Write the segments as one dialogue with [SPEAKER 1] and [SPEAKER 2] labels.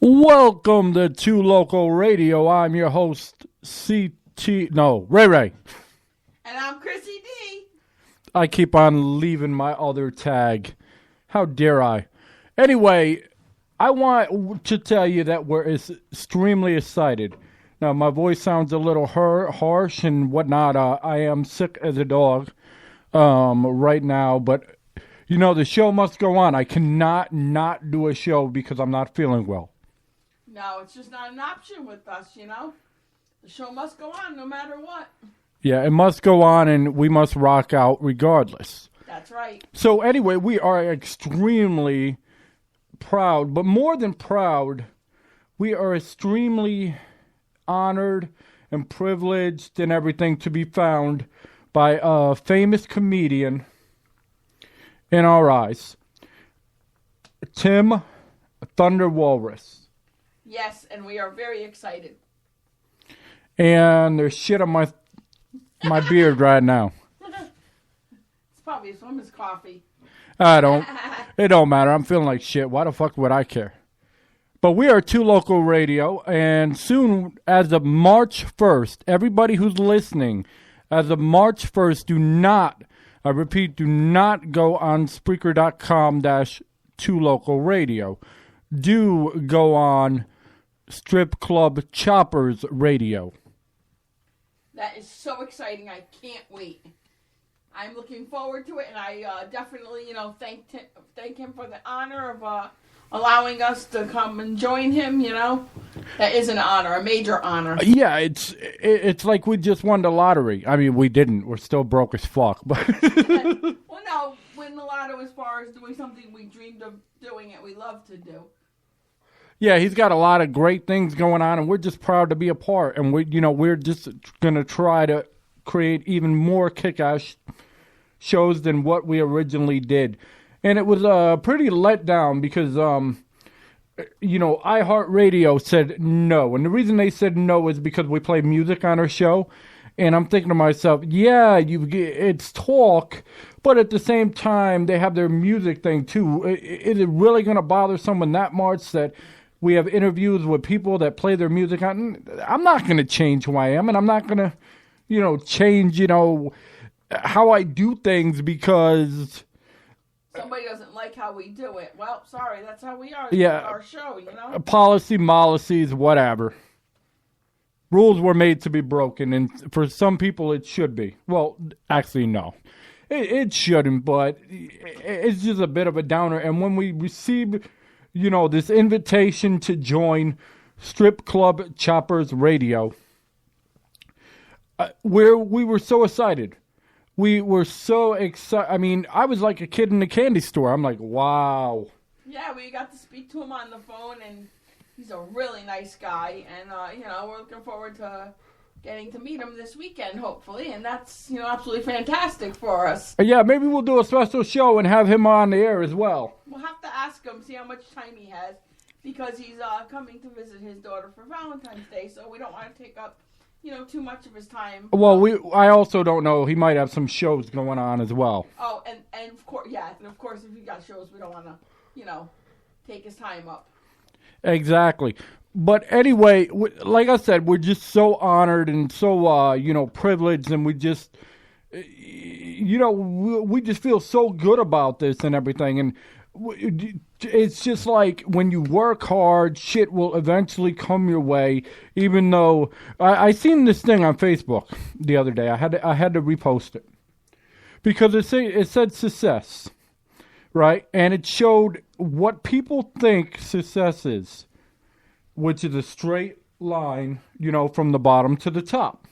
[SPEAKER 1] Welcome to Two Local Radio. I'm your host, Ray Ray.
[SPEAKER 2] And I'm Chrissy D.
[SPEAKER 1] I keep on leaving my other tag. How dare I? Anyway, I want to tell you that we're extremely excited. Now, my voice sounds a little harsh and whatnot. I am sick as a dog right now, but you know, the show must go on. I cannot not do a show because I'm not feeling well.
[SPEAKER 2] No, it's just not an option with us, you know. The show must go on no matter what.
[SPEAKER 1] Yeah, it must go on, and we must rock out regardless.
[SPEAKER 2] That's right.
[SPEAKER 1] So anyway, we are extremely proud, but more than proud, we are extremely honored and privileged and everything to be found by a famous comedian in our eyes, Tim Thunder Walrus.
[SPEAKER 2] Yes, and we are very excited.
[SPEAKER 1] And there's shit on my beard right now.
[SPEAKER 2] It's probably his woman's coffee.
[SPEAKER 1] It don't matter. I'm feeling like shit. Why the fuck would I care? But we are Two Local Radio, and soon, as of March 1st, everybody who's listening, as of March 1st, do not go on Spreaker.com/2localradio. Do go on Strip Club Choppers Radio.
[SPEAKER 2] That is so exciting. I can't wait. I'm looking forward to it, and I definitely, thank him for the honor of allowing us to come and join him, That is an honor, a major honor.
[SPEAKER 1] Yeah, it's like we just won the lottery. I mean, we didn't. We're still broke as fuck. But
[SPEAKER 2] Well, no, win the lotto as far as doing something we dreamed of doing it, we love to do.
[SPEAKER 1] yeah, he's got a lot of great things going on, and we're just proud to be a part. And we're just gonna try to create even more kick-ass shows than what we originally did. And it was pretty let down because iHeartRadio said no, and the reason they said no is because we play music on our show. And I'm thinking to myself, yeah, it's talk, but at the same time, they have their music thing too. Is it really going to bother someone that much that we have interviews with people that play their music on? I'm not going to change who I am, and I'm not going to, change, how I do things because
[SPEAKER 2] somebody doesn't like how we do it. Well, sorry, that's how we are.
[SPEAKER 1] Yeah,
[SPEAKER 2] our show,
[SPEAKER 1] policies, whatever. Rules were made to be broken, and for some people it should be. Well, actually, no. It shouldn't, but it's just a bit of a downer. And when we received, this invitation to join Strip Club Choppers Radio, we were so excited. We were so excited. I mean, I was like a kid in a candy store. I'm like, wow.
[SPEAKER 2] Yeah, we got to speak to him on the phone, and he's a really nice guy. And, we're looking forward to getting to meet him this weekend, hopefully. And that's, absolutely fantastic for us.
[SPEAKER 1] Yeah, maybe we'll do a special show and have him on the air as well.
[SPEAKER 2] We'll have to ask him, see how much time he has, because he's coming to visit his daughter for Valentine's Day, so we don't want to take up too much of his time.
[SPEAKER 1] Well, I also don't know. He might have some shows going on as well.
[SPEAKER 2] Oh, and of course, yeah, and of course, if he got shows, we don't want to, take his time up.
[SPEAKER 1] Exactly. But anyway, like I said, we're just so honored and so, privileged, and we just, we just feel so good about this and everything. And it's just like when you work hard, shit will eventually come your way. Even though I seen this thing on Facebook the other day, I had to repost it because it said success, right? And it showed what people think success is, which is a straight line, from the bottom to the top.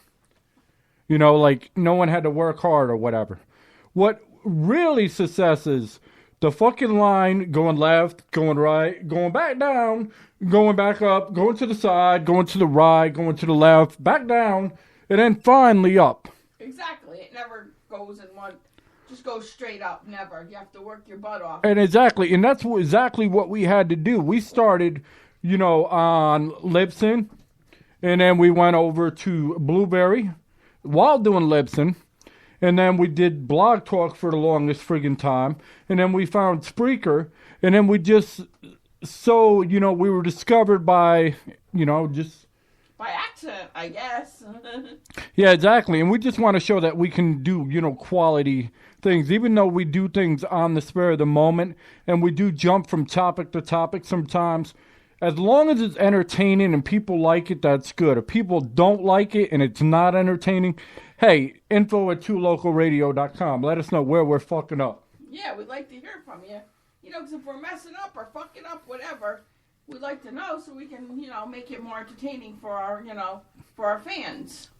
[SPEAKER 1] Like no one had to work hard or whatever. What really success is, the fucking line going left, going right, going back down, going back up, going to the side, going to the right, going to the left, back down, and then finally up.
[SPEAKER 2] Exactly. It never goes in one. Just go straight up. Never. You have to work your butt off.
[SPEAKER 1] And that's exactly what we had to do. We started, on Libsyn, and then we went over to Blueberry while doing Libsyn. And then we did Blog Talk for the longest friggin' time. And then we found Spreaker. And then we just So, we were discovered by, just.
[SPEAKER 2] By accident, I guess.
[SPEAKER 1] Yeah, exactly. And we just want to show that we can do, quality things, even though we do things on the spur of the moment and we do jump from topic to topic sometimes. As long as it's entertaining and people like it, that's good. If people don't like it and it's not entertaining, hey, info@twolocalradio.com. Let us know where we're fucking up.
[SPEAKER 2] Yeah, we'd like to hear from you. Because if we're messing up or fucking up, whatever, we'd like to know so we can, make it more entertaining for our, for our fans.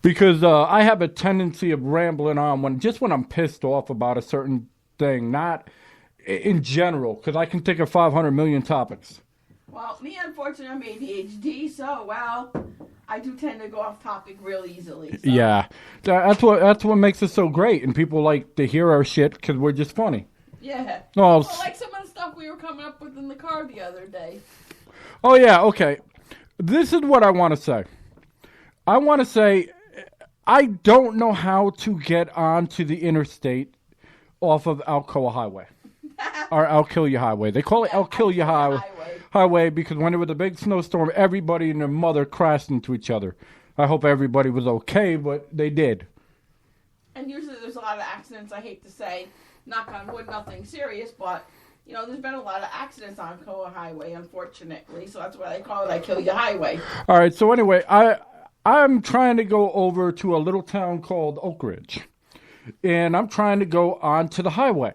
[SPEAKER 1] Because I have a tendency of rambling on when I'm pissed off about a certain thing, not in general, because I can think of 500 million topics.
[SPEAKER 2] Well, me, unfortunately, I'm ADHD, so, I do tend to go off topic real easily. So.
[SPEAKER 1] Yeah, that's what makes us so great, and people like to hear our shit because we're just funny.
[SPEAKER 2] Yeah.
[SPEAKER 1] Oh,
[SPEAKER 2] well, like some of the stuff we were coming up with in the car the other day.
[SPEAKER 1] Oh, yeah, okay. This is what I want to say. I want to say I don't know how to get onto the interstate off of Alcoa Highway. Or Alkilia Highway. They call it Alkilia Highway because when there was a big snowstorm, everybody and their mother crashed into each other. I hope everybody was okay, but they did.
[SPEAKER 2] And usually there's a lot of accidents, I hate to say. Knock on wood, nothing serious, but, there's been a lot of accidents on Alcoa Highway, unfortunately. So that's why they call it Alkilia Highway.
[SPEAKER 1] All right, so anyway, I'm trying to go over to a little town called Oak Ridge. And I'm trying to go onto the highway.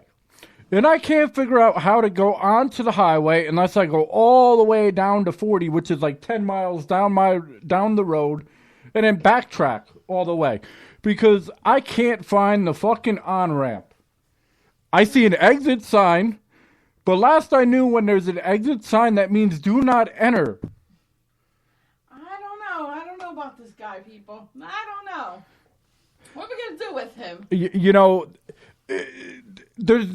[SPEAKER 1] And I can't figure out how to go onto the highway unless I go all the way down to 40, which is like 10 miles down the road, and then backtrack all the way. Because I can't find the fucking on-ramp. I see an exit sign, but last I knew when there's an exit sign, that means do not enter.
[SPEAKER 2] I don't know about this guy, people. I don't know. What are we going to do with him?
[SPEAKER 1] There's,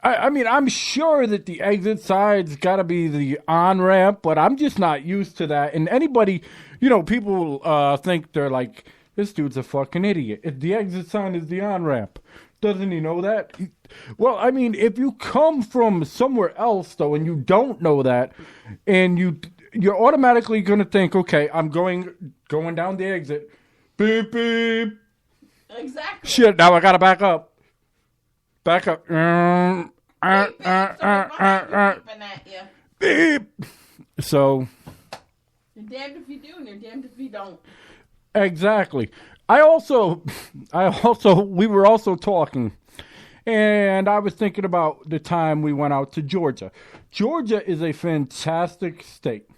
[SPEAKER 1] I'm sure that the exit side's got to be the on-ramp, but I'm just not used to that. And anybody, people think they're like, this dude's a fucking idiot. If the exit sign is the on-ramp, doesn't he know that? Well, if you come from somewhere else, though, and you don't know that, and you're automatically going to think, okay, I'm going down the exit. Beep, beep.
[SPEAKER 2] Exactly.
[SPEAKER 1] Shit, now I got to back up. Back up. Beep. So.
[SPEAKER 2] You're damned if you do, and you're damned if you don't.
[SPEAKER 1] Exactly. We were also talking, and I was thinking about the time we went out to Georgia. Georgia is a fantastic state.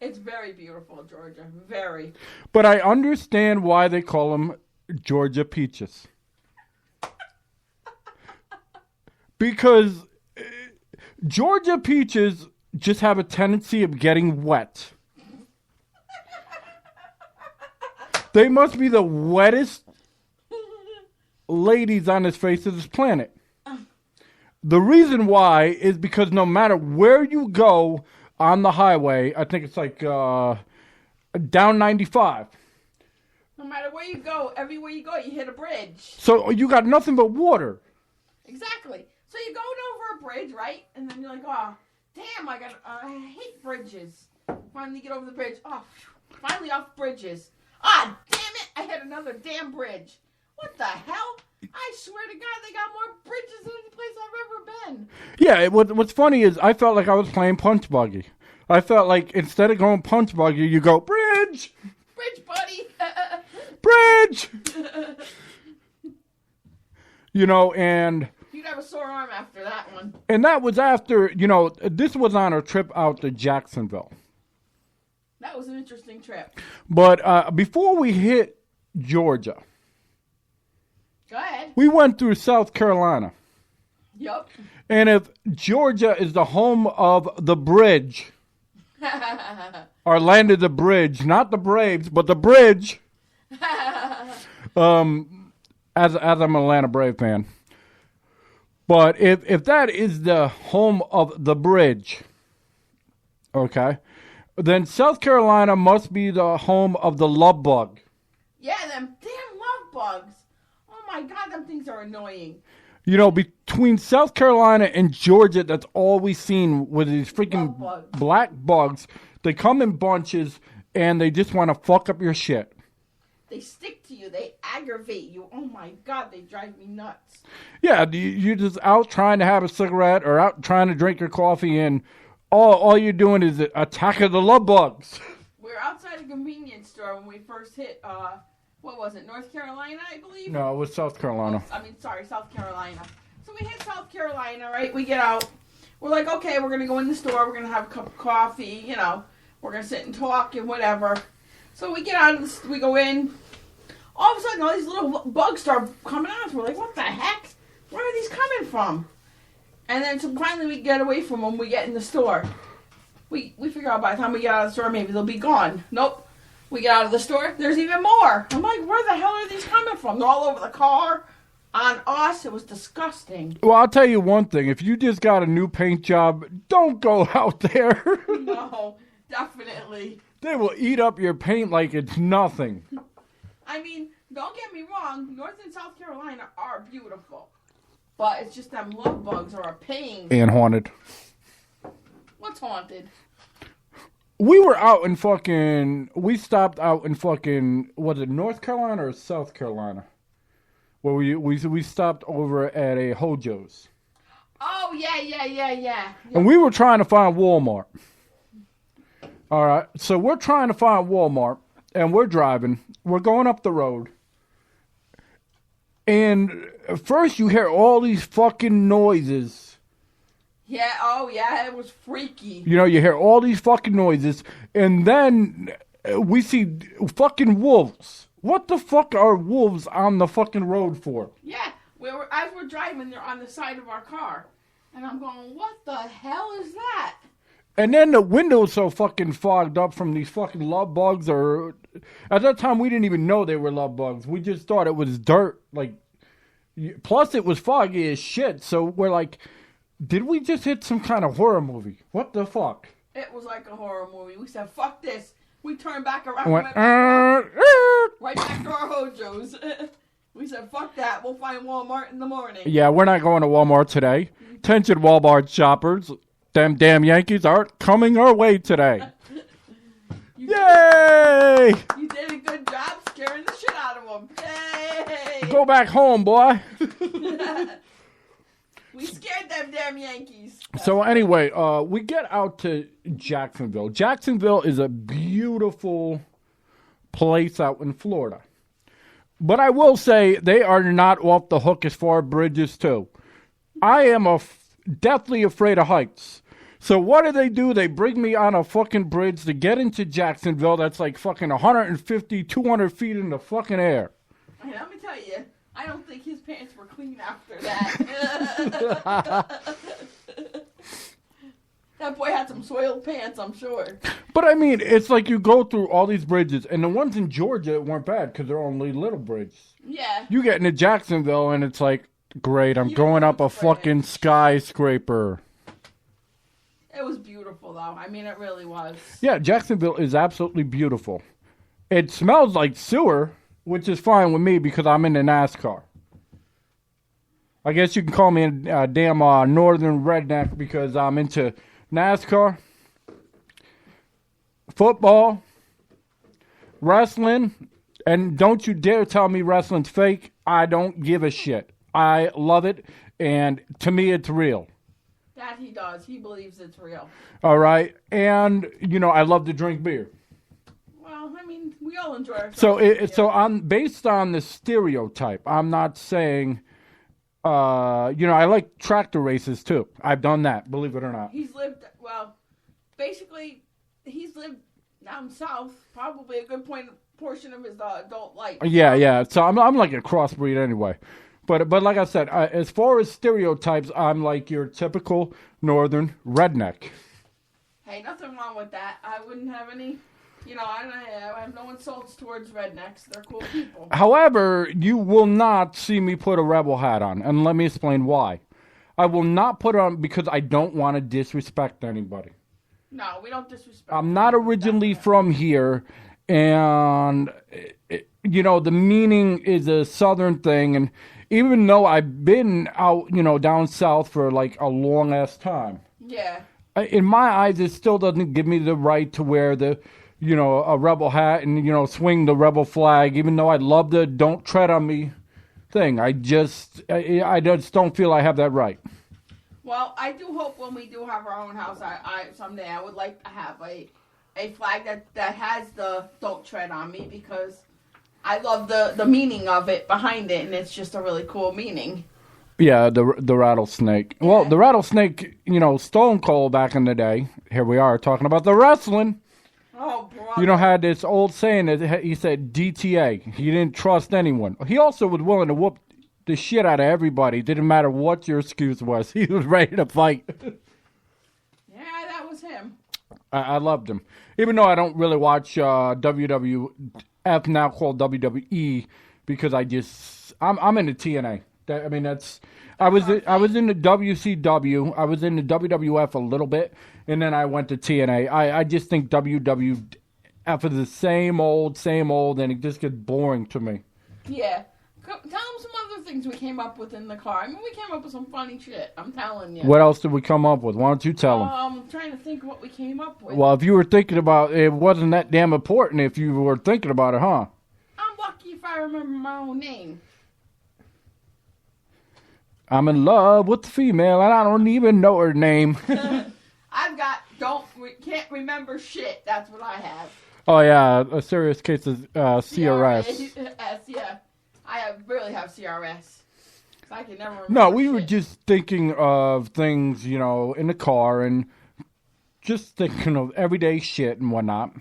[SPEAKER 2] It's very beautiful, Georgia. Very.
[SPEAKER 1] But I understand why they call them Georgia peaches. Because Georgia peaches just have a tendency of getting wet. They must be the wettest ladies on this face of this planet. The reason why is because no matter where you go on the highway, I think it's like down 95.
[SPEAKER 2] No matter where you go, everywhere you go, you hit a bridge.
[SPEAKER 1] So you got nothing but water.
[SPEAKER 2] Exactly. So you're going over a bridge, right? And then you're like, oh, damn, I hate bridges. Finally get over the bridge. Oh, finally off bridges. Ah, damn it, I hit another damn bridge. What the hell? I swear to God, they got more bridges than any place I've ever been.
[SPEAKER 1] Yeah, what's funny is I felt like I was playing Punch Buggy. I felt like instead of going Punch Buggy, you go, bridge!
[SPEAKER 2] Bridge, buddy!
[SPEAKER 1] Bridge! And...
[SPEAKER 2] You'd have a sore arm after that one.
[SPEAKER 1] And that was after, this was on a trip out to Jacksonville.
[SPEAKER 2] That was an interesting trip.
[SPEAKER 1] But before we hit Georgia...
[SPEAKER 2] Go ahead.
[SPEAKER 1] We went through South Carolina.
[SPEAKER 2] Yep.
[SPEAKER 1] And if Georgia is the home of the bridge, or land of the bridge, not the Braves, but the bridge, as I'm an Atlanta Brave fan. But if that is the home of the bridge, okay, then South Carolina must be the home of the love bug.
[SPEAKER 2] Yeah, them damn love bugs. Oh my God, them things are annoying.
[SPEAKER 1] You know, between South Carolina and Georgia, that's all we've seen with these freaking black bugs. They come in bunches, and they just want to fuck up your shit.
[SPEAKER 2] They stick to you. They aggravate you. Oh, my God. They drive me nuts.
[SPEAKER 1] Yeah, you're just out trying to have a cigarette or out trying to drink your coffee, and all you're doing is attack of the love bugs.
[SPEAKER 2] We were outside a convenience store when we first hit, what was it, North Carolina, I believe?
[SPEAKER 1] No, it was South Carolina.
[SPEAKER 2] South Carolina. So we hit South Carolina, right? We get out. We're like, okay, we're going to go in the store. We're going to have a cup of coffee. You know, we're going to sit and talk and whatever. So we get out, we go in. All of a sudden, all these little bugs start coming out. We're like, what the heck? Where are these coming from? And then so finally we get away from them. We get in the store. We figure out by the time we get out of the store, maybe they'll be gone. Nope. We get out of the store, there's even more. I'm like, where the hell are these coming from? They're all over the car, on us. It was disgusting.
[SPEAKER 1] Well, I'll tell you one thing. If you just got a new paint job, don't go out there.
[SPEAKER 2] No, definitely.
[SPEAKER 1] They will eat up your paint like it's nothing.
[SPEAKER 2] I mean, don't get me wrong. North and South Carolina are beautiful. But it's just them love bugs are a pain.
[SPEAKER 1] And haunted.
[SPEAKER 2] What's haunted?
[SPEAKER 1] We were out in we stopped out in was it North Carolina or South Carolina? Where we stopped over at a Hojo's.
[SPEAKER 2] Oh, yeah.
[SPEAKER 1] And we were trying to find Walmart. All right, so we're trying to find Walmart, and we're driving. We're going up the road. And first you hear all these fucking noises.
[SPEAKER 2] Yeah, oh yeah, it was freaky.
[SPEAKER 1] You know, you hear all these fucking noises, and then we see fucking wolves. What the fuck are wolves on the fucking road for?
[SPEAKER 2] Yeah, as we're driving, they're on the side of our car. And I'm going, what the hell is that?
[SPEAKER 1] And then the window's so fucking fogged up from these fucking love bugs, or at that time we didn't even know they were love bugs. We just thought it was dirt. Like, plus it was foggy as shit, so we're like, did we just hit some kind of horror movie? What the fuck?
[SPEAKER 2] It was like a horror movie. We said, fuck this. We turned back around.
[SPEAKER 1] Went,
[SPEAKER 2] right back to our Hojo's. We said, fuck that. We'll find Walmart in the morning.
[SPEAKER 1] Yeah, we're not going to Walmart today. Attention, Walmart shoppers. Them damn Yankees aren't coming our way today. Yay!
[SPEAKER 2] You did a good job scaring the shit out of them. Yay!
[SPEAKER 1] Go back home, boy.
[SPEAKER 2] We scared them damn Yankees.
[SPEAKER 1] So anyway, we get out to Jacksonville. Jacksonville is a beautiful place out in Florida. But I will say they are not off the hook as far as bridges too. I am deathly afraid of heights. So what do? They bring me on a fucking bridge to get into Jacksonville that's like fucking 150, 200 feet in the fucking air.
[SPEAKER 2] Hey, let me tell you, I don't think his pants were clean after that. That boy had some soiled pants, I'm sure.
[SPEAKER 1] But I mean, it's like you go through all these bridges, and the ones in Georgia weren't bad because they're only little bridges.
[SPEAKER 2] Yeah.
[SPEAKER 1] You get into Jacksonville, and it's like, great, I'm going up a fucking skyscraper.
[SPEAKER 2] It was beautiful, though. I mean, it really was.
[SPEAKER 1] Yeah, Jacksonville is absolutely beautiful. It smells like sewer, which is fine with me because I'm into NASCAR. I guess you can call me a damn northern redneck because I'm into NASCAR, football, wrestling, and don't you dare tell me wrestling's fake. I don't give a shit. I love it, and to me it's real.
[SPEAKER 2] That he does. He believes it's real.
[SPEAKER 1] All right, and, you know, I love to drink beer.
[SPEAKER 2] Well, I mean, we all enjoy ourselves.
[SPEAKER 1] So I'm based on the stereotype. I'm not saying, I like tractor races too. I've done that, believe it or not.
[SPEAKER 2] He's lived down south, probably a good portion of his adult life.
[SPEAKER 1] Yeah. So I'm like a crossbreed anyway. But like I said, as far as stereotypes, I'm like your typical northern redneck.
[SPEAKER 2] Hey, nothing wrong with that. I wouldn't have any. I have no insults towards rednecks. They're cool people.
[SPEAKER 1] However, you will not see me put a rebel hat on, and let me explain why. I will not put it on because I don't want to disrespect anybody.
[SPEAKER 2] No, we don't disrespect.
[SPEAKER 1] I'm not originally from here, and the meaning is a Southern thing. And even though I've been out, down south for like a long ass time,
[SPEAKER 2] Yeah.
[SPEAKER 1] in my eyes, it still doesn't give me the right to wear a rebel hat and swing the rebel flag. Even though I love the "Don't tread on me" thing, I just don't feel I have that right.
[SPEAKER 2] Well, I do hope when we do have our own house, I someday I would like to have a flag that has the "Don't tread on me" because I love the meaning of it behind it, and it's just a really cool meaning.
[SPEAKER 1] Yeah, the rattlesnake. Yeah. Well, the rattlesnake, Stone Cold back in the day. Here we are talking about the wrestling.
[SPEAKER 2] Oh, brother.
[SPEAKER 1] Had this old saying that he said DTA. He didn't trust anyone. He also was willing to whoop the shit out of everybody. It didn't matter what your excuse was. He was ready to fight.
[SPEAKER 2] Yeah, that was him.
[SPEAKER 1] I loved him. Even though I don't really watch WWF, now called WWE, because I'm into TNA. I was in the WCW. I was in the WWF a little bit, and then I went to TNA. I just think WWF is the same old, and it just gets boring to me.
[SPEAKER 2] Yeah. Tell them some other things we came up with in the car. I mean, we came up with some funny shit. I'm telling you.
[SPEAKER 1] What else did we come up with? Why don't you tell them?
[SPEAKER 2] I'm trying to think what we came up with.
[SPEAKER 1] Well, if you were thinking about it, it wasn't that damn important if you were thinking about it, huh?
[SPEAKER 2] I'm lucky if I remember my own name.
[SPEAKER 1] I'm in love with the female, and I don't even know her name.
[SPEAKER 2] I've got can't remember shit. That's what I have.
[SPEAKER 1] Oh, yeah, a serious case of CRS.
[SPEAKER 2] Yeah. I really have CRS. I can never remember.
[SPEAKER 1] No, we
[SPEAKER 2] shit.
[SPEAKER 1] were just thinking of things, in the car and just thinking of everyday shit and whatnot.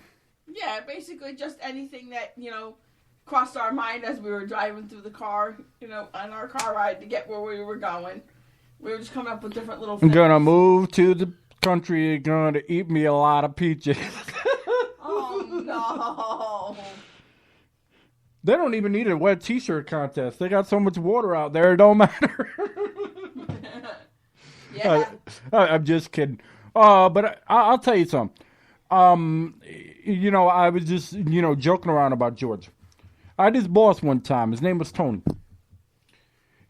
[SPEAKER 2] Yeah, basically just anything that, crossed our mind as we were driving through the car, on our car ride to get where we were going. We were just coming up with different little things.
[SPEAKER 1] I'm going to move to the country. You're going to eat me a lot of peaches.
[SPEAKER 2] Oh, no.
[SPEAKER 1] They don't even need a wet t-shirt contest. They got so much water out there, it don't matter.
[SPEAKER 2] Yeah.
[SPEAKER 1] I'm just kidding. But I'll tell you something. I was just, joking around about George. I had this boss one time. His name was Tony.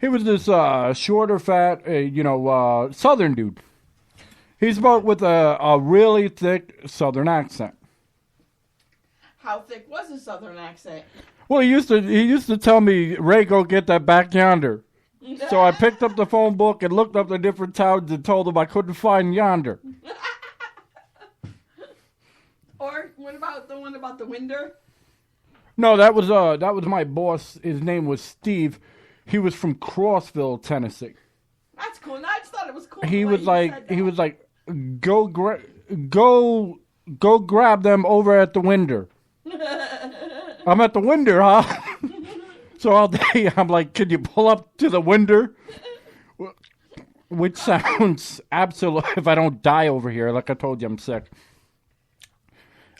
[SPEAKER 1] He was this shorter, fat, Southern dude. He spoke with a really thick Southern accent.
[SPEAKER 2] How thick was his Southern accent?
[SPEAKER 1] Well, he used to tell me, "Ray, go get that back yonder." So I picked up the phone book and looked up the different towns and told him I couldn't find yonder.
[SPEAKER 2] Or what about the one about the Winder?
[SPEAKER 1] No, that was my boss. His name was Steve. He was from Crossville, Tennessee.
[SPEAKER 2] That's cool. No, I just thought it was cool.
[SPEAKER 1] He was like, go grab them over at the Winder. I'm at the Winder, huh? So all day I'm like, can you pull up to the Winder? Which sounds absolute. If I don't die over here, like I told you, I'm sick.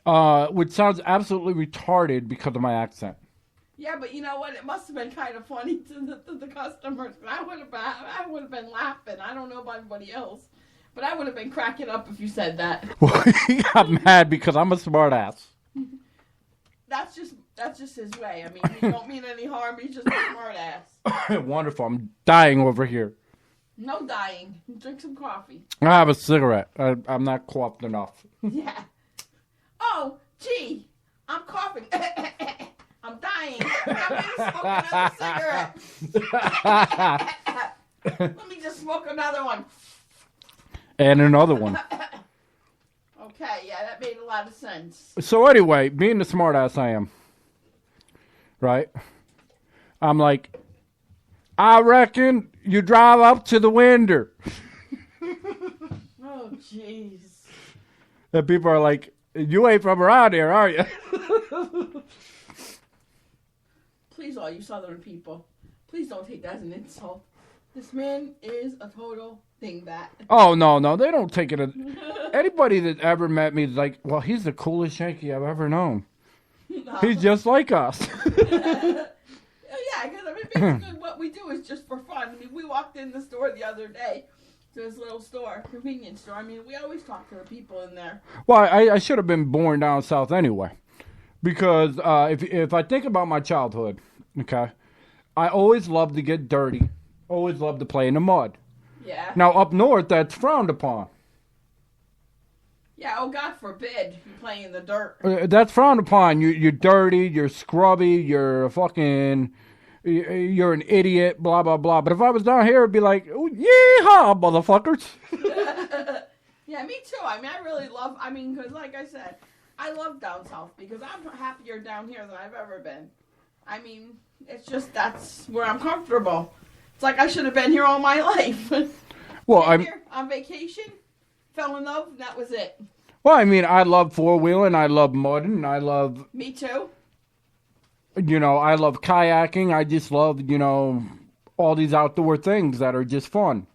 [SPEAKER 1] Which sounds absolutely retarded because of my accent.
[SPEAKER 2] Yeah, but you know what? It must have been kind of funny to the customers. I would have been laughing. I don't know about anybody else, but I would have been cracking up if you said that.
[SPEAKER 1] Well, he got mad because I'm a smart ass.
[SPEAKER 2] That's just his way. I mean, he don't mean any harm. He's just a smart ass.
[SPEAKER 1] Wonderful. I'm dying over here.
[SPEAKER 2] No dying. Drink some coffee.
[SPEAKER 1] I have a cigarette. I'm not coughed enough.
[SPEAKER 2] Yeah. Oh, gee. I'm coughing. I'm dying. I'm smoking another cigarette. Let me just smoke another one.
[SPEAKER 1] And another one.
[SPEAKER 2] Okay, yeah, that made a lot of sense.
[SPEAKER 1] So anyway, being the smart ass I am, right? I'm like, I reckon you drive up to the Winder.
[SPEAKER 2] Oh, jeez.
[SPEAKER 1] And people are like, you ain't from around here, are you?
[SPEAKER 2] Please, all you Southern people, please don't take that as an insult. This man is a total dingbat. Oh,
[SPEAKER 1] no, they don't take it as... Anybody that ever met me is like, well, he's the coolest Yankee I've ever known. No. He's just like us.
[SPEAKER 2] Yeah, because I mean, basically what we do is just for fun. I mean, we walked in the store the other day, to this little store, convenience store. I mean, we always talk to the people in there.
[SPEAKER 1] Well, I should have been born down south anyway. Because if I think about my childhood, okay, I always loved to get dirty. Always loved to play in the mud.
[SPEAKER 2] Yeah.
[SPEAKER 1] Now, up north, that's frowned upon.
[SPEAKER 2] Yeah, oh, God forbid you play in the dirt.
[SPEAKER 1] That's frowned upon. You're dirty, you're scrubby, you're you're an idiot, blah, blah, blah. But if I was down here, it'd be like, oh, yeehaw, motherfuckers.
[SPEAKER 2] Yeah, me too. I mean, I really love, because like I said, I love down south because I'm happier down here than I've ever been. I mean, it's just that's where I'm comfortable. It's like I should have been here all my life.
[SPEAKER 1] Well,
[SPEAKER 2] I'm here on vacation, fell in love, and that was it.
[SPEAKER 1] Well, I mean, I love four-wheeling, I love mudding, I love...
[SPEAKER 2] Me too.
[SPEAKER 1] I love kayaking, I just love, all these outdoor things that are just fun.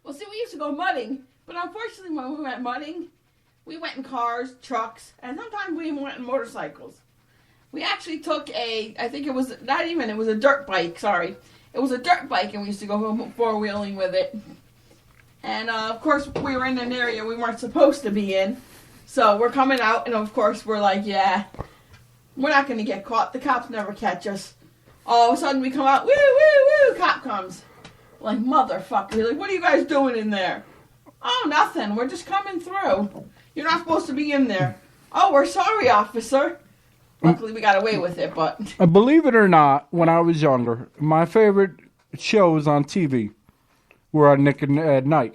[SPEAKER 2] Well, see, we used to go mudding, but unfortunately when we went mudding, we went in cars, trucks, and sometimes we even went in motorcycles. We actually took it was a dirt bike, sorry. It was a dirt bike, and we used to go four-wheeling with it. And, of course, we were in an area we weren't supposed to be in. So we're coming out, and, of course, we're like, yeah, we're not going to get caught. The cops never catch us. All of a sudden, we come out, woo, woo, woo, cop comes. Like, motherfucker. We're like, what are you guys doing in there? Oh, nothing. We're just coming through. You're not supposed to be in there. Oh, we're sorry, officer. Luckily, we got away with it, but...
[SPEAKER 1] Believe it or not, when I was younger, my favorite shows on TV were on Nick at Night.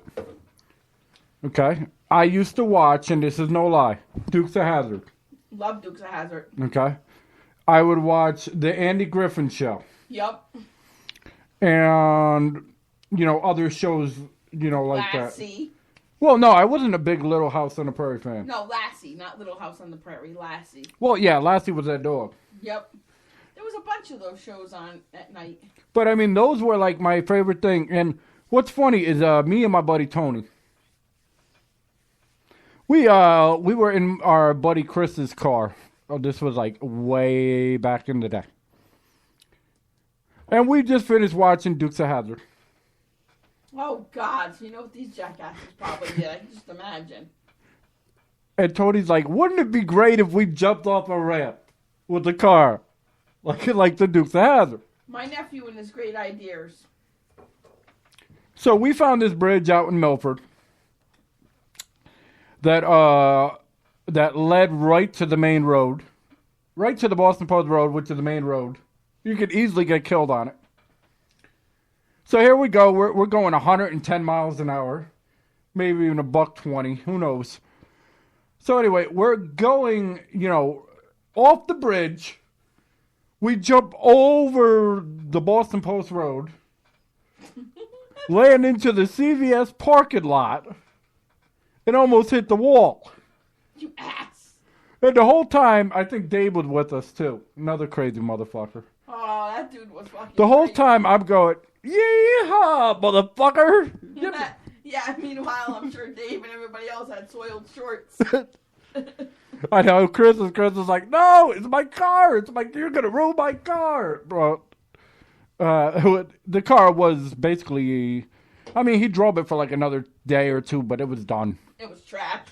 [SPEAKER 1] Okay? I used to watch, and this is no lie, Dukes of Hazzard.
[SPEAKER 2] Love Dukes of Hazzard.
[SPEAKER 1] Okay? I would watch the Andy Griffin Show.
[SPEAKER 2] Yep.
[SPEAKER 1] And, other shows, like
[SPEAKER 2] Lassie.
[SPEAKER 1] that. Well, no, I wasn't a big Little House on the Prairie fan.
[SPEAKER 2] No, Lassie, not Little House on the Prairie, Lassie.
[SPEAKER 1] Well, yeah, Lassie was that dog.
[SPEAKER 2] Yep. There was a bunch of those shows on at night.
[SPEAKER 1] But, I mean, those were, like, my favorite thing. And what's funny is me and my buddy Tony, we were in our buddy Chris's car. Oh, this was, like, way back in the day. And we just finished watching Dukes of Hazzard.
[SPEAKER 2] Oh, God. You know what these jackasses probably did. I can just imagine.
[SPEAKER 1] And Tony's like, wouldn't it be great if we jumped off a ramp with the car? Like the Dukes of Hazzard.
[SPEAKER 2] My nephew and his great ideas.
[SPEAKER 1] So we found this bridge out in Milford that led right to the main road. Right to the Boston Post Road, which is the main road. You could easily get killed on it. So here we go. We're going 110 miles an hour. Maybe even $120. Who knows? So anyway, we're going, off the bridge. We jump over the Boston Post Road. Land into the CVS parking lot. And almost hit the wall.
[SPEAKER 2] You ass.
[SPEAKER 1] And the whole time, I think Dave was with us too. Another crazy motherfucker.
[SPEAKER 2] Oh, that dude was fucking
[SPEAKER 1] The whole
[SPEAKER 2] crazy.
[SPEAKER 1] time I'm going, yeehaw, motherfucker.
[SPEAKER 2] Yeah, meanwhile, I'm sure Dave and everybody else had soiled shorts.
[SPEAKER 1] I know, Chris is like, no, it's my car. It's like, you're going to ruin my car. Bro, the car was basically, he drove it for like another day or two, but it was done.
[SPEAKER 2] It was trash.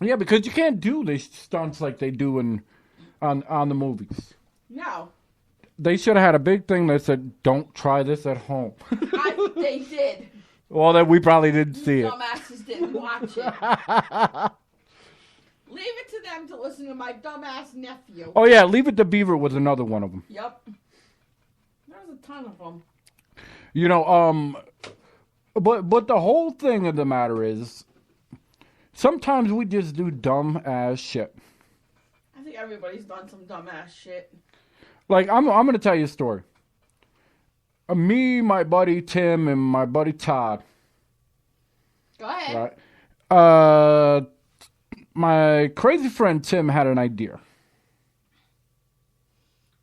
[SPEAKER 1] Yeah, because you can't do these stunts like they do on the movies.
[SPEAKER 2] No.
[SPEAKER 1] They should have had a big thing that said, don't try this at home.
[SPEAKER 2] They did.
[SPEAKER 1] Well, then we probably didn't see it.
[SPEAKER 2] Dumbasses didn't watch it. Leave it to them to listen to my dumbass nephew.
[SPEAKER 1] Oh, yeah, Leave It to Beaver was another one of them.
[SPEAKER 2] Yep. There's a ton of them.
[SPEAKER 1] But the whole thing of the matter is, sometimes we just do dumb ass shit.
[SPEAKER 2] I think everybody's done some dumbass shit.
[SPEAKER 1] Like, I'm going to tell you a story. Me, my buddy Tim, and my buddy Todd.
[SPEAKER 2] Go ahead.
[SPEAKER 1] Right. My crazy friend Tim had an idea.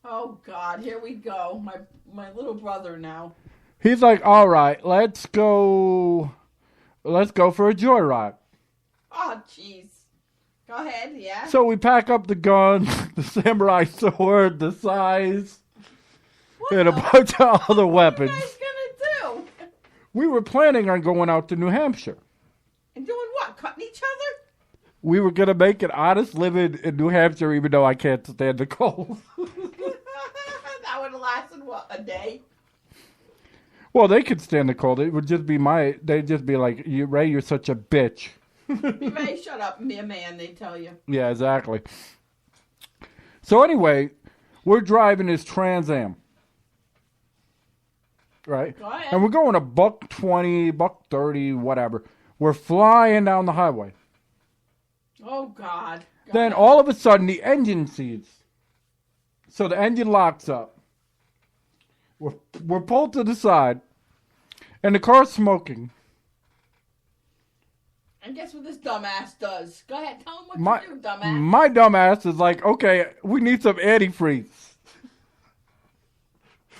[SPEAKER 2] Oh, God. Here we go. My little brother now.
[SPEAKER 1] He's like, all right, let's go for a joyride.
[SPEAKER 2] Oh, jeez. Go ahead, yeah.
[SPEAKER 1] So we pack up the gun, the samurai sword, the size, and a bunch of other weapons.
[SPEAKER 2] What are you guys gonna do?
[SPEAKER 1] We were planning on going out to New Hampshire.
[SPEAKER 2] And doing what? Cutting each other?
[SPEAKER 1] we were gonna make an honest living in New Hampshire, even though I can't stand the cold.
[SPEAKER 2] That would have lasted what, a day?
[SPEAKER 1] Well, they could stand the cold. It would just be they'd just be like, Ray, you're such a bitch.
[SPEAKER 2] Ray, shut up, me a man, they tell you.
[SPEAKER 1] Yeah, exactly. So anyway, we're driving this Trans Am. Right?
[SPEAKER 2] Go ahead.
[SPEAKER 1] And we're going $120, $130, whatever. We're flying down the highway.
[SPEAKER 2] Oh, God.
[SPEAKER 1] Then all of a sudden, the engine seizes. So the engine locks up. We're pulled to the side. And the car's smoking.
[SPEAKER 2] And guess what this dumbass does? Go ahead, tell him what you do, dumbass.
[SPEAKER 1] My dumbass is like, okay, we need some antifreeze.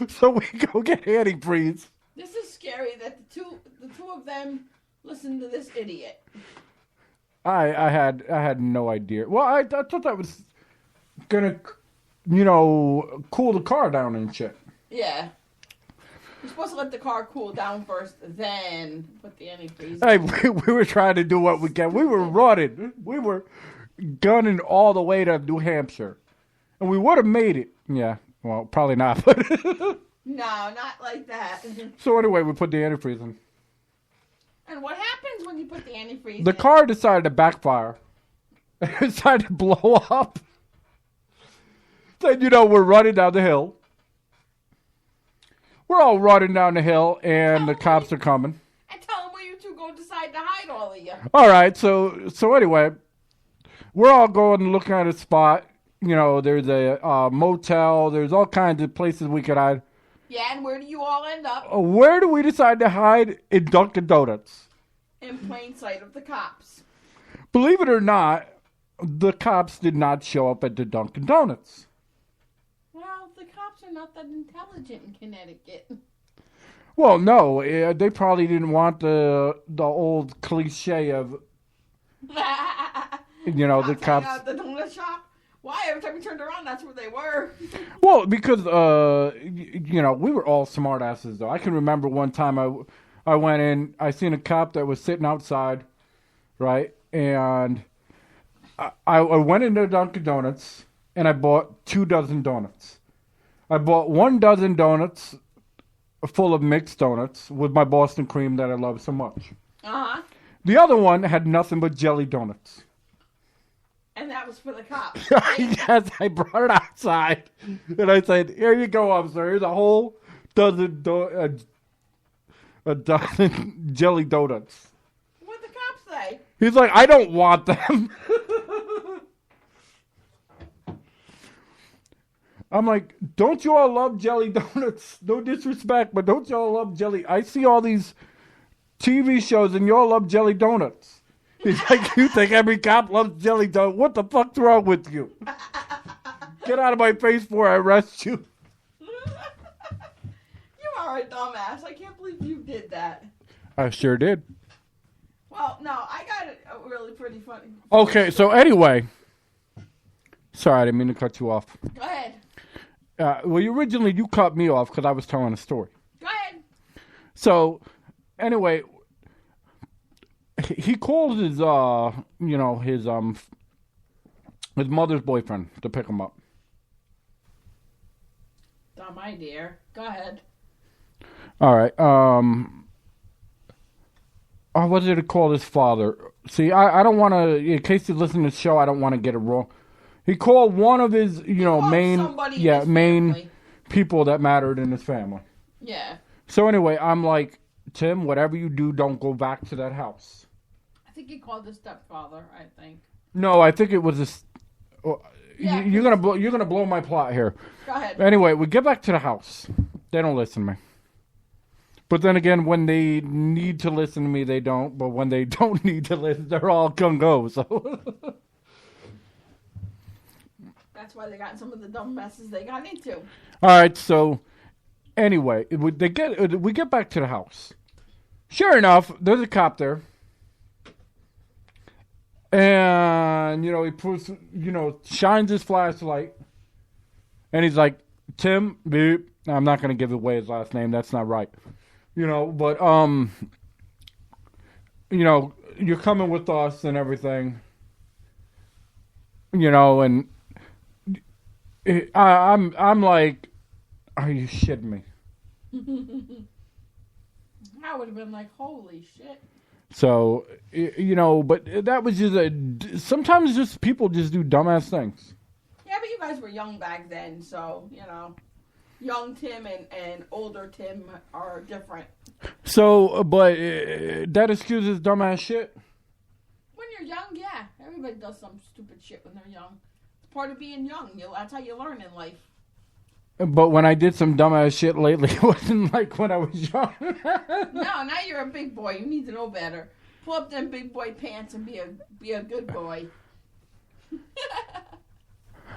[SPEAKER 1] So we go get antifreeze.
[SPEAKER 2] This is scary that the two of them listen to this idiot.
[SPEAKER 1] I had no idea. Well, I thought that was gonna, cool the car down and shit.
[SPEAKER 2] Yeah. You're supposed to let the car cool down first, then put the antifreeze.
[SPEAKER 1] Hey, we were trying to do what we can. We were running. We were gunning all the way to New Hampshire. And we would have made it. Yeah, well, probably not. But
[SPEAKER 2] No, not like that.
[SPEAKER 1] So anyway, we put the antifreeze in.
[SPEAKER 2] And what happens when you put the antifreeze in?
[SPEAKER 1] The car decided to backfire. It decided to blow up. Then, we're running down the hill. We're all running down the hill, and the cops are coming.
[SPEAKER 2] And tell them where you two go decide to hide all of you.
[SPEAKER 1] All right, so anyway, we're all going looking at a spot. There's a motel. There's all kinds of places we could hide.
[SPEAKER 2] Yeah, and where do you all end up?
[SPEAKER 1] Where do we decide to hide? In Dunkin' Donuts.
[SPEAKER 2] In plain sight of the cops.
[SPEAKER 1] Believe it or not, the cops did not show up at the Dunkin' Donuts.
[SPEAKER 2] Well, the cops are not that intelligent in Connecticut.
[SPEAKER 1] Well, no, they probably didn't want the old cliche of, the cops.
[SPEAKER 2] At the donut shop. Why? Every time you turned around, that's where they were.
[SPEAKER 1] Well, because we were all smart asses though. I can remember one time I went in, I seen a cop that was sitting outside, right, and I went into Dunkin' Donuts and I bought 24 donuts. I bought 12 donuts full of mixed donuts with my Boston cream that I love so much.
[SPEAKER 2] Uh-huh.
[SPEAKER 1] The other one had nothing but jelly donuts.
[SPEAKER 2] And that was for the cops.
[SPEAKER 1] Yes, I brought it outside. And I said, here you go, officer. Here's a whole dozen jelly donuts.
[SPEAKER 2] What'd the cops say?
[SPEAKER 1] He's like, I don't want them. I'm like, don't you all love jelly donuts? No disrespect, but don't you all love jelly? I see all these TV shows and you all love jelly donuts. He's like, you think every cop loves jelly donuts? What the fuck's wrong with you? Get out of my face before I arrest you.
[SPEAKER 2] You are a dumbass. I can't believe you did that.
[SPEAKER 1] I sure did.
[SPEAKER 2] Well, no, I got it really pretty funny.
[SPEAKER 1] Okay, so anyway. Sorry, I didn't mean to cut you off.
[SPEAKER 2] Go ahead.
[SPEAKER 1] Originally you cut me off because I was telling a story.
[SPEAKER 2] Go ahead.
[SPEAKER 1] So, anyway, he called his mother's boyfriend to pick him up.
[SPEAKER 2] Dumb idea. Go ahead.
[SPEAKER 1] All right. What did he call his father? See, I don't want to. In case you listen to the show, I don't want to get it wrong. He called one of his, main people that mattered in his family.
[SPEAKER 2] Yeah.
[SPEAKER 1] So anyway, I'm like, Tim, whatever you do, don't go back to that house.
[SPEAKER 2] I think he called his stepfather. I think.
[SPEAKER 1] No, I think it was a.
[SPEAKER 2] Yeah,
[SPEAKER 1] you're gonna blow my plot here.
[SPEAKER 2] Go ahead.
[SPEAKER 1] Anyway, we get back to the house. They don't listen to me. But then again, when they need to listen to me, they don't. But when they don't need to listen, they're all gung-ho. So.
[SPEAKER 2] That's why they got some of the dumb messes they got into.
[SPEAKER 1] All right, so anyway, we get back to the house. Sure enough, there's a cop there. And, he puts, shines his flashlight. And he's like, Tim, beep. I'm not going to give away his last name. That's not right. But, you're coming with us and everything. And I'm like, are you shitting me?
[SPEAKER 2] I would have been like, holy shit.
[SPEAKER 1] So, but that was sometimes just people just do dumbass things.
[SPEAKER 2] Yeah, but you guys were young back then, so, young Tim and older Tim are different.
[SPEAKER 1] So, but that excuses dumbass shit?
[SPEAKER 2] When you're young, yeah. Everybody does some stupid shit when they're young. It's part of being young. That's how you learn in life.
[SPEAKER 1] But when I did some dumbass shit lately, it wasn't like when I was young.
[SPEAKER 2] No, now you're a big boy. You need to know better. Pull up them big boy pants and be a good boy.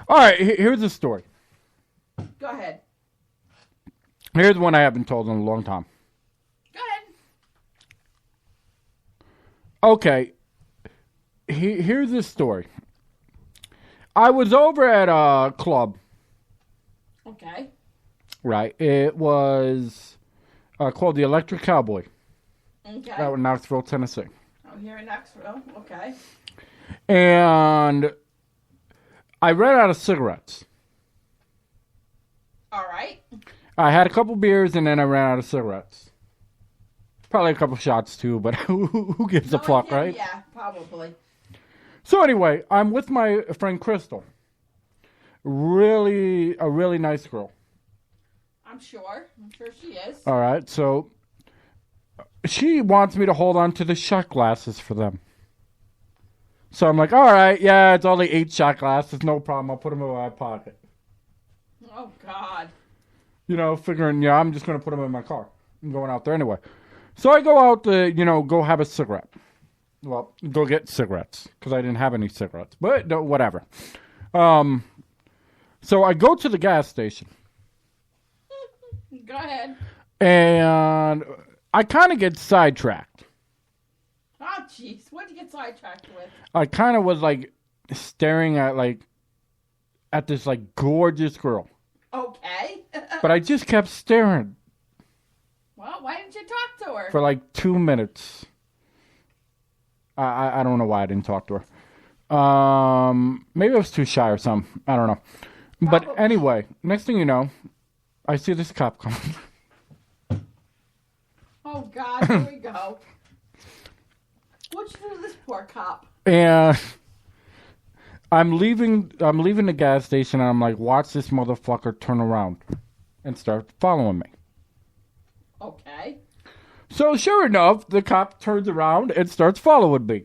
[SPEAKER 1] All right, here's the story.
[SPEAKER 2] Go ahead.
[SPEAKER 1] Here's one I haven't told in a long time.
[SPEAKER 2] Go ahead.
[SPEAKER 1] Okay, here's the story. I was over at a club.
[SPEAKER 2] Okay.
[SPEAKER 1] Right. It was called the Electric Cowboy.
[SPEAKER 2] Okay.
[SPEAKER 1] Out in Knoxville, Tennessee.
[SPEAKER 2] Oh, here in Knoxville. Okay.
[SPEAKER 1] And I ran out of cigarettes.
[SPEAKER 2] All right.
[SPEAKER 1] I had a couple beers and then I ran out of cigarettes. Probably a couple shots too, but who gives a fuck, right?
[SPEAKER 2] Yeah, probably.
[SPEAKER 1] So anyway, I'm with my friend Crystal. A really nice girl.
[SPEAKER 2] I'm sure she is.
[SPEAKER 1] All right, so she wants me to hold on to the shot glasses for them. So I'm like, all right, yeah, it's only 8 shot glasses, no problem. I'll put them in my pocket.
[SPEAKER 2] Oh, God.
[SPEAKER 1] Figuring, I'm just going to put them in my car. I'm going out there anyway. So I go out to, go have a cigarette. Well, go get cigarettes, because I didn't have any cigarettes. But whatever. So I go to the gas station.
[SPEAKER 2] Go ahead.
[SPEAKER 1] And I kind of get sidetracked.
[SPEAKER 2] Oh, jeez. What did you get sidetracked with?
[SPEAKER 1] I kind of was, staring at this, gorgeous girl.
[SPEAKER 2] Okay.
[SPEAKER 1] But I just kept staring.
[SPEAKER 2] Well, why didn't you talk to her?
[SPEAKER 1] For, 2 minutes. I don't know why I didn't talk to her. Maybe I was too shy or something. I don't know.
[SPEAKER 2] Probably.
[SPEAKER 1] But anyway, next thing you know, I see this cop coming.
[SPEAKER 2] Oh, God, here we go. What'd you do to this poor cop?
[SPEAKER 1] And I'm leaving the gas station, and I'm like, watch this motherfucker turn around and start following me.
[SPEAKER 2] Okay.
[SPEAKER 1] So sure enough, the cop turns around and starts following me.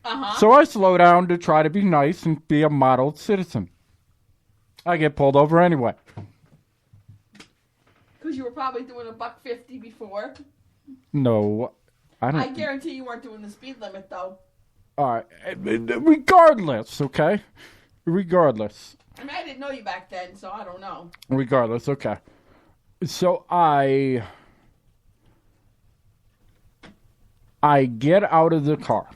[SPEAKER 2] Uh-huh.
[SPEAKER 1] So I slow down to try to be nice and be a model citizen. I get pulled over anyway.
[SPEAKER 2] Because you were probably doing $1.50 before.
[SPEAKER 1] No, I don't.
[SPEAKER 2] I guarantee you weren't doing the speed limit, though.
[SPEAKER 1] All right. Regardless, okay? Regardless.
[SPEAKER 2] I mean, I didn't know you back then, so I don't know.
[SPEAKER 1] Regardless, okay. So I get out of the car.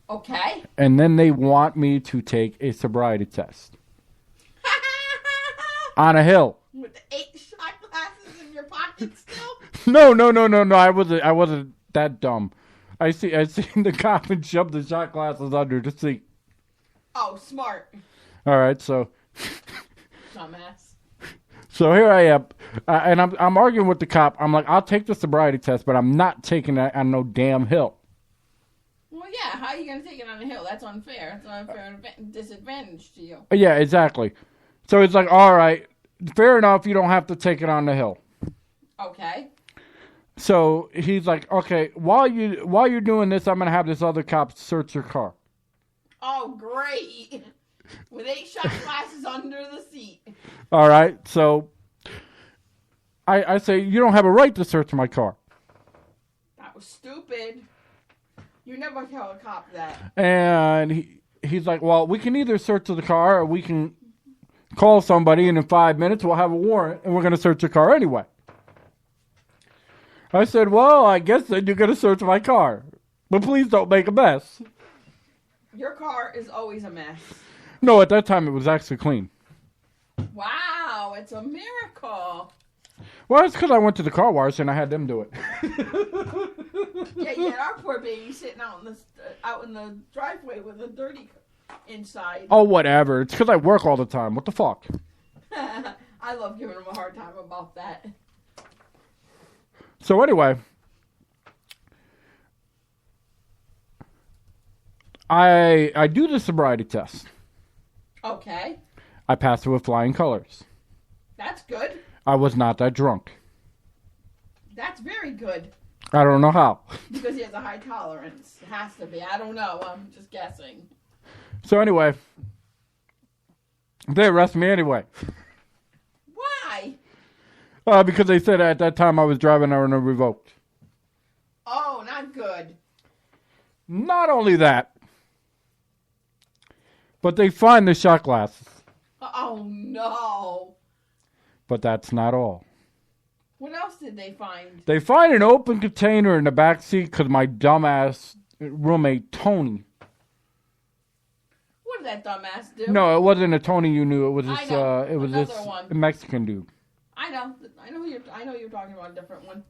[SPEAKER 2] Okay.
[SPEAKER 1] And then they want me to take a sobriety test. On a hill.
[SPEAKER 2] With the 8 shot glasses in your pocket still?
[SPEAKER 1] No. I wasn't that dumb. I seen the cop and shoved the shot glasses under the seat.
[SPEAKER 2] Oh, smart.
[SPEAKER 1] All right, so.
[SPEAKER 2] Dumbass.
[SPEAKER 1] So here I am, and I'm arguing with the cop. I'm like, I'll take the sobriety test, but I'm not taking it on no damn hill.
[SPEAKER 2] Well, yeah. How are you going to take it on a hill? That's unfair. It's an unfair disadvantage to you.
[SPEAKER 1] Yeah, exactly. So it's like, all right, fair enough. You don't have to take it on the hill.
[SPEAKER 2] Okay.
[SPEAKER 1] So he's like, okay, while you're doing this, I'm gonna have this other cop search your car.
[SPEAKER 2] Oh, great! With 8 shot glasses under the seat.
[SPEAKER 1] All right, so I say you don't have a right to search my car.
[SPEAKER 2] That was stupid. You never tell a cop that.
[SPEAKER 1] And he's like, well, we can either search the car or we can call somebody, and in 5 minutes we'll have a warrant, and we're gonna search your car anyway. I said, well, I guess then you're going to search my car. But please don't make a mess.
[SPEAKER 2] Your car is always a mess.
[SPEAKER 1] No, at that time it was actually clean.
[SPEAKER 2] Wow, it's a miracle.
[SPEAKER 1] Well, it's because I went to the car wash and I had them do it.
[SPEAKER 2] Yeah, our poor baby sitting out in the driveway with a dirty inside.
[SPEAKER 1] Oh, whatever. It's because I work all the time. What the fuck?
[SPEAKER 2] I love giving him a hard time about that.
[SPEAKER 1] So anyway, I do the sobriety test.
[SPEAKER 2] Okay.
[SPEAKER 1] I passed it with flying colors.
[SPEAKER 2] That's good.
[SPEAKER 1] I was not that drunk.
[SPEAKER 2] That's very good.
[SPEAKER 1] I don't know how.
[SPEAKER 2] Because he has a high tolerance. It has to be. I don't know. I'm just guessing.
[SPEAKER 1] So anyway, they arrested me anyway.
[SPEAKER 2] Why?
[SPEAKER 1] Because they said at that time I was driving under revoked.
[SPEAKER 2] Oh, not good.
[SPEAKER 1] Not only that, but they find the shot glasses.
[SPEAKER 2] Oh, no.
[SPEAKER 1] But that's not all.
[SPEAKER 2] What else did they find?
[SPEAKER 1] They find an open container in the back seat because my dumbass roommate, Tony.
[SPEAKER 2] What did that dumbass do?
[SPEAKER 1] No, it wasn't a Tony you knew. It was this,
[SPEAKER 2] I know.
[SPEAKER 1] it was
[SPEAKER 2] Another
[SPEAKER 1] this
[SPEAKER 2] one.
[SPEAKER 1] Mexican dude.
[SPEAKER 2] I know you're talking about a different one.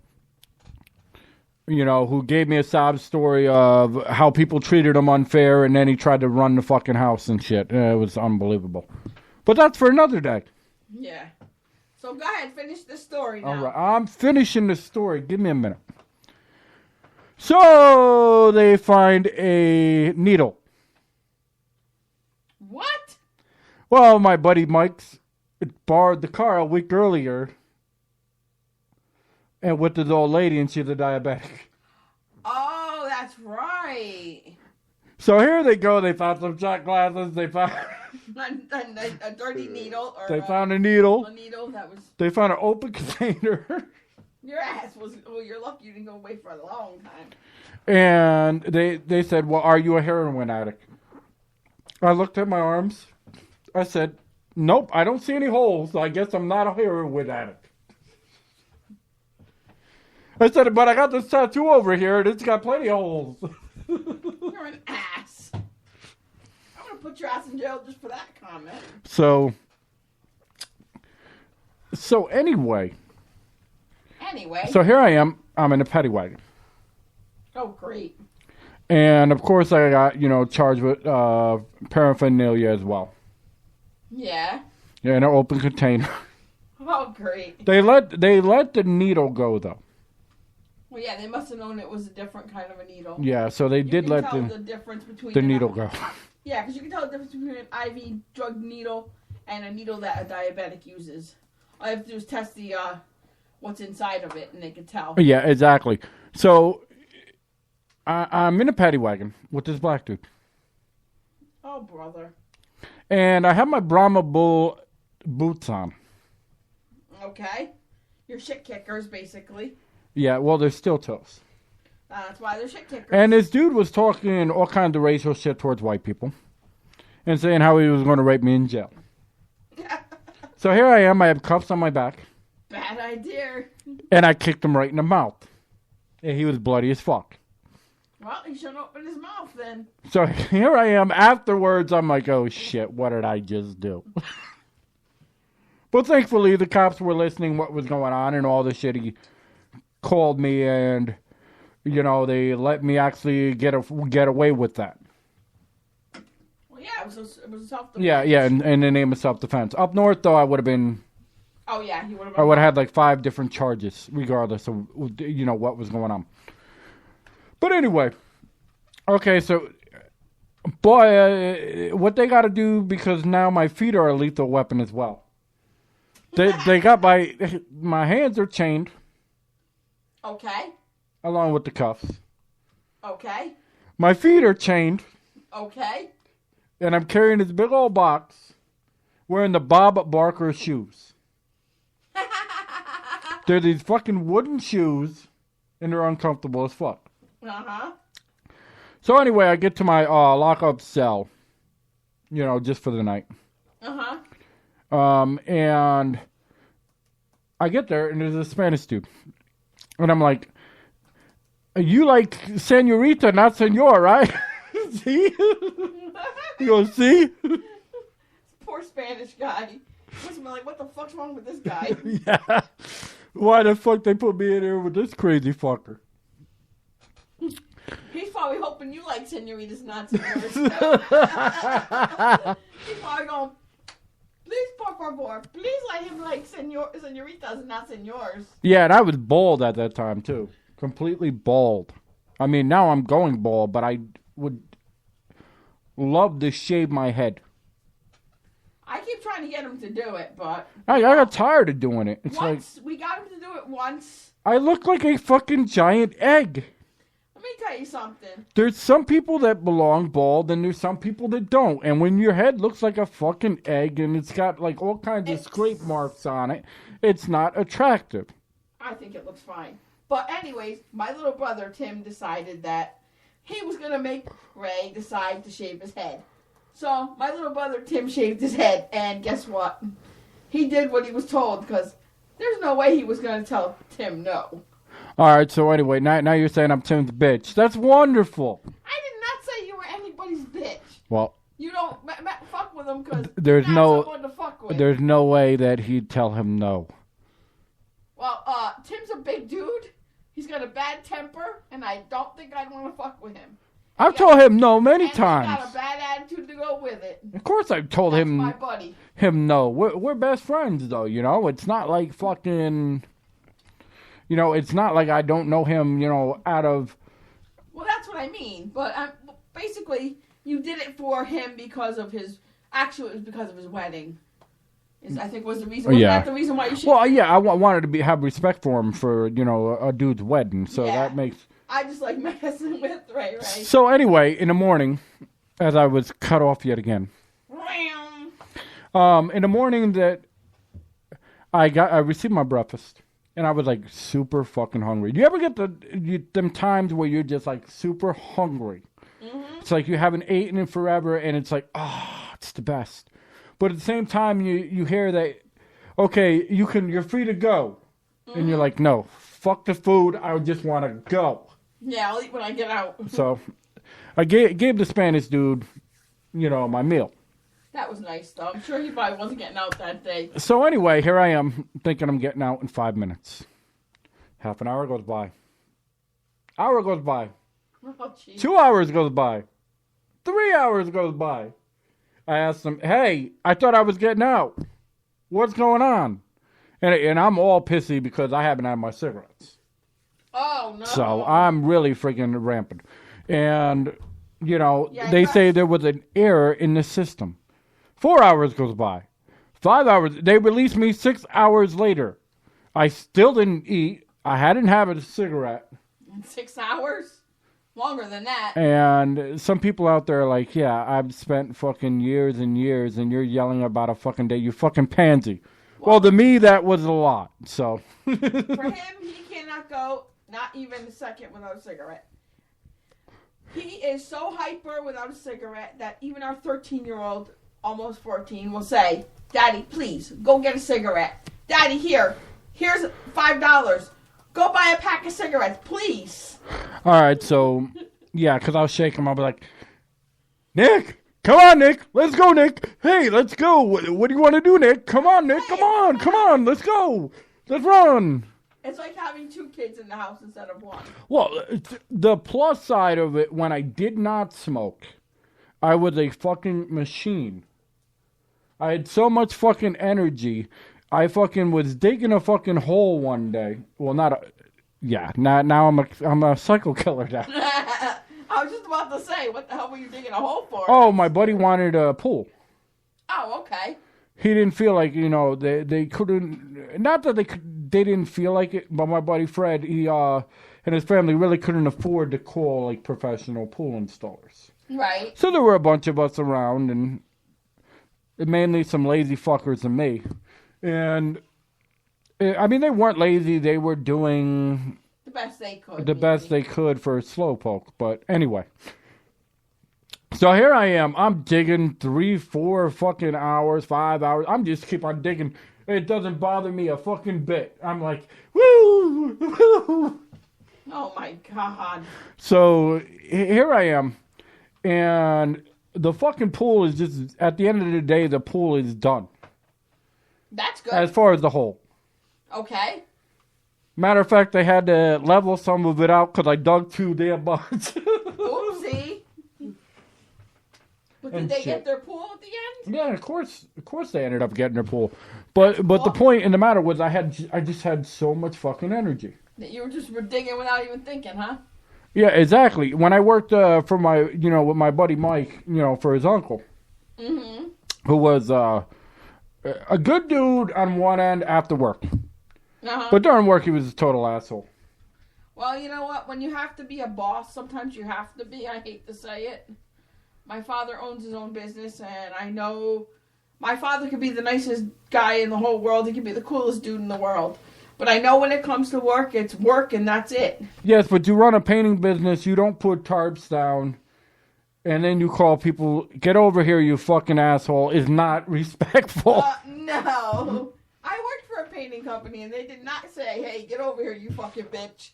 [SPEAKER 1] You know, who gave me a sob story of how people treated him unfair, and then he tried to run the fucking house and shit. It was unbelievable. But that's for another day.
[SPEAKER 2] Yeah. So go ahead, finish the story now.
[SPEAKER 1] All right, I'm finishing the story. Give me a minute. So they find a needle.
[SPEAKER 2] What?
[SPEAKER 1] Well, my buddy Mike's borrowed the car a week earlier, and with this old lady, and she's a diabetic.
[SPEAKER 2] Oh, that's right.
[SPEAKER 1] So here they go. They found some shot glasses. They found
[SPEAKER 2] a dirty needle. Or
[SPEAKER 1] they found a needle.
[SPEAKER 2] A needle that was.
[SPEAKER 1] They found an open container.
[SPEAKER 2] Your ass was. Well, you're lucky you didn't go away for a long time.
[SPEAKER 1] And they said, "Well, are you a heroin addict?" I looked at my arms. I said, "Nope, I don't see any holes. So I guess I'm not a heroin addict." I said, "But I got this tattoo over here, and it's got plenty of holes."
[SPEAKER 2] You're an ass. I'm gonna put your ass in jail just for that comment.
[SPEAKER 1] So anyway.
[SPEAKER 2] Anyway.
[SPEAKER 1] So here I am. I'm in a paddy wagon.
[SPEAKER 2] Oh, great.
[SPEAKER 1] And of course I got, charged with paraphernalia as well.
[SPEAKER 2] Yeah.
[SPEAKER 1] Yeah, in an open container.
[SPEAKER 2] Oh, great.
[SPEAKER 1] They let the needle go though.
[SPEAKER 2] Well, yeah, they must have known it was a different kind of a needle.
[SPEAKER 1] Yeah, so they did let
[SPEAKER 2] the difference between
[SPEAKER 1] the needle go.
[SPEAKER 2] Yeah, because you can tell the difference between an IV drug needle and a needle that a diabetic uses. All you have to do is test the what's inside of it, and they can tell.
[SPEAKER 1] Yeah, exactly. So I'm in a paddy wagon with this black dude.
[SPEAKER 2] Oh, brother.
[SPEAKER 1] And I have my Brahma Bull boots on.
[SPEAKER 2] Okay. Your shit kickers, basically.
[SPEAKER 1] Yeah, well, they're steel toes.
[SPEAKER 2] That's why they're shit kickers.
[SPEAKER 1] And this dude was talking all kinds of racial shit towards white people. And saying how he was going to rape me in jail. So here I am. I have cuffs on my back.
[SPEAKER 2] Bad idea.
[SPEAKER 1] And I kicked him right in the mouth. And he was bloody as fuck.
[SPEAKER 2] Well, he shouldn't open his mouth then.
[SPEAKER 1] So here I am. Afterwards, I'm like, oh shit, what did I just do? But thankfully, the cops were listening what was going on and all the shit. He called me and, they let me actually get away with that.
[SPEAKER 2] Well, yeah, it was a self-defense.
[SPEAKER 1] Yeah, in the name of self-defense. Up north, though, I would have been...
[SPEAKER 2] Oh, yeah, he would have...
[SPEAKER 1] I would have had like 5 different charges, regardless of, what was going on. But anyway, okay, so, boy, what they got to do, because now my feet are a lethal weapon as well. They got my hands are chained.
[SPEAKER 2] Okay.
[SPEAKER 1] Along with the cuffs.
[SPEAKER 2] Okay.
[SPEAKER 1] My feet are chained.
[SPEAKER 2] Okay.
[SPEAKER 1] And I'm carrying this big old box, wearing the Bob Barker shoes. They're these fucking wooden shoes, and they're uncomfortable as fuck.
[SPEAKER 2] Uh-huh.
[SPEAKER 1] So anyway, I get to my lockup cell, just for the night.
[SPEAKER 2] Uh-huh.
[SPEAKER 1] And I get there, and there's a Spanish dude. And I'm like, you like senorita, not senor, right? See? He goes, see?
[SPEAKER 2] Poor Spanish guy. Must be like, what the fuck's wrong with this guy?
[SPEAKER 1] Yeah. Why the fuck they put me in here with this crazy fucker?
[SPEAKER 2] hoping you like senoritas, not senors. He's probably going, please, por favor, please let him like senoritas and not senors.
[SPEAKER 1] Yeah, and I was bald at that time, too. Completely bald. I mean, now I'm going bald, but I would love to shave my head.
[SPEAKER 2] I keep trying to get him to do it, but...
[SPEAKER 1] I got tired of doing it. It's
[SPEAKER 2] we got him to do it once.
[SPEAKER 1] I look like a fucking giant egg.
[SPEAKER 2] Let me tell you something.
[SPEAKER 1] There's some people that belong bald, and there's some people that don't. And when your head looks like a fucking egg, and it's got like all kinds of scrape marks on it, it's not attractive.
[SPEAKER 2] I think it looks fine. But anyways, my little brother, Tim, decided that he was going to make Ray decide to shave his head. So, my little brother, Tim, shaved his head, and guess what? He did what he was told, because there's no way he was going to tell Tim no.
[SPEAKER 1] Alright, so anyway, now you're saying I'm Tim's bitch. That's wonderful.
[SPEAKER 2] I did not say you were anybody's bitch.
[SPEAKER 1] Well...
[SPEAKER 2] You don't fuck with him, because
[SPEAKER 1] there's
[SPEAKER 2] someone to fuck with.
[SPEAKER 1] There's no way that he'd tell him no.
[SPEAKER 2] Well, Tim's a big dude. He's got a bad temper, and I don't think I'd want to fuck with him.
[SPEAKER 1] I've told him no many times.
[SPEAKER 2] He's got a bad attitude to go with it.
[SPEAKER 1] Of course I've told
[SPEAKER 2] That's my buddy.
[SPEAKER 1] him no. We're best friends, though, you know? It's not like fucking... You know, it's not like I don't know him, you know, out of...
[SPEAKER 2] Well, that's what I mean. But basically, you did it for him because of his... Actually, it was because of his wedding. I think was the reason. Wasn't that the reason why you should...
[SPEAKER 1] Well, yeah, I wanted to have respect for him for, you know, a dude's wedding. So that makes...
[SPEAKER 2] I just like messing with Ray.
[SPEAKER 1] So anyway, in the morning, as I was cut off yet again, in the morning that I received my breakfast, and I was like super fucking hungry. Do you ever get them times where you're just like super hungry? Mm-hmm. It's like you haven't eaten in forever, and it's like, it's the best. But at the same time, you hear that, okay, you're free to go, and you're like, no, fuck the food, I just want to go.
[SPEAKER 2] Yeah, I'll eat when I get out.
[SPEAKER 1] So, I gave the Spanish dude, you know, my meal.
[SPEAKER 2] That was nice, though. I'm sure he probably wasn't getting out that day.
[SPEAKER 1] So anyway, here I am, thinking I'm getting out in 5 minutes. Half an hour goes by. Hour goes by.
[SPEAKER 2] Oh, geez.
[SPEAKER 1] 2 hours goes by. 3 hours goes by. I asked him, hey, I thought I was getting out. What's going on? And I'm all pissy because I haven't had my cigarettes.
[SPEAKER 2] Oh, no.
[SPEAKER 1] So I'm really freaking rampant. And, you know, they say there was an error in the system. 4 hours goes by. 5 hours. They released me 6 hours later. I still didn't eat. I hadn't had a cigarette.
[SPEAKER 2] 6 hours? Longer than that.
[SPEAKER 1] And some people out there are like, yeah, I've spent fucking years and years, and you're yelling about a fucking day. You fucking pansy. Well, to me, that was a lot. So.
[SPEAKER 2] For him, he cannot go not even a second without a cigarette. He is so hyper without a cigarette that even our 13-year-old, almost 14, will say, Daddy, please, go get a cigarette. Daddy, here's $5. Go buy a pack of cigarettes, please.
[SPEAKER 1] All right, so, yeah, because I'll shake him. I'll be like, Nick, come on, Nick. Let's go, Nick. Hey, let's go. What do you want to do, Nick? Come on, Nick. Come on. Let's go. Let's run.
[SPEAKER 2] It's like having 2 kids in the house instead of 1.
[SPEAKER 1] Well, the plus side of it, when I did not smoke, I was a fucking machine. I had so much fucking energy. I fucking was digging a fucking hole one day. Well, now I'm a psycho killer now.
[SPEAKER 2] I was just about to say, what the hell were you digging a hole for?
[SPEAKER 1] Oh, my buddy wanted a pool.
[SPEAKER 2] Oh, okay.
[SPEAKER 1] He didn't feel like, you know, they couldn't, not that they didn't feel like it, but my buddy Fred, he and his family really couldn't afford to call like professional pool installers.
[SPEAKER 2] Right.
[SPEAKER 1] So there were a bunch of us around, and mainly some lazy fuckers and me. And, I mean, they weren't lazy, they were doing
[SPEAKER 2] the best they could.
[SPEAKER 1] The best they could for a slowpoke, but anyway. So here I am. I'm digging 3, 4 fucking hours, 5 hours. I'm just keep on digging. It doesn't bother me a fucking bit. I'm like, woo, woo.
[SPEAKER 2] Oh my God.
[SPEAKER 1] So here I am. And the fucking pool is just, at the end of the day, the pool is done.
[SPEAKER 2] That's good.
[SPEAKER 1] As far as the hole.
[SPEAKER 2] Okay.
[SPEAKER 1] Matter of fact, they had to level some of it out because I dug too damn much.
[SPEAKER 2] Oopsie. But
[SPEAKER 1] and
[SPEAKER 2] did they
[SPEAKER 1] shit.
[SPEAKER 2] get their pool at the end?
[SPEAKER 1] Yeah, of course they ended up getting their pool. But the point in the matter was I just had so much fucking energy.
[SPEAKER 2] That you were just digging without even thinking, huh?
[SPEAKER 1] Yeah, exactly. When I worked for my, with my buddy Mike, for his uncle, who was a good dude on one end after work. But during work, he was a total asshole.
[SPEAKER 2] Well, you know what? When you have to be a boss, sometimes you have to be. I hate to say it. My father owns his own business, and I know my father could be the nicest guy in the whole world. He could be the coolest dude in the world. But I know when it comes to work, it's work, and that's it.
[SPEAKER 1] Yes, but you run a painting business, you don't put tarps down, and then you call people, get over here, you fucking asshole, is not respectful.
[SPEAKER 2] No. I worked for a painting company, and they did not say, hey, get over here, you fucking bitch.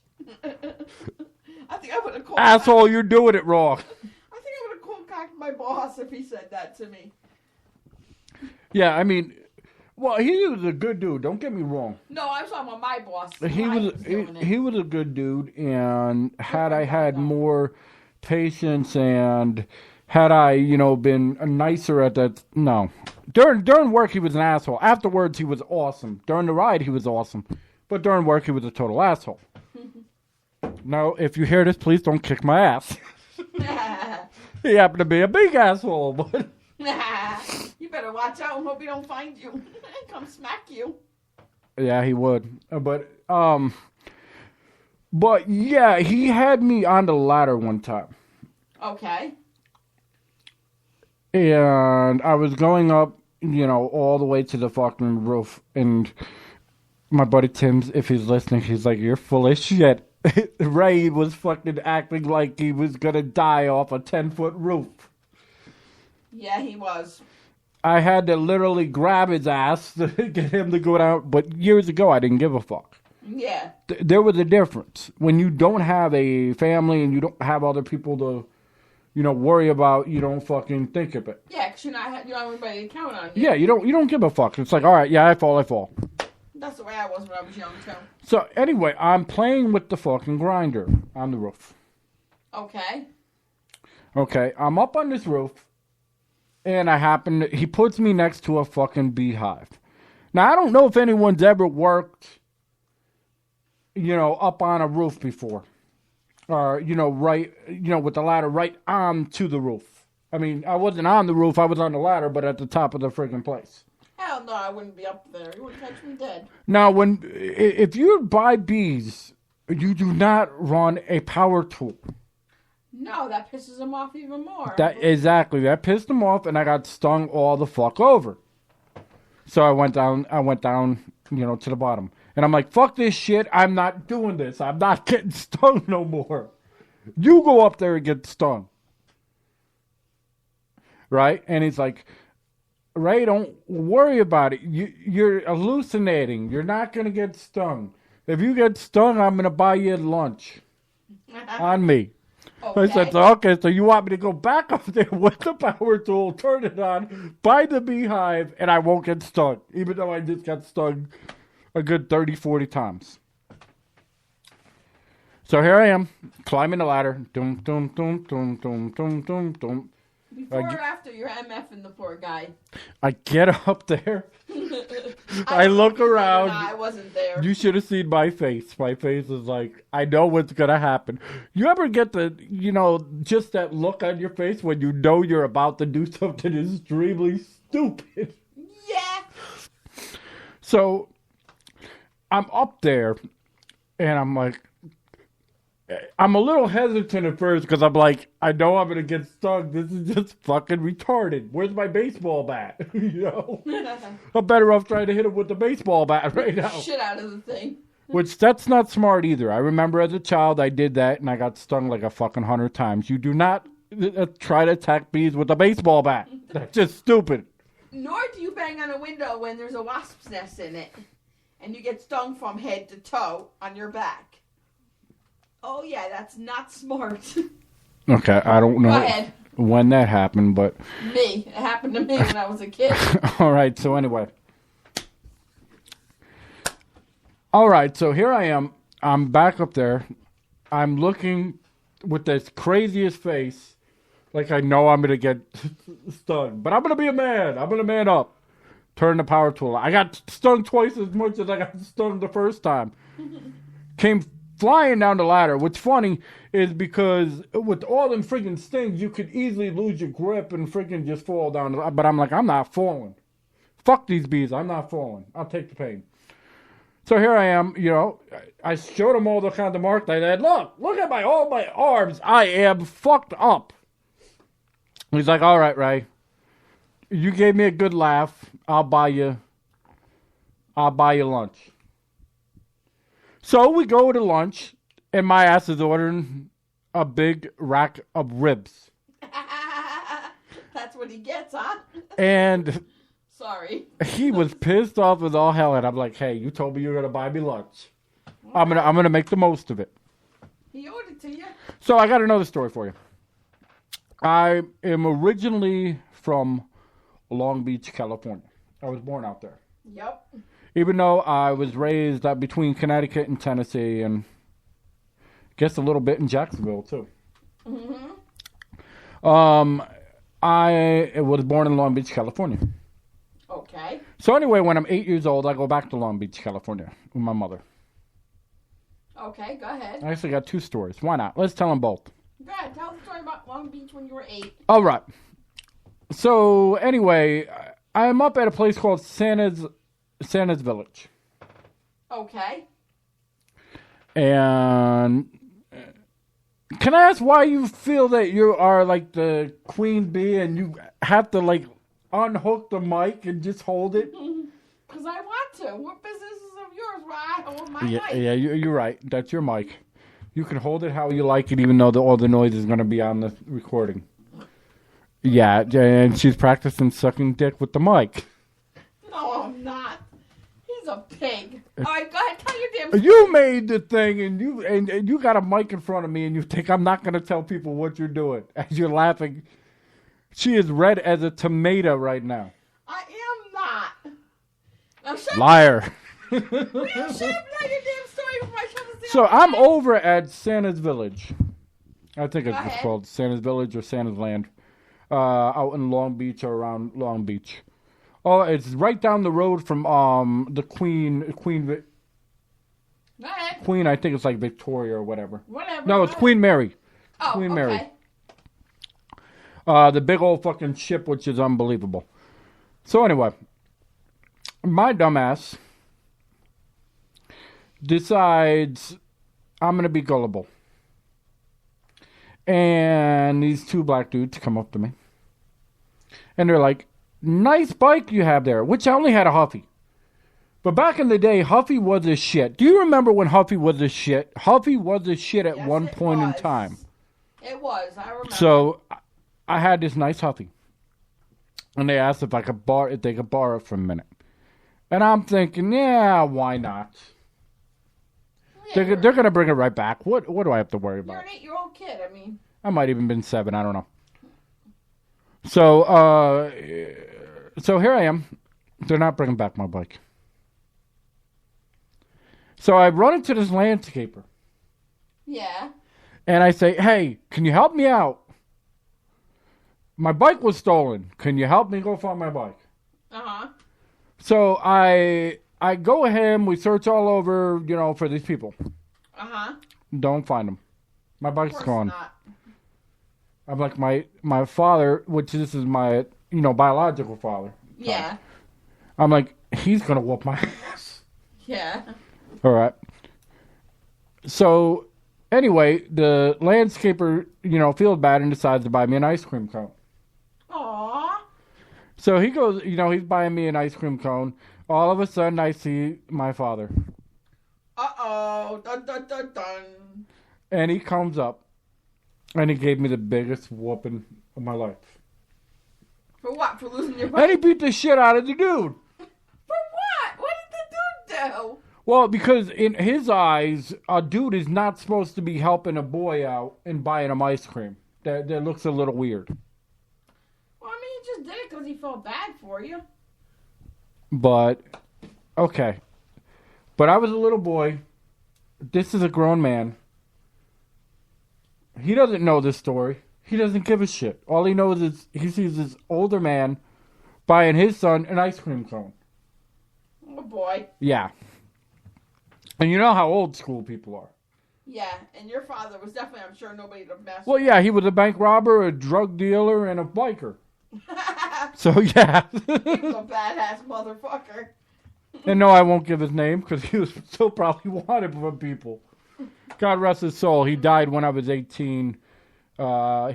[SPEAKER 2] I think I would have called
[SPEAKER 1] Asshole, you're doing it wrong.
[SPEAKER 2] I think I would have called back my boss if he said that to me.
[SPEAKER 1] Yeah, I mean, well, he was a good dude, don't get me wrong.
[SPEAKER 2] No, I was talking about my boss.
[SPEAKER 1] He was a good dude, and had I had more patience and had I, been nicer at that, no. During work, he was an asshole. Afterwards, he was awesome. During the ride, he was awesome. But during work, he was a total asshole. Now, if you hear this, please don't kick my ass. He happened to be a big asshole, but...
[SPEAKER 2] You better watch out and hope he don't find you and come smack you.
[SPEAKER 1] Yeah, he would. But yeah, he had me on the ladder one time.
[SPEAKER 2] Okay.
[SPEAKER 1] And I was going up, all the way to the fucking roof. And my buddy Tim, if he's listening, he's like, you're full of shit. Ray was fucking acting like he was gonna die off a 10-foot roof.
[SPEAKER 2] Yeah, he was.
[SPEAKER 1] I had to literally grab his ass to get him to go down. But years ago, I didn't give a fuck.
[SPEAKER 2] Yeah.
[SPEAKER 1] There was a difference. When you don't have a family and you don't have other people to, worry about, you don't fucking think of it.
[SPEAKER 2] Yeah, because you don't have anybody to count on you.
[SPEAKER 1] Yeah, you don't give a fuck. It's like, all right, yeah, I fall.
[SPEAKER 2] That's the way I was when I was young, too.
[SPEAKER 1] So, anyway, I'm playing with the fucking grinder on the roof.
[SPEAKER 2] Okay.
[SPEAKER 1] Okay, I'm up on this roof, and he puts me next to a fucking beehive. Now, I don't know if anyone's ever worked, up on a roof before. Or, right, with the ladder right on to the roof. I mean, I wasn't on the roof, I was on the ladder, but at the top of the friggin' place.
[SPEAKER 2] Hell no, I wouldn't be up there. You would catch me dead.
[SPEAKER 1] Now, if you buy bees, you do not run a power tool.
[SPEAKER 2] No, that pisses them off even more.
[SPEAKER 1] Exactly. That pissed them off, and I got stung all the fuck over. So I went down, to the bottom. And I'm like, fuck this shit. I'm not doing this. I'm not getting stung no more. You go up there and get stung. Right? And he's like, Ray, don't worry about it. You're hallucinating. You're not going to get stung. If you get stung, I'm going to buy you lunch. On me. Okay. I said, okay, so you want me to go back up there with the power tool, turn it on, buy the beehive, and I won't get stung, even though I just got stung a good 30, 40 times. So here I am, climbing the ladder. Dum, dum, dum, dum, dum, dum, dum, dum.
[SPEAKER 2] Before or after you're MFing the poor guy?
[SPEAKER 1] I get up there. I look around.
[SPEAKER 2] I wasn't there.
[SPEAKER 1] You should have seen my face. My face is like, I know what's going to happen. You ever get just that look on your face when you know you're about to do something extremely stupid?
[SPEAKER 2] Yeah.
[SPEAKER 1] So, I'm up there, and I'm like, I'm a little hesitant at first because I'm like, I know I'm going to get stung. This is just fucking retarded. Where's my baseball bat? I'm better off trying to hit him with the baseball bat right now.
[SPEAKER 2] Shit out of the thing.
[SPEAKER 1] Which, that's not smart either. I remember as a child I did that and I got stung like a fucking 100 times. You do not try to attack bees with a baseball bat. That's just stupid.
[SPEAKER 2] Nor do you bang on a window when there's a wasp's nest in it and you get stung from head to toe on your back. Oh, yeah, that's not smart.
[SPEAKER 1] Okay, I don't know
[SPEAKER 2] Go ahead.
[SPEAKER 1] When that happened, but...
[SPEAKER 2] Me. It happened to me when I was a kid.
[SPEAKER 1] All right, so anyway. All right, so here I am. I'm back up there. I'm looking with this craziest face Like I know I'm gonna get stung, but I'm gonna be a man. I'm gonna man up. Turn the power tool. I got stung twice as much as I got stung the first time. Came flying down the ladder. What's funny is because with all them freaking stings, you could easily lose your grip and freaking just fall down. But I'm like, I'm not falling. Fuck these bees. I'm not falling. I'll take the pain. So here I am, I showed him all the kind of marks I had. Look at all my arms. I am fucked up. He's like, all right, Ray. You gave me a good laugh. I'll buy you lunch. So we go to lunch, and my ass is ordering a big rack of ribs.
[SPEAKER 2] That's what he gets, huh?
[SPEAKER 1] And
[SPEAKER 2] sorry.
[SPEAKER 1] He was pissed off as all hell, and I'm like, hey, you told me you were gonna buy me lunch. I'm gonna make the most of it.
[SPEAKER 2] He owed it to you.
[SPEAKER 1] So I got another story for you. I am originally from Long Beach, California. I was born out there.
[SPEAKER 2] Yep.
[SPEAKER 1] Even though I was raised between Connecticut and Tennessee, and I guess a little bit in Jacksonville too. Mm-hmm. I was born in Long Beach, California.
[SPEAKER 2] Okay.
[SPEAKER 1] So anyway, when I'm 8 years old, I go back to Long Beach, California with my mother.
[SPEAKER 2] Okay, go ahead.
[SPEAKER 1] I actually got two stories. Why not? Let's tell them both.
[SPEAKER 2] Go ahead. Tell the story about Long Beach when you were 8.
[SPEAKER 1] All right. So anyway, I'm up at a place called Santa's Village.
[SPEAKER 2] Okay.
[SPEAKER 1] And can I ask why you feel that you are like the queen bee and you have to like unhook the mic and just hold it?
[SPEAKER 2] Because I want to. What business is of yours where I hold my mic?
[SPEAKER 1] Yeah, you're right. That's your mic. You can hold it how you like it, even though all the noise is going to be on the recording. Yeah, and she's practicing sucking dick with the mic.
[SPEAKER 2] No, I'm not. He's a pig. All right, go ahead. Tell your damn story.
[SPEAKER 1] You made the thing, and you got a mic in front of me, and you think I'm not going to tell people what you're doing. As you're laughing, she is red as a tomato right now.
[SPEAKER 2] I am not. Now shut
[SPEAKER 1] Liar.
[SPEAKER 2] Will you shut up and tell your damn story before I shut this down?
[SPEAKER 1] So I'm over at Santa's Village. I think it's
[SPEAKER 2] ahead.
[SPEAKER 1] called Santa's Village or Santa's Land. Out in Long Beach or around Long Beach. Oh, it's right down the road from the Queen,
[SPEAKER 2] Go ahead.
[SPEAKER 1] I think it's like Victoria or whatever.
[SPEAKER 2] Whatever.
[SPEAKER 1] No, it's Queen Mary.
[SPEAKER 2] Oh,
[SPEAKER 1] Queen
[SPEAKER 2] okay.
[SPEAKER 1] Mary. The big old fucking ship, which is unbelievable. So anyway, my dumbass decides I'm going to be gullible. And these two black dudes come up to me. And they're like, nice bike you have there, which I only had a Huffy. But back in the day, Huffy was a shit. Do you remember when Huffy was a shit? Huffy was a shit at one point in time.
[SPEAKER 2] It was, I remember.
[SPEAKER 1] So I had this nice Huffy. And they asked if they could borrow it for a minute. And I'm thinking, yeah, why not?
[SPEAKER 2] Yeah,
[SPEAKER 1] They're going to bring it right back. What do I have to worry about?
[SPEAKER 2] You're an 8-year-old kid, I mean.
[SPEAKER 1] I might even been 7. I don't know. So here I am. They're not bringing back my bike. So I run into this landscaper.
[SPEAKER 2] Yeah.
[SPEAKER 1] And I say, hey, can you help me out? My bike was stolen. Can you help me go find my bike?
[SPEAKER 2] Uh-huh.
[SPEAKER 1] So I go ahead. We search all over, for these people.
[SPEAKER 2] Uh-huh.
[SPEAKER 1] Don't find them. My bike's gone.
[SPEAKER 2] Not.
[SPEAKER 1] I'm like my father, which this is my biological father.
[SPEAKER 2] Yeah.
[SPEAKER 1] I'm like, he's gonna whoop my ass.
[SPEAKER 2] Yeah.
[SPEAKER 1] All right. So anyway, the landscaper, feels bad and decides to buy me an ice cream cone.
[SPEAKER 2] Aww.
[SPEAKER 1] So he goes, he's buying me an ice cream cone. All of a sudden, I see my father.
[SPEAKER 2] Uh-oh. Dun, dun, dun, dun.
[SPEAKER 1] And he comes up. And he gave me the biggest whooping of my life.
[SPEAKER 2] For what? For losing your bike?
[SPEAKER 1] And he beat the shit out of the dude.
[SPEAKER 2] For what? What did the dude do?
[SPEAKER 1] Well, because in his eyes, a dude is not supposed to be helping a boy out and buying him ice cream. That looks a little weird.
[SPEAKER 2] Well, I mean, he just did it because he felt bad for you.
[SPEAKER 1] But, okay. But I was a little boy. This is a grown man. He doesn't know this story. He doesn't give a shit. All he knows is he sees this older man buying his son an ice cream cone.
[SPEAKER 2] Oh, boy.
[SPEAKER 1] Yeah. And you know how old school people are.
[SPEAKER 2] Yeah, and your father was definitely, I'm sure, nobody to mess
[SPEAKER 1] Well, yeah, he was a bank robber, a drug dealer, and a biker. So, yeah.
[SPEAKER 2] He was a badass motherfucker.
[SPEAKER 1] And no, I won't give his name because he was still probably wanted from people. God rest his soul. He died when I was 18. I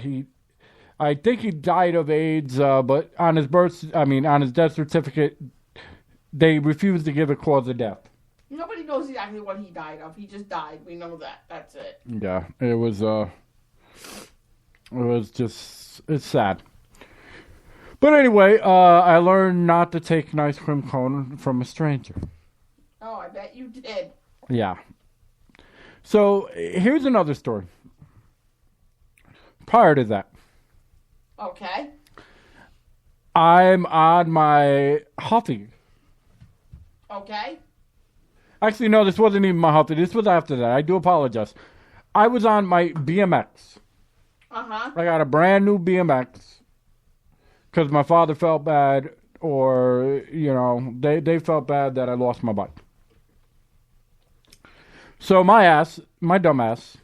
[SPEAKER 1] think he died of AIDS, but on his on his death certificate, they refused to give a cause of death.
[SPEAKER 2] Nobody knows exactly what he died of. He just died. We know that. That's it.
[SPEAKER 1] Yeah, it's sad. But anyway, I learned not to take an ice cream cone from a stranger.
[SPEAKER 2] Oh, I bet you did.
[SPEAKER 1] Yeah. So, here's another story. Prior to that.
[SPEAKER 2] Okay.
[SPEAKER 1] I'm on my Huffy.
[SPEAKER 2] Okay.
[SPEAKER 1] Actually, no, this wasn't even my Huffy. This was after that. I do apologize. I was on my BMX.
[SPEAKER 2] Uh-huh.
[SPEAKER 1] I got a brand new BMX. Because my father felt bad, or, they felt bad that I lost my bike. So my dumb ass,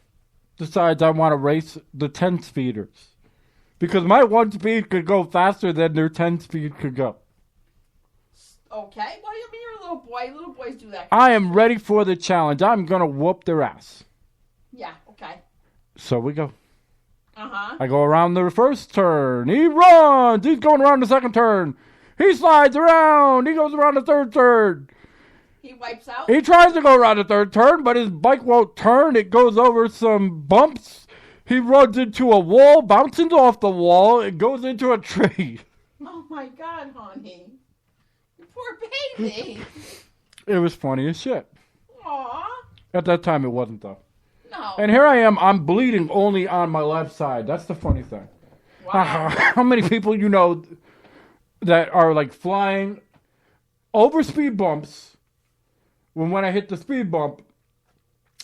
[SPEAKER 1] decides I want to race the 10-speeders. Because my 1-speed could go faster than their 10-speed could go.
[SPEAKER 2] Okay. What do you mean you're a little boy? Little boys do that.
[SPEAKER 1] I am ready for the challenge. I'm going to whoop their ass.
[SPEAKER 2] Yeah, okay.
[SPEAKER 1] So we go.
[SPEAKER 2] Uh-huh.
[SPEAKER 1] I go around the first turn. He runs. He's going around the second turn. He slides around. He goes around the third turn.
[SPEAKER 2] He wipes out.
[SPEAKER 1] He tries to go around the third turn, but his bike won't turn. It goes over some bumps. He runs into a wall, bounces off the wall, and goes into a tree.
[SPEAKER 2] Oh, my God, honey. Poor baby.
[SPEAKER 1] It was funny as shit.
[SPEAKER 2] Aw.
[SPEAKER 1] At that time, it wasn't, though.
[SPEAKER 2] No.
[SPEAKER 1] And here I am. I'm bleeding only on my left side. That's the funny thing.
[SPEAKER 2] Wow.
[SPEAKER 1] How many people you know that are like flying over speed bumps? When I hit the speed bump,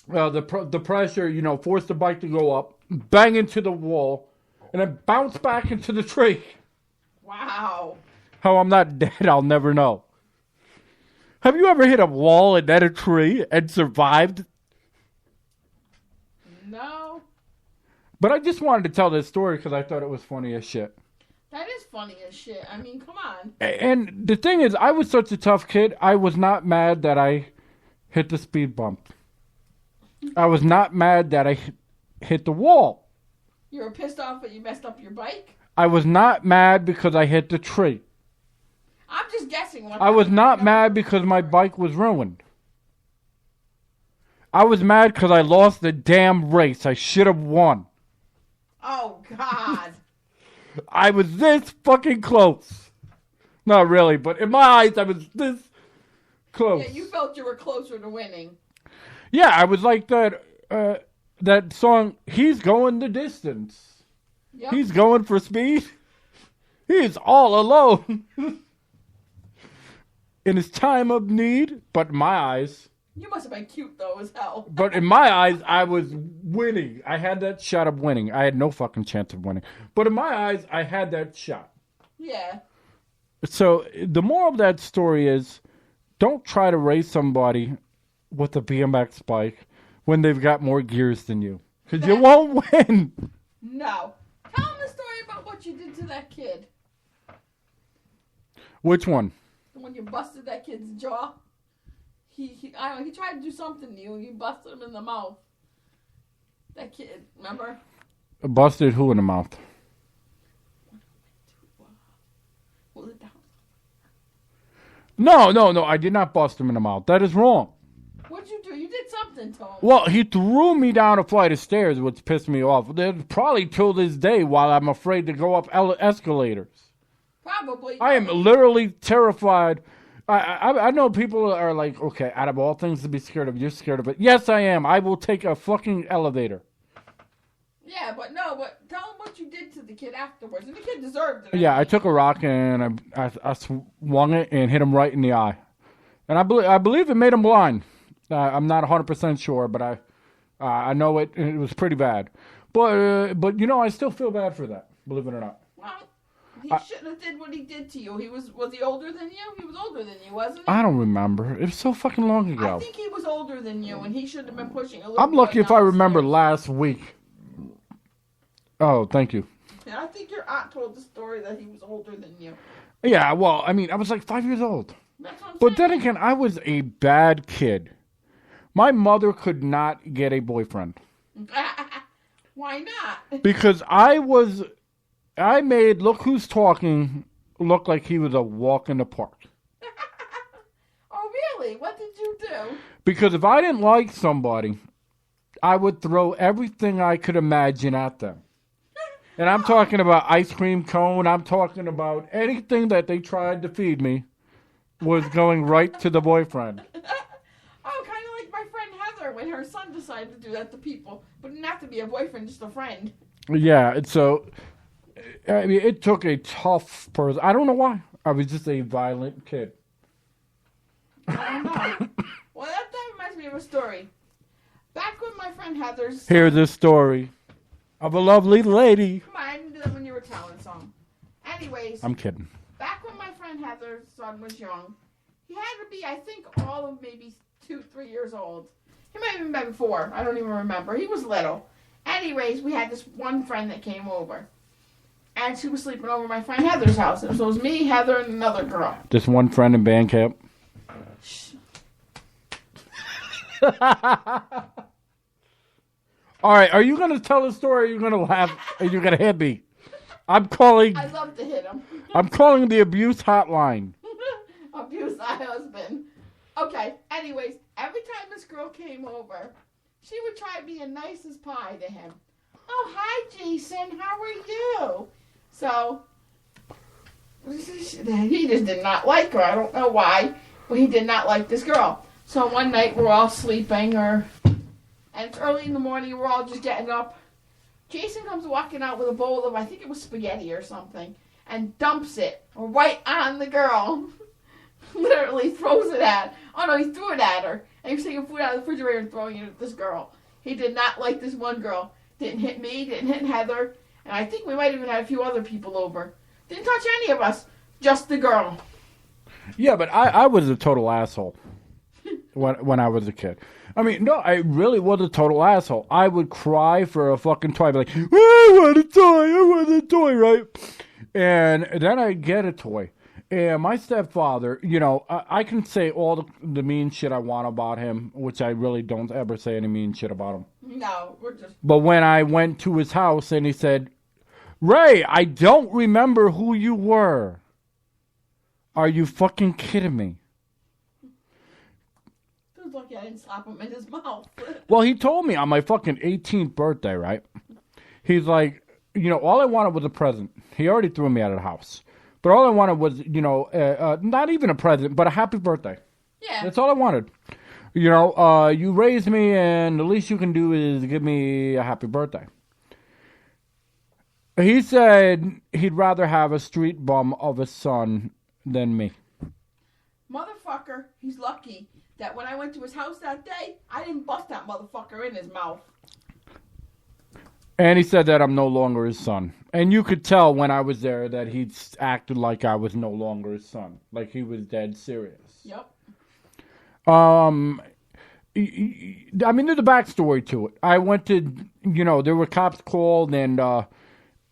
[SPEAKER 1] the pressure, forced the bike to go up, bang into the wall, and then bounce back into the tree.
[SPEAKER 2] Wow.
[SPEAKER 1] How I'm not dead, I'll never know. Have you ever hit a wall and then a tree and survived?
[SPEAKER 2] No.
[SPEAKER 1] But I just wanted to tell this story because I thought it was funny as shit.
[SPEAKER 2] That is funny as shit. I mean, come on.
[SPEAKER 1] And the thing is, I was such a tough kid, I was not mad that I hit the speed bump. I was not mad that I hit the wall.
[SPEAKER 2] You were pissed off that you messed up your bike?
[SPEAKER 1] I was not mad because I hit the tree.
[SPEAKER 2] I'm just guessing.
[SPEAKER 1] I was not mad because my bike was ruined. I was mad because I lost the damn race. I should have won.
[SPEAKER 2] Oh, God.
[SPEAKER 1] I was this fucking close. Not really, but in my eyes, I was this close.
[SPEAKER 2] Yeah, you felt you were closer to winning.
[SPEAKER 1] Yeah, I was like that song, He's Going the Distance.
[SPEAKER 2] Yep.
[SPEAKER 1] He's going for speed. He's all alone. In his time of need, but in my eyes...
[SPEAKER 2] You must have been cute, though, as hell.
[SPEAKER 1] But in my eyes, I was winning. I had that shot of winning. I had no fucking chance of winning. But in my eyes, I had that shot.
[SPEAKER 2] Yeah.
[SPEAKER 1] So the moral of that story is, don't try to race somebody with a BMX bike when they've got more gears than you. Because you won't win.
[SPEAKER 2] No. Tell them the story about what you did to that kid.
[SPEAKER 1] Which one?
[SPEAKER 2] When you busted that kid's jaw. I don't know, he tried to do something to you and you busted him in the mouth. That kid, remember?
[SPEAKER 1] Busted who in the mouth? No, I did not bust him in the mouth. That is wrong.
[SPEAKER 2] What'd you do? You did something to him.
[SPEAKER 1] Well, he threw me down a flight of stairs, which pissed me off. Probably till this day while I'm afraid to go up escalators.
[SPEAKER 2] Probably.
[SPEAKER 1] I am literally terrified. I know people are like, okay, out of all things to be scared of, you're scared of it. Yes, I am. I will take a fucking elevator.
[SPEAKER 2] Yeah, but tell him what you did to the kid afterwards. And the kid deserved it.
[SPEAKER 1] Yeah, I took a rock and I swung it and hit him right in the eye. And I believe it made him blind. I'm not 100% sure, but I know it was pretty bad. But I still feel bad for that, believe it or not.
[SPEAKER 2] Well, he shouldn't have did what he did to you. Was he older than you? He was older than you, wasn't he?
[SPEAKER 1] I don't remember. It was so fucking long ago.
[SPEAKER 2] I think he was older than you, and he should have been pushing a little.
[SPEAKER 1] I'm lucky if I remember last week. Oh, thank you.
[SPEAKER 2] And I think your aunt told the story that he was older than you.
[SPEAKER 1] Yeah, well, I mean, I was like 5 years old.
[SPEAKER 2] That's what I'm
[SPEAKER 1] But
[SPEAKER 2] saying.
[SPEAKER 1] then again, I was a bad kid. My mother could not get a boyfriend.
[SPEAKER 2] Why not?
[SPEAKER 1] Because I made Look Who's Talking look like he was a walk in the park.
[SPEAKER 2] Oh, really? What did you do?
[SPEAKER 1] Because if I didn't like somebody, I would throw everything I could imagine at them. And I'm talking about ice cream cone. I'm talking about anything that they tried to feed me was going right to the boyfriend.
[SPEAKER 2] Oh, kind of like my friend Heather when her son decided to do that to people. But it didn't have to be a boyfriend, just a friend.
[SPEAKER 1] Yeah, and so, I mean, it took a tough person. I don't know why. I was just a violent kid.
[SPEAKER 2] I don't know. Well, that reminds me of a story. Back when my friend Heather's son,
[SPEAKER 1] Here's a story of a lovely lady.
[SPEAKER 2] Come on, I didn't do that when you were telling a song. Anyways,
[SPEAKER 1] I'm kidding.
[SPEAKER 2] back when my friend Heather's son was young, he had to be, I think, all of maybe 2-3 years old. He might have even been 4. I don't even remember. He was little. Anyways, we had this one friend that came over. And she was sleeping over at my friend Heather's house. So it was me, Heather, and another girl.
[SPEAKER 1] Just one friend in band camp.
[SPEAKER 2] Shh.
[SPEAKER 1] All right, are you going to tell the story or are you going to laugh? Are you going to hit me? I'm calling
[SPEAKER 2] I love to hit him.
[SPEAKER 1] I'm calling the abuse hotline.
[SPEAKER 2] Abuse my husband. Okay, anyways, every time this girl came over, she would try to be as nice as pie to him. Oh, hi, Jason. How are you? So, he just did not like her. I don't know why, but he did not like this girl. So one night we're all sleeping, and it's early in the morning, we're all just getting up. Jason comes walking out with a bowl of, I think it was spaghetti or something, and dumps it right on the girl. Literally throws it at. Oh no, he threw it at her. And he was taking food out of the refrigerator and throwing it at this girl. He did not like this one girl. Didn't hit me, didn't hit Heather, and I think we might even have a few other people over. Didn't touch any of us, just the girl.
[SPEAKER 1] Yeah, but I was a total asshole when I was a kid. I mean, no, I really was a total asshole. I would cry for a fucking toy. I'd be like, I want a toy, right? And then I'd get a toy. And my stepfather, I can say all the mean shit I want about him, which I really don't ever say any mean shit about him.
[SPEAKER 2] No, we're just...
[SPEAKER 1] But when I went to his house and he said, Ray, I don't remember who you were. Are you fucking kidding me?
[SPEAKER 2] He was lucky I didn't slap him in his mouth.
[SPEAKER 1] Well, he told me on my fucking 18th birthday, right? He's like, all I wanted was a present. He already threw me out of the house. But all I wanted was, not even a present, but a happy birthday.
[SPEAKER 2] Yeah.
[SPEAKER 1] That's all I wanted. You raised me, and the least you can do is give me a happy birthday. He said he'd rather have a street bum of a son than me.
[SPEAKER 2] Motherfucker, he's lucky that when I went to his house that day, I didn't bust that motherfucker in his mouth.
[SPEAKER 1] And he said that I'm no longer his son. And you could tell when I was there that he acted like I was no longer his son. Like he was dead serious.
[SPEAKER 2] Yep.
[SPEAKER 1] I mean, there's a backstory to it. I went to, there were cops called and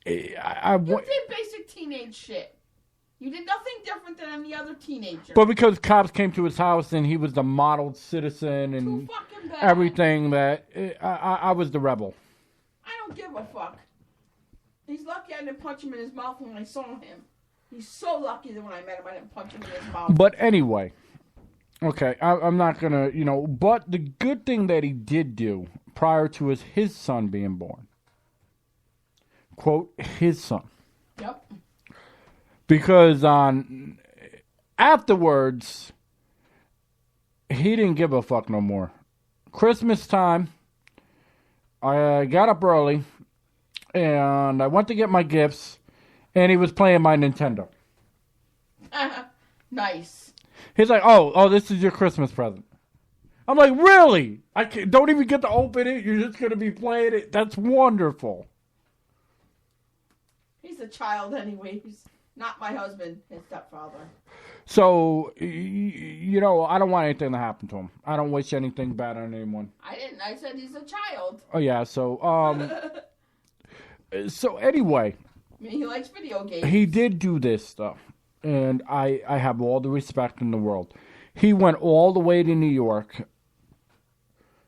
[SPEAKER 2] You did basic teenage shit. You did nothing different than any other teenager.
[SPEAKER 1] But because cops came to his house and he was the model citizen and
[SPEAKER 2] Too fucking bad.
[SPEAKER 1] everything, that I was the rebel.
[SPEAKER 2] I don't give a fuck. He's lucky I didn't punch him in his mouth when I saw him. He's so lucky that when I met him, I didn't punch him in his mouth.
[SPEAKER 1] But anyway, okay, I'm not going to, but the good thing that he did do prior to his son being born, quote, his son.
[SPEAKER 2] Yep.
[SPEAKER 1] Because afterwards, he didn't give a fuck no more. Christmas time, I got up early, and I went to get my gifts, and he was playing my Nintendo.
[SPEAKER 2] Nice.
[SPEAKER 1] He's like, oh, this is your Christmas present. I'm like, really? Don't even get to open it. You're just going to be playing it. That's wonderful.
[SPEAKER 2] He's a child anyways. Not my husband, his stepfather.
[SPEAKER 1] So, you know, I don't want anything to happen to him. I don't wish anything bad on anyone.
[SPEAKER 2] I didn't. I said he's a child.
[SPEAKER 1] Oh, yeah. So, so anyway.
[SPEAKER 2] I mean, he likes video games.
[SPEAKER 1] He did do this stuff. And I have all the respect in the world. He went all the way to New York.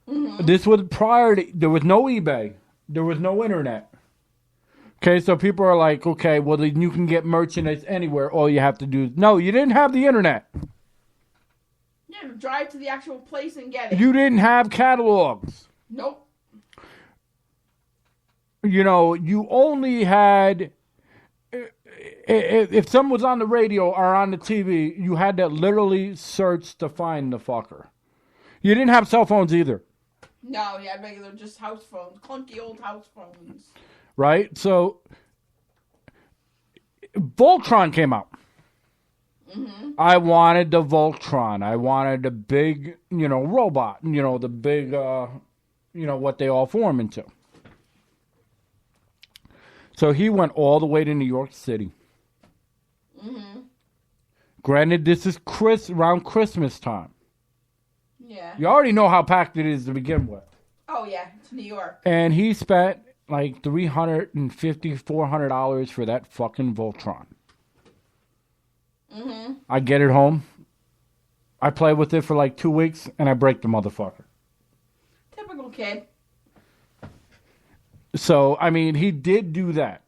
[SPEAKER 1] Mm-hmm. This was prior to, there was no eBay. There was no internet. Okay, so people are like, okay, well, then you can get merchandise anywhere. All you have to do is... No, you didn't have the internet.
[SPEAKER 2] Yeah, drive to the actual place and get it.
[SPEAKER 1] You didn't have catalogs.
[SPEAKER 2] Nope.
[SPEAKER 1] You know, you only had... If someone was on the radio or on the TV, you had to literally search to find the fucker. You didn't have cell phones either.
[SPEAKER 2] No, you had regular just house phones. Clunky old house phones.
[SPEAKER 1] Right? So, Voltron came out. Mm-hmm. I wanted the Voltron. I wanted the big, you know, robot. You know, the big, you know, what they all form into. So he went all the way to New York City. Mm-hmm. Granted, this is around Christmas time.
[SPEAKER 2] Yeah.
[SPEAKER 1] You already know how packed it is to begin with.
[SPEAKER 2] Oh, yeah. It's New York.
[SPEAKER 1] And he spent like $350, $400 for that fucking Voltron. Mm-hmm. I get it home. I play with it for like 2 weeks, and I break the motherfucker.
[SPEAKER 2] Typical kid.
[SPEAKER 1] So, I mean, he did do that.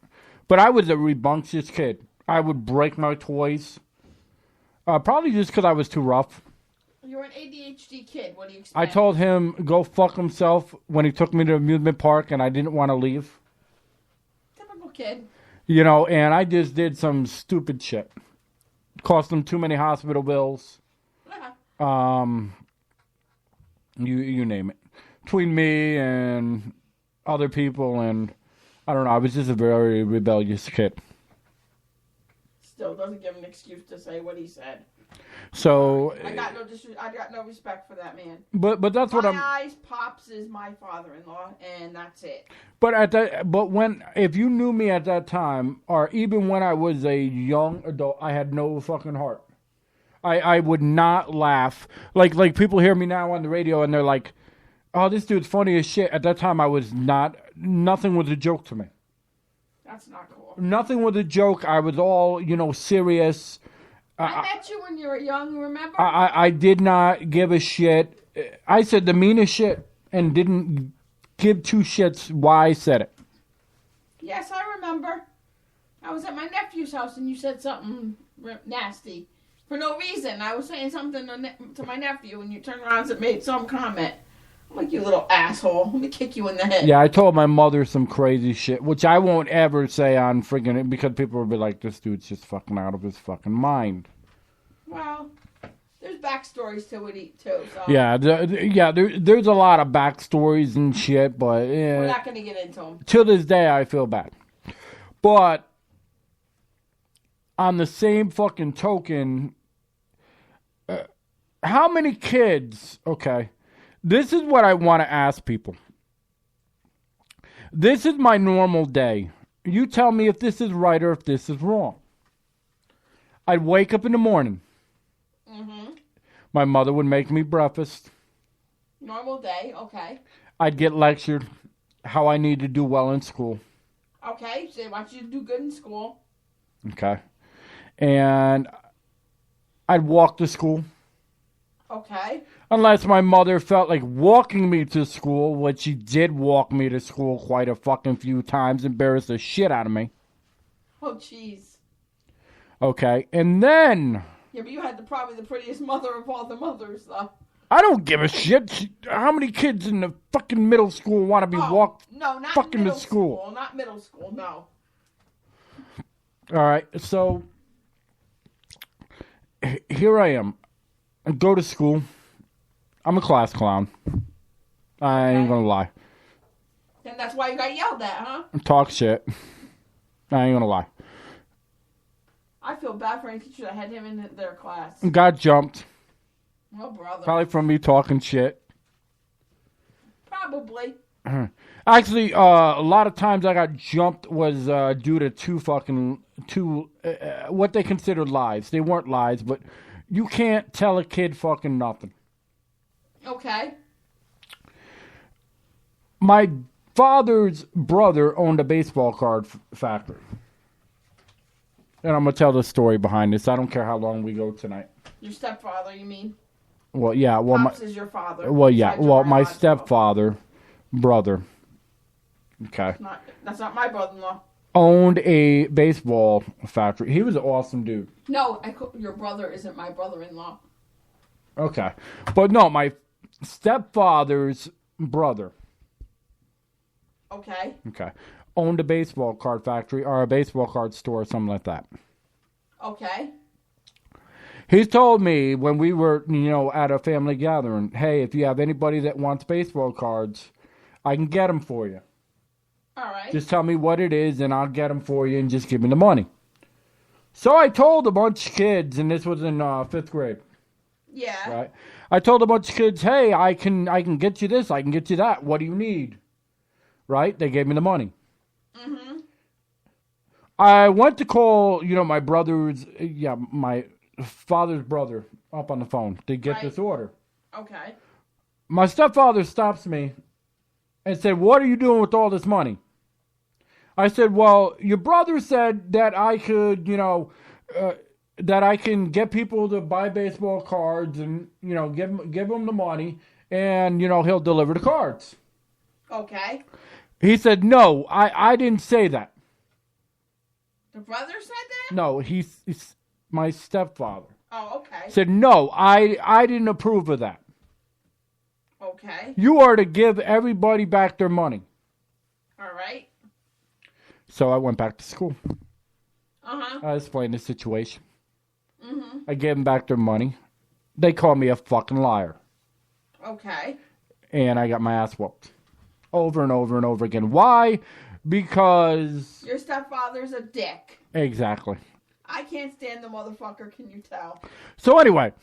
[SPEAKER 1] But I was a rambunctious kid. I would break my toys. Probably just because I was too rough.
[SPEAKER 2] You're an ADHD kid. What do you expect?
[SPEAKER 1] I told him go fuck himself when he took me to the amusement park and I didn't want to leave.
[SPEAKER 2] Typical kid.
[SPEAKER 1] You know, and I just did some stupid shit. Cost him too many hospital bills. You name it. Between me and other people, and I don't know, I was just a very rebellious kid.
[SPEAKER 2] Still doesn't give an excuse to say what he said.
[SPEAKER 1] So
[SPEAKER 2] I got no respect for that man.
[SPEAKER 1] But that's what I'm.
[SPEAKER 2] My eyes, Pops is my father-in-law, and that's it.
[SPEAKER 1] But if you knew me at that time, or even when I was a young adult, I had no fucking heart. I would not laugh. Like people hear me now on the radio and they're like, "Oh, this dude's funny as shit." At that time, I was not. Nothing was a joke to me.
[SPEAKER 2] That's not cool.
[SPEAKER 1] Nothing was a joke. I was all, you know, serious.
[SPEAKER 2] I met you when you were young, remember?
[SPEAKER 1] I did not give a shit. I said the meanest shit and didn't give two shits why I said it.
[SPEAKER 2] Yes, I remember. I was at my nephew's house and you said something nasty. For no reason. I was saying something to my nephew and you turned around and made some comment. I'm like, you little asshole. Let me kick you in the head.
[SPEAKER 1] Yeah, I told my mother some crazy shit, which I won't ever say on friggin' it because people will be like, this dude's just fucking out of his fucking mind.
[SPEAKER 2] Well, there's backstories to it, too. So.
[SPEAKER 1] Yeah, there's a lot of backstories and shit, but...
[SPEAKER 2] We're not going to get into them.
[SPEAKER 1] To this day, I feel bad. But, on the same fucking token, how many kids... Okay... This is what I want to ask people. This is my normal day. You tell me if this is right or if this is wrong. I'd wake up in the morning. Mm-hmm. My mother would make me breakfast.
[SPEAKER 2] Normal day, okay.
[SPEAKER 1] I'd get lectured how I need to do well in school.
[SPEAKER 2] Okay, so they want you to do good in school.
[SPEAKER 1] Okay. And I'd walk to school.
[SPEAKER 2] Okay.
[SPEAKER 1] Unless my mother felt like walking me to school, which she did walk me to school quite a fucking few times, embarrassed the shit out of me.
[SPEAKER 2] Oh, jeez.
[SPEAKER 1] Okay, and then...
[SPEAKER 2] Yeah, but you had probably the prettiest mother of all the mothers, though.
[SPEAKER 1] I don't give a shit. How many kids in the fucking middle school want to be walked
[SPEAKER 2] not
[SPEAKER 1] fucking
[SPEAKER 2] middle
[SPEAKER 1] to school?
[SPEAKER 2] Not middle school, no.
[SPEAKER 1] All right, so here I am. I go to school. I'm a class clown. I ain't gonna lie.
[SPEAKER 2] And that's why you got yelled at, huh?
[SPEAKER 1] Talk shit. I ain't gonna lie.
[SPEAKER 2] I feel bad for any teacher that had him in their class.
[SPEAKER 1] Got jumped.
[SPEAKER 2] Oh, brother.
[SPEAKER 1] Probably from me talking shit.
[SPEAKER 2] Probably.
[SPEAKER 1] Actually, a lot of times I got jumped was due to two what they considered lies. They weren't lies, but you can't tell a kid fucking nothing.
[SPEAKER 2] Okay.
[SPEAKER 1] My father's brother owned a baseball card factory. And I'm going to tell the story behind this. I don't care how long we go tonight.
[SPEAKER 2] Your stepfather, you mean?
[SPEAKER 1] Well, yeah. Well,
[SPEAKER 2] Pops is your father.
[SPEAKER 1] Well, yeah. Well, my stepfather, brother, okay,
[SPEAKER 2] that's not my brother-in-law.
[SPEAKER 1] Owned a baseball factory. He was an awesome dude.
[SPEAKER 2] No, your brother isn't my brother-in-law.
[SPEAKER 1] Okay. But no, my stepfather's brother.
[SPEAKER 2] Okay.
[SPEAKER 1] Okay. Owned a baseball card factory or a baseball card store or something like that.
[SPEAKER 2] Okay.
[SPEAKER 1] He's told me when we were, at a family gathering, hey, if you have anybody that wants baseball cards, I can get them for you.
[SPEAKER 2] All right.
[SPEAKER 1] Just tell me what it is and I'll get them for you and just give me the money. So I told a bunch of kids, and this was in 5th grade.
[SPEAKER 2] Yeah.
[SPEAKER 1] Right. I told a bunch of kids, hey, I can get you this, I can get you that. What do you need? Right? They gave me the money.
[SPEAKER 2] Mm-hmm.
[SPEAKER 1] I went to call, my my father's brother up on the phone to get this order.
[SPEAKER 2] Okay.
[SPEAKER 1] My stepfather stops me and said, what are you doing with all this money? I said, well, your brother said that I could, that I can get people to buy baseball cards and, give them the money and, he'll deliver the cards.
[SPEAKER 2] Okay.
[SPEAKER 1] He said, no, I didn't say that.
[SPEAKER 2] The brother said that?
[SPEAKER 1] No, he's my stepfather.
[SPEAKER 2] Oh, okay.
[SPEAKER 1] Said, no, I didn't approve of that.
[SPEAKER 2] Okay.
[SPEAKER 1] You are to give everybody back their money.
[SPEAKER 2] All right.
[SPEAKER 1] So I went back to school.
[SPEAKER 2] Uh-huh.
[SPEAKER 1] I explained the situation.
[SPEAKER 2] Mm-hmm.
[SPEAKER 1] I gave them back their money. They called me a fucking liar.
[SPEAKER 2] Okay.
[SPEAKER 1] And I got my ass whooped. Over and over and over again. Why? Because...
[SPEAKER 2] your stepfather's a dick.
[SPEAKER 1] Exactly.
[SPEAKER 2] I can't stand the motherfucker, can you tell?
[SPEAKER 1] So anyway.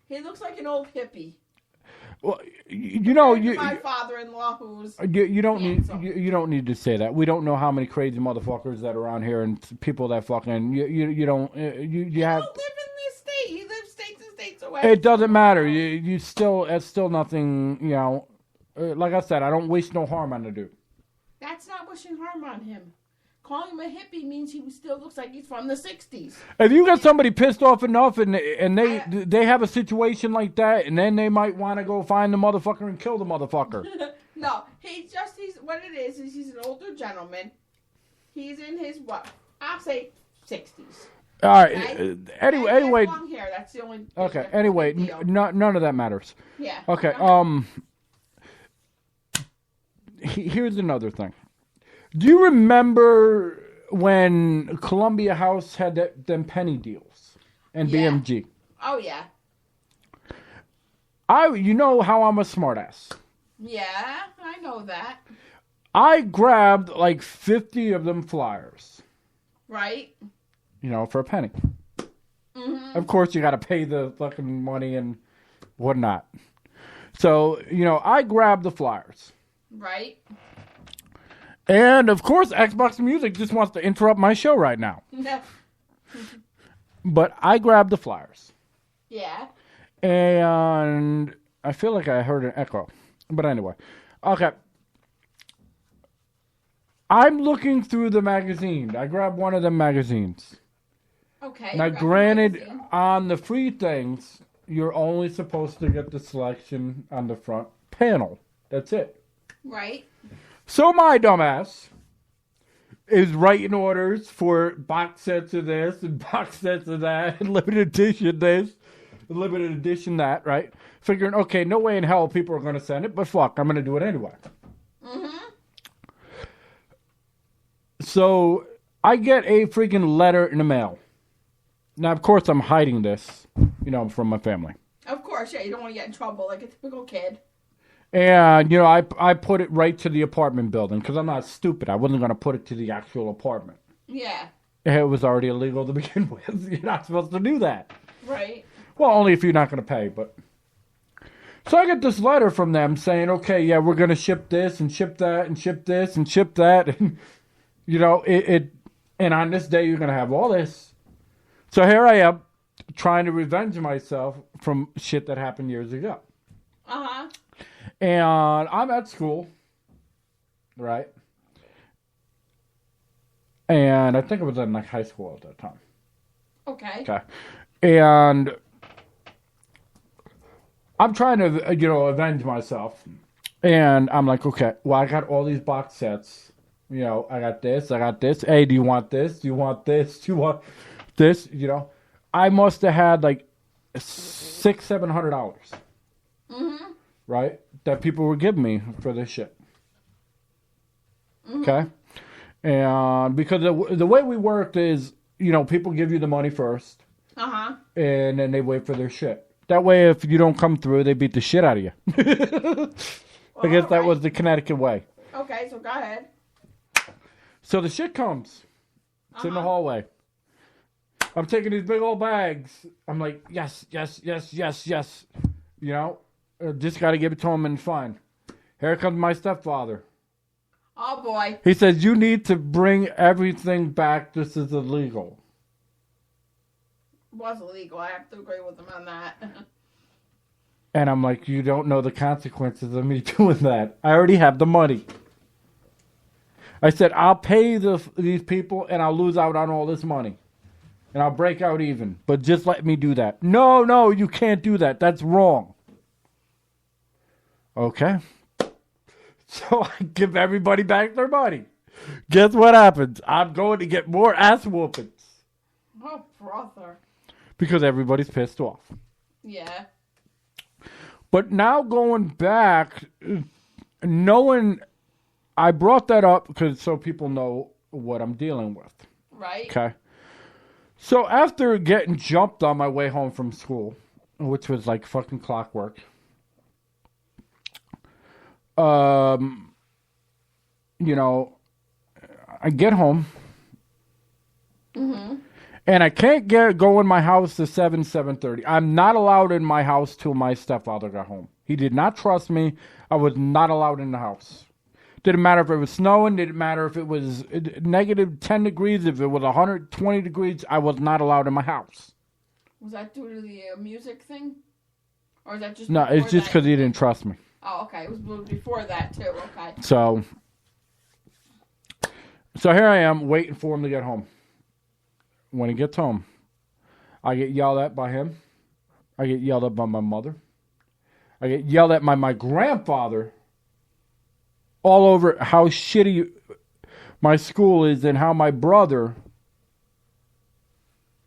[SPEAKER 2] He looks like an old hippie.
[SPEAKER 1] Well,
[SPEAKER 2] my father-in-law who's
[SPEAKER 1] you don't need to say that. We don't know how many crazy motherfuckers that are around here and people that fucking you don't have.
[SPEAKER 2] Don't live in this state. You live states and states away.
[SPEAKER 1] It doesn't matter. You still it's still nothing. Like I said, I don't wish no harm on the dude.
[SPEAKER 2] That's not wishing harm on him. Calling him a hippie means he still looks like he's from the 60s.
[SPEAKER 1] If you got somebody pissed off enough and they have a situation like that, and then they might want to go find the motherfucker and kill the motherfucker.
[SPEAKER 2] No, he's what it is he's an older gentleman. He's in his, I'll say 60s.
[SPEAKER 1] All right.
[SPEAKER 2] Okay?
[SPEAKER 1] Anyway.
[SPEAKER 2] He has long hair. That's the only.
[SPEAKER 1] Okay. Anyway, none of that matters.
[SPEAKER 2] Yeah.
[SPEAKER 1] Okay. Here's another thing. Do you remember when Columbia House had them penny deals and BMG?
[SPEAKER 2] Oh yeah.
[SPEAKER 1] You know how I'm a smartass.
[SPEAKER 2] Yeah, I know that.
[SPEAKER 1] I grabbed like 50 of them flyers.
[SPEAKER 2] Right.
[SPEAKER 1] For a penny.
[SPEAKER 2] Mm-hmm.
[SPEAKER 1] Of course, you got to pay the fucking money and whatnot. So, I grabbed the flyers.
[SPEAKER 2] Right.
[SPEAKER 1] And, of course, Xbox Music just wants to interrupt my show right now. But I grabbed the flyers.
[SPEAKER 2] Yeah.
[SPEAKER 1] And I feel like I heard an echo. But anyway. Okay. I'm looking through the magazine. I grabbed one of the magazines.
[SPEAKER 2] Okay.
[SPEAKER 1] Now, granted, on the free things, you're only supposed to get the selection on the front panel. That's it.
[SPEAKER 2] Right.
[SPEAKER 1] So my dumbass is writing orders for box sets of this and box sets of that and limited edition this, limited edition that, right? Figuring, okay, no way in hell people are going to send it, but fuck, I'm going to do it anyway.
[SPEAKER 2] Mm-hmm.
[SPEAKER 1] So I get a freaking letter in the mail. Now, of course, I'm hiding this, from my family.
[SPEAKER 2] Of course, yeah, you don't want to get in trouble like a typical kid.
[SPEAKER 1] And, I put it right to the apartment building because I'm not stupid. I wasn't going to put it to the actual apartment.
[SPEAKER 2] Yeah.
[SPEAKER 1] It was already illegal to begin with. You're not supposed to do that.
[SPEAKER 2] Right.
[SPEAKER 1] Well, only if you're not going to pay, but... So I get this letter from them saying, okay, yeah, we're going to ship this and ship that and ship this and ship that. And, and on this day, you're going to have all this. So here I am trying to revenge myself from shit that happened years ago.
[SPEAKER 2] Uh-huh.
[SPEAKER 1] And I'm at school, right? And I think I was in like high school at that time. Okay. And I'm trying to, avenge myself. And I'm like, okay, well, I got all these box sets. I got this, I got this. Hey, do you want this? Do you want this? Do you want this? I must have had like $600-700.
[SPEAKER 2] Mm-hmm.
[SPEAKER 1] Right? That people were giving me for this shit.
[SPEAKER 2] Mm-hmm.
[SPEAKER 1] Okay? And because the way we worked is, people give you the money first.
[SPEAKER 2] Uh-huh.
[SPEAKER 1] And then they wait for their shit. That way, if you don't come through, they beat the shit out of you. I guess that was the Connecticut way.
[SPEAKER 2] Okay, so go ahead.
[SPEAKER 1] So the shit comes. It's in the hallway. I'm taking these big old bags. I'm like, yes. Just got to give it to him and fine. Here comes my stepfather.
[SPEAKER 2] Oh, boy.
[SPEAKER 1] He says, you need to bring everything back. This is illegal.
[SPEAKER 2] It was illegal. I have to agree with him on that.
[SPEAKER 1] And I'm like, you don't know the consequences of me doing that. I already have the money. I said, I'll pay these people and I'll lose out on all this money. And I'll break out even. But just let me do that. No, you can't do that. That's wrong. Okay. So I give everybody back their money. Guess what happens? I'm going to get more ass whoopings.
[SPEAKER 2] Oh, brother.
[SPEAKER 1] Because everybody's pissed off.
[SPEAKER 2] Yeah.
[SPEAKER 1] But now going back, knowing I brought that up because so people know what I'm dealing with.
[SPEAKER 2] Right.
[SPEAKER 1] Okay. So after getting jumped on my way home from school, which was like fucking clockwork, I get home.
[SPEAKER 2] Mm-hmm.
[SPEAKER 1] And I can't go in my house to 7:30. I'm not allowed in my house till my stepfather got home. He did not trust me. I was not allowed in the house. Didn't matter if it was snowing. Didn't matter if it was negative 10 degrees. If it was 120 degrees, I was not allowed in my house.
[SPEAKER 2] Was that due to the music thing? Or is that just...
[SPEAKER 1] No, it's just because he didn't trust me.
[SPEAKER 2] Oh, okay. It was before that, too. Okay.
[SPEAKER 1] So here I am waiting for him to get home. When he gets home, I get yelled at by him. I get yelled at by my mother. I get yelled at by my grandfather all over how shitty my school is and how my brother,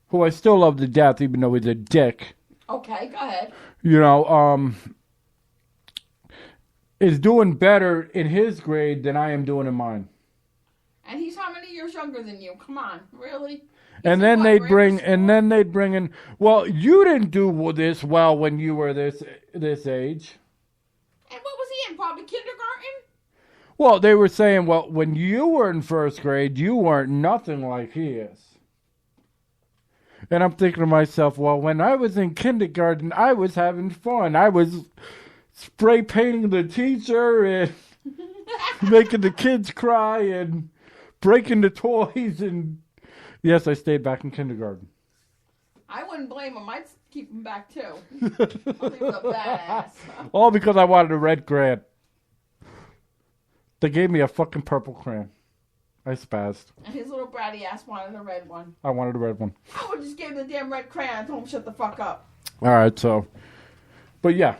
[SPEAKER 1] who I still love to death even though he's a dick.
[SPEAKER 2] Okay, go ahead.
[SPEAKER 1] Is doing better in his grade than I am doing in mine.
[SPEAKER 2] And he's how many years younger than you? Come on, really?
[SPEAKER 1] And then they'd bring in, well, you didn't do this well when you were this age.
[SPEAKER 2] And what was he in? Probably kindergarten?
[SPEAKER 1] Well, they were saying, well, when you were in first grade, you weren't nothing like he is. And I'm thinking to myself, well, when I was in kindergarten, I was having fun. I was spray painting the teacher and making the kids cry and breaking the toys and... Yes, I stayed back in kindergarten.
[SPEAKER 2] I wouldn't blame him. I'd keep him back, too. I think he was a badass.
[SPEAKER 1] All because I wanted a red crayon. They gave me a fucking purple crayon. I spazzed.
[SPEAKER 2] And his little bratty ass wanted a red one.
[SPEAKER 1] I wanted a red one.
[SPEAKER 2] I would just give him the damn red crayon and told him shut the fuck up.
[SPEAKER 1] All right, so... But yeah.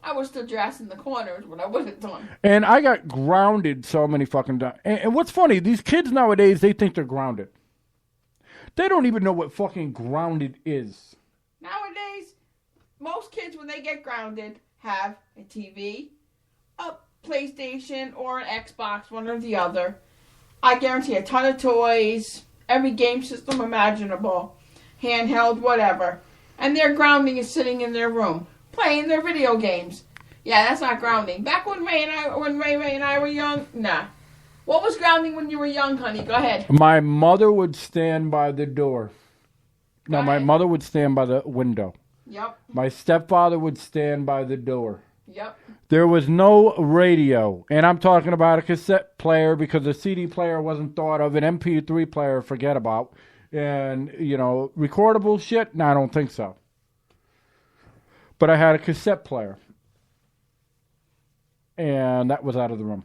[SPEAKER 2] I would have stood your ass in the corner is what I would have done.
[SPEAKER 1] And I got grounded so many fucking times. And what's funny, these kids nowadays, they think they're grounded. They don't even know what fucking grounded is.
[SPEAKER 2] Nowadays, most kids, when they get grounded, have a TV, a PlayStation, or an Xbox, one or the other. I guarantee a ton of toys, every game system imaginable, handheld, whatever. And their grounding is sitting in their room, playing their video games. Yeah, that's not grounding. Back when Ray and I were young, nah. What was grounding when you were young, honey? Go ahead.
[SPEAKER 1] My mother would stand by the door. No, my mother would stand by the window.
[SPEAKER 2] Yep.
[SPEAKER 1] My stepfather would stand by the door.
[SPEAKER 2] Yep.
[SPEAKER 1] There was no radio, and I'm talking about a cassette player because a CD player wasn't thought of, an MP3 player, forget about. And, recordable shit? No, I don't think so. But I had a cassette player. And that was out of the room.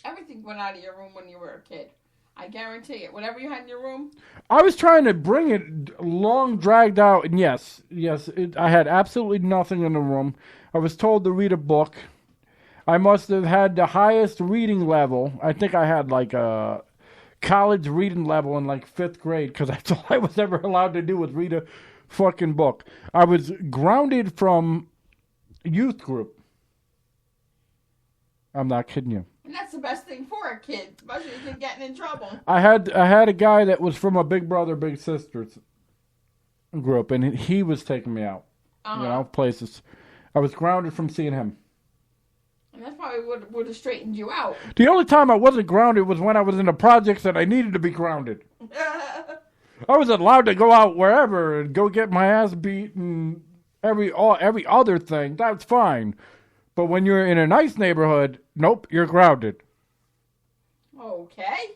[SPEAKER 2] Everything went out of your room when you were a kid. I guarantee it. Whatever you had in your room.
[SPEAKER 1] I was trying to bring it long, dragged out, and yes, I had absolutely nothing in the room. I was told to read a book. I must have had the highest reading level. I think I had like a college reading level in like 5th grade because that's all I was ever allowed to do was read a fucking book. I was grounded from youth group. I'm not kidding you.
[SPEAKER 2] And that's the best thing for a kid, especially if you're getting in trouble.
[SPEAKER 1] I had a guy that was from a big brother, big sisters group, and he was taking me out, places. I was grounded from seeing him.
[SPEAKER 2] And that's probably what would have straightened you out.
[SPEAKER 1] The only time I wasn't grounded was when I was in the projects and I needed to be grounded. I was allowed to go out wherever and go get my ass beat and every other thing. That's fine. But when you're in a nice neighborhood, nope, you're grounded.
[SPEAKER 2] Okay.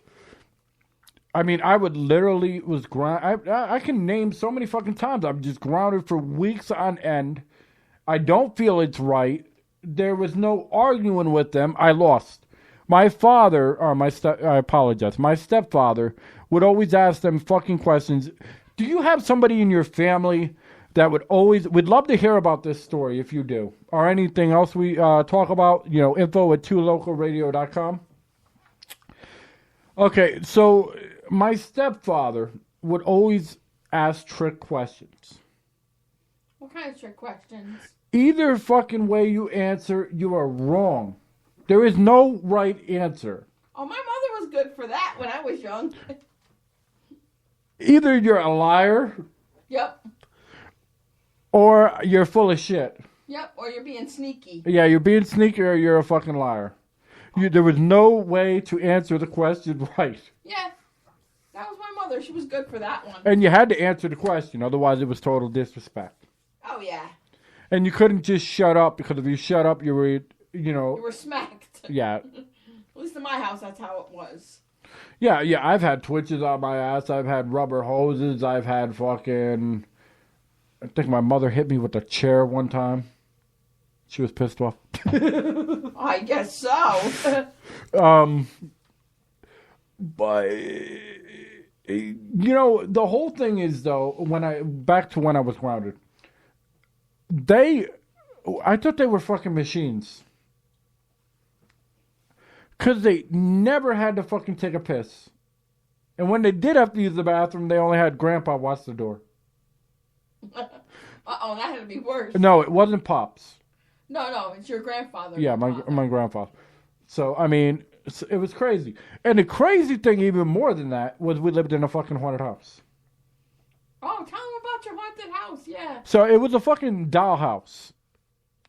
[SPEAKER 1] I mean, I would literally was grounded. I can name so many fucking times. I'm just grounded for weeks on end. I don't feel it's right. There was no arguing with them. I lost. My father, or I apologize. My stepfather would always ask them fucking questions. Do you have somebody in your family that we'd love to hear about this story if you do, or anything else we talk about, info@twolocalradio.com. Okay, so my stepfather would always ask trick questions.
[SPEAKER 2] What kind of trick questions?
[SPEAKER 1] Either fucking way you answer, you are wrong. There is no right answer.
[SPEAKER 2] Oh, my mother was good for that when I was young.
[SPEAKER 1] Either you're a liar.
[SPEAKER 2] Yep.
[SPEAKER 1] Or you're full of shit.
[SPEAKER 2] Yep, or you're being sneaky.
[SPEAKER 1] Yeah, you're being sneaky or you're a fucking liar. There was no way to answer the question right.
[SPEAKER 2] Yeah, that was my mother. She was good for that one.
[SPEAKER 1] And you had to answer the question, otherwise it was total disrespect.
[SPEAKER 2] Oh, yeah.
[SPEAKER 1] And you couldn't just shut up, because if you shut up, you were,
[SPEAKER 2] You were smacked.
[SPEAKER 1] Yeah.
[SPEAKER 2] At least in my house, that's how it was.
[SPEAKER 1] Yeah, I've had twitches on my ass. I've had rubber hoses. I've had fucking... I think my mother hit me with a chair one time. She was pissed off.
[SPEAKER 2] I guess so.
[SPEAKER 1] But the whole thing is though, back to when I was grounded, I thought they were fucking machines. 'Cause they never had to fucking take a piss. And when they did have to use the bathroom, they only had Grandpa watch the door.
[SPEAKER 2] Uh-oh, that had to be worse.
[SPEAKER 1] No, it wasn't Pops.
[SPEAKER 2] No, it's your grandfather.
[SPEAKER 1] Yeah, my grandfather. So, I mean, it was crazy. And the crazy thing, even more than that, was we lived in a fucking haunted house.
[SPEAKER 2] Oh, tell them about your haunted house, yeah.
[SPEAKER 1] So, it was a fucking dollhouse.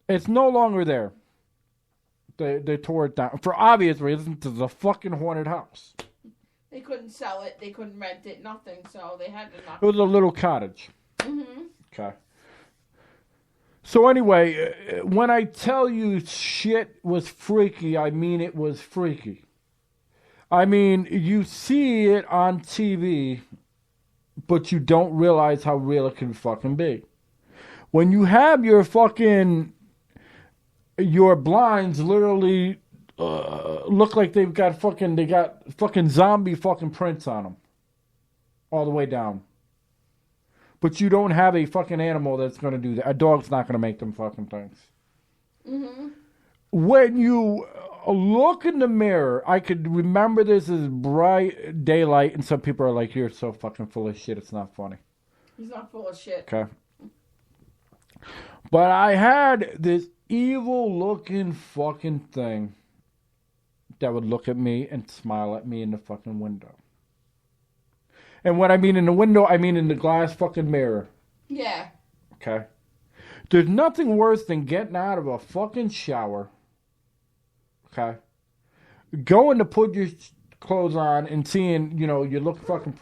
[SPEAKER 1] It's no longer there. They tore it down. For obvious reasons, it's a fucking haunted house.
[SPEAKER 2] They couldn't sell it, they couldn't rent it, nothing, so they had to knock
[SPEAKER 1] it. It was a little cottage.
[SPEAKER 2] Mm-hmm.
[SPEAKER 1] Okay. So anyway, when I tell you shit was freaky, I mean it was freaky. I mean, you see it on TV, but you don't realize how real it can fucking be. When you have your blinds literally look like they got fucking zombie fucking prints on them. All the way down. But you don't have a fucking animal that's going to do that. A dog's not going to make them fucking things.
[SPEAKER 2] Mm-hmm.
[SPEAKER 1] When you look in the mirror, I could remember this as bright daylight, and some people are like, you're so fucking full of shit, it's not funny.
[SPEAKER 2] He's not full of shit.
[SPEAKER 1] Okay. But I had this evil-looking fucking thing that would look at me and smile at me in the fucking window. And what I mean in the window, I mean in the glass fucking mirror.
[SPEAKER 2] Yeah.
[SPEAKER 1] Okay? There's nothing worse than getting out of a fucking shower. Okay? Going to put your clothes on and seeing, you look fucking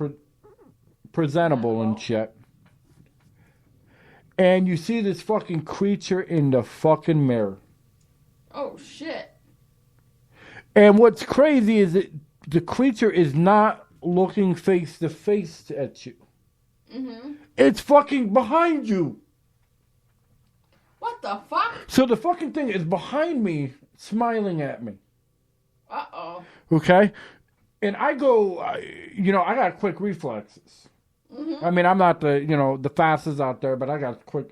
[SPEAKER 1] presentable and shit. and you see this fucking creature in the fucking mirror.
[SPEAKER 2] Oh, shit.
[SPEAKER 1] And what's crazy is that the creature is not looking face to face at you.
[SPEAKER 2] Mm-hmm.
[SPEAKER 1] It's fucking behind you.
[SPEAKER 2] What the fuck?
[SPEAKER 1] So the fucking thing is behind me, smiling at me.
[SPEAKER 2] Uh-oh.
[SPEAKER 1] Okay? And I go, I got quick reflexes.
[SPEAKER 2] Mm-hmm.
[SPEAKER 1] I mean, I'm not the fastest out there, but I got quick.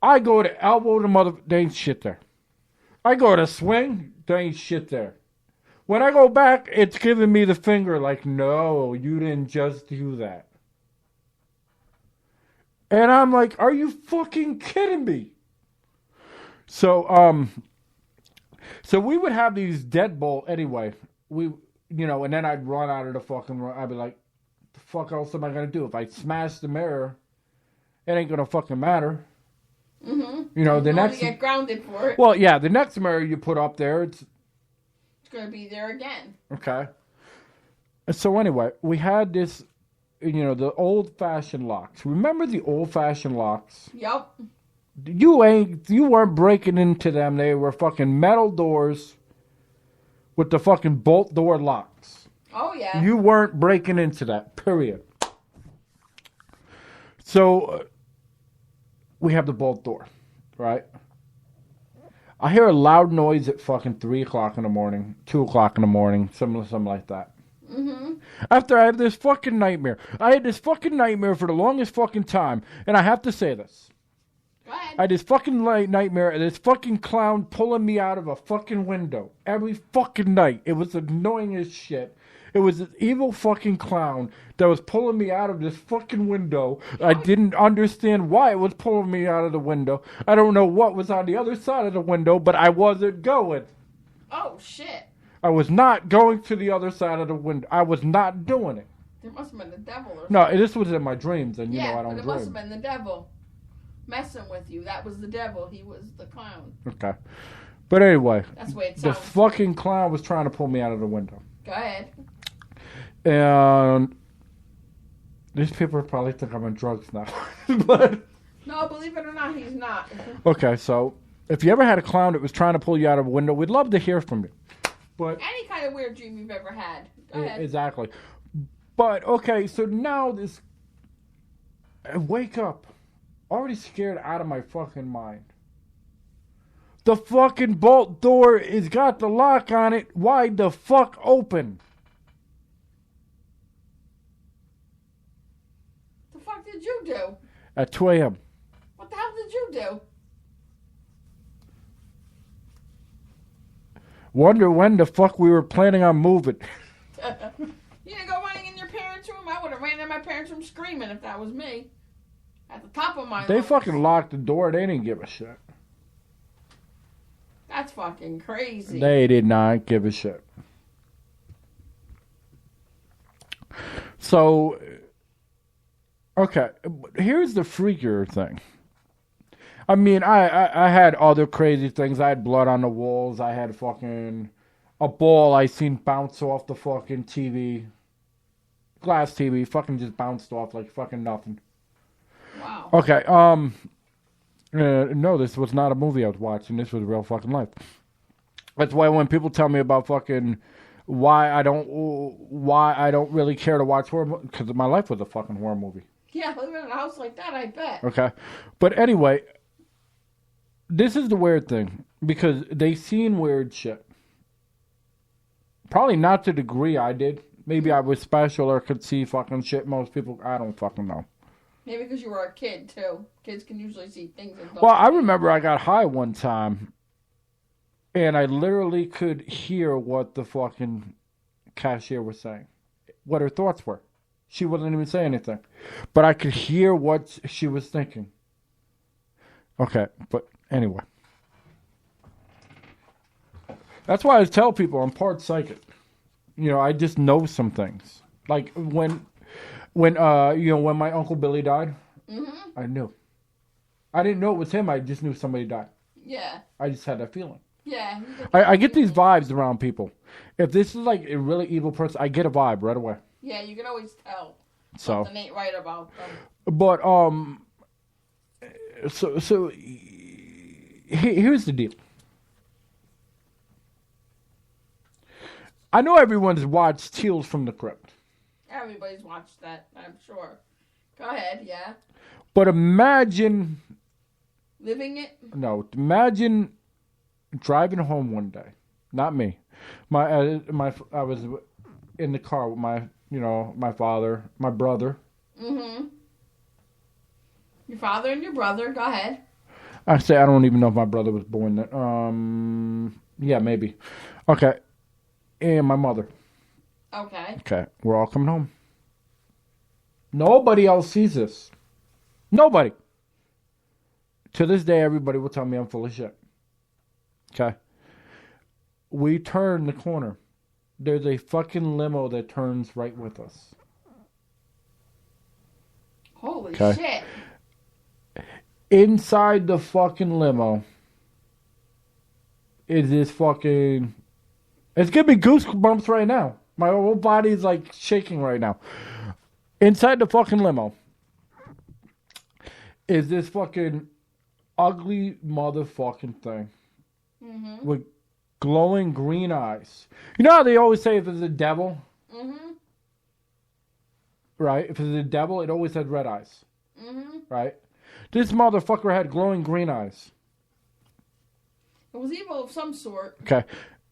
[SPEAKER 1] I go to elbow the mother, there ain't shit there. I go to swing, there ain't shit there. When I go back, it's giving me the finger like, no, you didn't just do that. And I'm like, are you fucking kidding me? So we would have these deadbolt anyway. And then I'd run out of the fucking room. I'd be like, the fuck else am I going to do? If I smash the mirror, it ain't going to fucking matter.
[SPEAKER 2] Mm-hmm.
[SPEAKER 1] The next...
[SPEAKER 2] get grounded for it.
[SPEAKER 1] Well, yeah, the next mirror you put up there, it's
[SPEAKER 2] going to be there again.
[SPEAKER 1] Okay. So anyway, we had this, the old-fashioned locks. Remember the old-fashioned locks?
[SPEAKER 2] Yep.
[SPEAKER 1] You weren't breaking into them. They were fucking metal doors with the fucking bolt door locks.
[SPEAKER 2] Oh, yeah.
[SPEAKER 1] You weren't breaking into that, period. So we have the bolt door, right? I hear a loud noise at fucking 3 o'clock in the morning, 2 o'clock in the morning, something like that.
[SPEAKER 2] Mm-hmm.
[SPEAKER 1] After I have this fucking nightmare. I had this fucking nightmare for the longest fucking time. And I have to say this.
[SPEAKER 2] Go ahead.
[SPEAKER 1] I had this fucking nightmare of this fucking clown pulling me out of a fucking window. Every fucking night. It was annoying as shit. It was an evil fucking clown that was pulling me out of this fucking window. I didn't understand why it was pulling me out of the window. I don't know what was on the other side of the window, but I wasn't going.
[SPEAKER 2] Oh, shit.
[SPEAKER 1] I was not going to the other side of the window. I was not doing it.
[SPEAKER 2] There must have been the devil or something.
[SPEAKER 1] No, this was in my dreams, and I don't
[SPEAKER 2] but it
[SPEAKER 1] dream.
[SPEAKER 2] must have been the devil messing with you. That was the devil. He was the clown.
[SPEAKER 1] Okay. But anyway,
[SPEAKER 2] that's the way it
[SPEAKER 1] the
[SPEAKER 2] sounds.
[SPEAKER 1] fucking clown was trying to pull me out of the window.
[SPEAKER 2] Go ahead.
[SPEAKER 1] And these people probably think I'm on drugs now. But
[SPEAKER 2] no, believe it or not, he's not.
[SPEAKER 1] Okay, so if you ever had a clown that was trying to pull you out of a window, we'd love to hear from you. But
[SPEAKER 2] any kind of weird dream you've ever had. Go ahead.
[SPEAKER 1] Exactly. But, okay, so now I wake up, already scared out of my fucking mind. The fucking bolt door has got the lock on it wide the fuck open.
[SPEAKER 2] The fuck did you do?
[SPEAKER 1] At 2 a.m.
[SPEAKER 2] What the hell did you do?
[SPEAKER 1] Wonder when the fuck we were planning on moving.
[SPEAKER 2] You didn't go running in your parents' room? I would have ran in my parents' room screaming if that was me. At the top of my
[SPEAKER 1] They
[SPEAKER 2] lungs.
[SPEAKER 1] fucking locked the door. They didn't give a shit.
[SPEAKER 2] That's fucking crazy.
[SPEAKER 1] They did not give a shit. So, okay, here's the freakier thing. I mean, I had other crazy things. I had blood on the walls. I had fucking a ball I seen bounce off the fucking TV. Glass TV. Fucking just bounced off like fucking nothing.
[SPEAKER 2] Wow.
[SPEAKER 1] Okay, no, this was not a movie I was watching. This was real fucking life. That's why when people tell me about fucking why I don't really care to watch horror, because my life was a fucking horror movie.
[SPEAKER 2] Yeah, living in a house like that, I bet.
[SPEAKER 1] Okay, but anyway, this is the weird thing, because they seen weird shit. Probably not to the degree I did. Maybe I was special or could see fucking shit most people, I don't fucking know.
[SPEAKER 2] Maybe because you were a kid, too. Kids can usually see things.
[SPEAKER 1] Well, I remember I got high one time, and I literally could hear what the fucking cashier was saying. What her thoughts were. She wasn't even saying anything. But I could hear what she was thinking. Okay, but anyway. That's why I tell people I'm part psychic. I just know some things. Like when my Uncle Billy died, I knew. I didn't know it was him. I just knew somebody died.
[SPEAKER 2] Yeah.
[SPEAKER 1] I just had that feeling.
[SPEAKER 2] Yeah.
[SPEAKER 1] I get these vibes around people. If this is like a really evil person, I get a vibe right away.
[SPEAKER 2] Yeah, you can always tell.
[SPEAKER 1] So
[SPEAKER 2] something ain't right about them.
[SPEAKER 1] But So here's the deal. I know everyone's watched Tales from the Crypt.
[SPEAKER 2] Everybody's watched that, I'm sure. Go ahead, yeah.
[SPEAKER 1] But imagine...
[SPEAKER 2] Living it?
[SPEAKER 1] No, imagine driving home one day. Not me. I was in the car with my father, my brother.
[SPEAKER 2] Mm-hmm. Your father and your brother, go ahead.
[SPEAKER 1] I don't even know if my brother was born then. Yeah, maybe. Okay. And my mother.
[SPEAKER 2] Okay.
[SPEAKER 1] Okay. We're all coming home. Nobody else sees this. Nobody. To this day, everybody will tell me I'm full of shit. Okay. We turn the corner. There's a fucking limo that turns right with us.
[SPEAKER 2] Holy shit.
[SPEAKER 1] Inside the fucking limo is this fucking... It's giving me goosebumps right now. My whole body is like shaking right now. Inside the fucking limo is this fucking ugly motherfucking thing with glowing green eyes. You know how they always say if it's a devil?
[SPEAKER 2] Mm-hmm.
[SPEAKER 1] Right? If it's a devil, it always had red eyes. Mm-hmm. Right? This motherfucker had glowing green eyes.
[SPEAKER 2] It was evil of some sort.
[SPEAKER 1] Okay.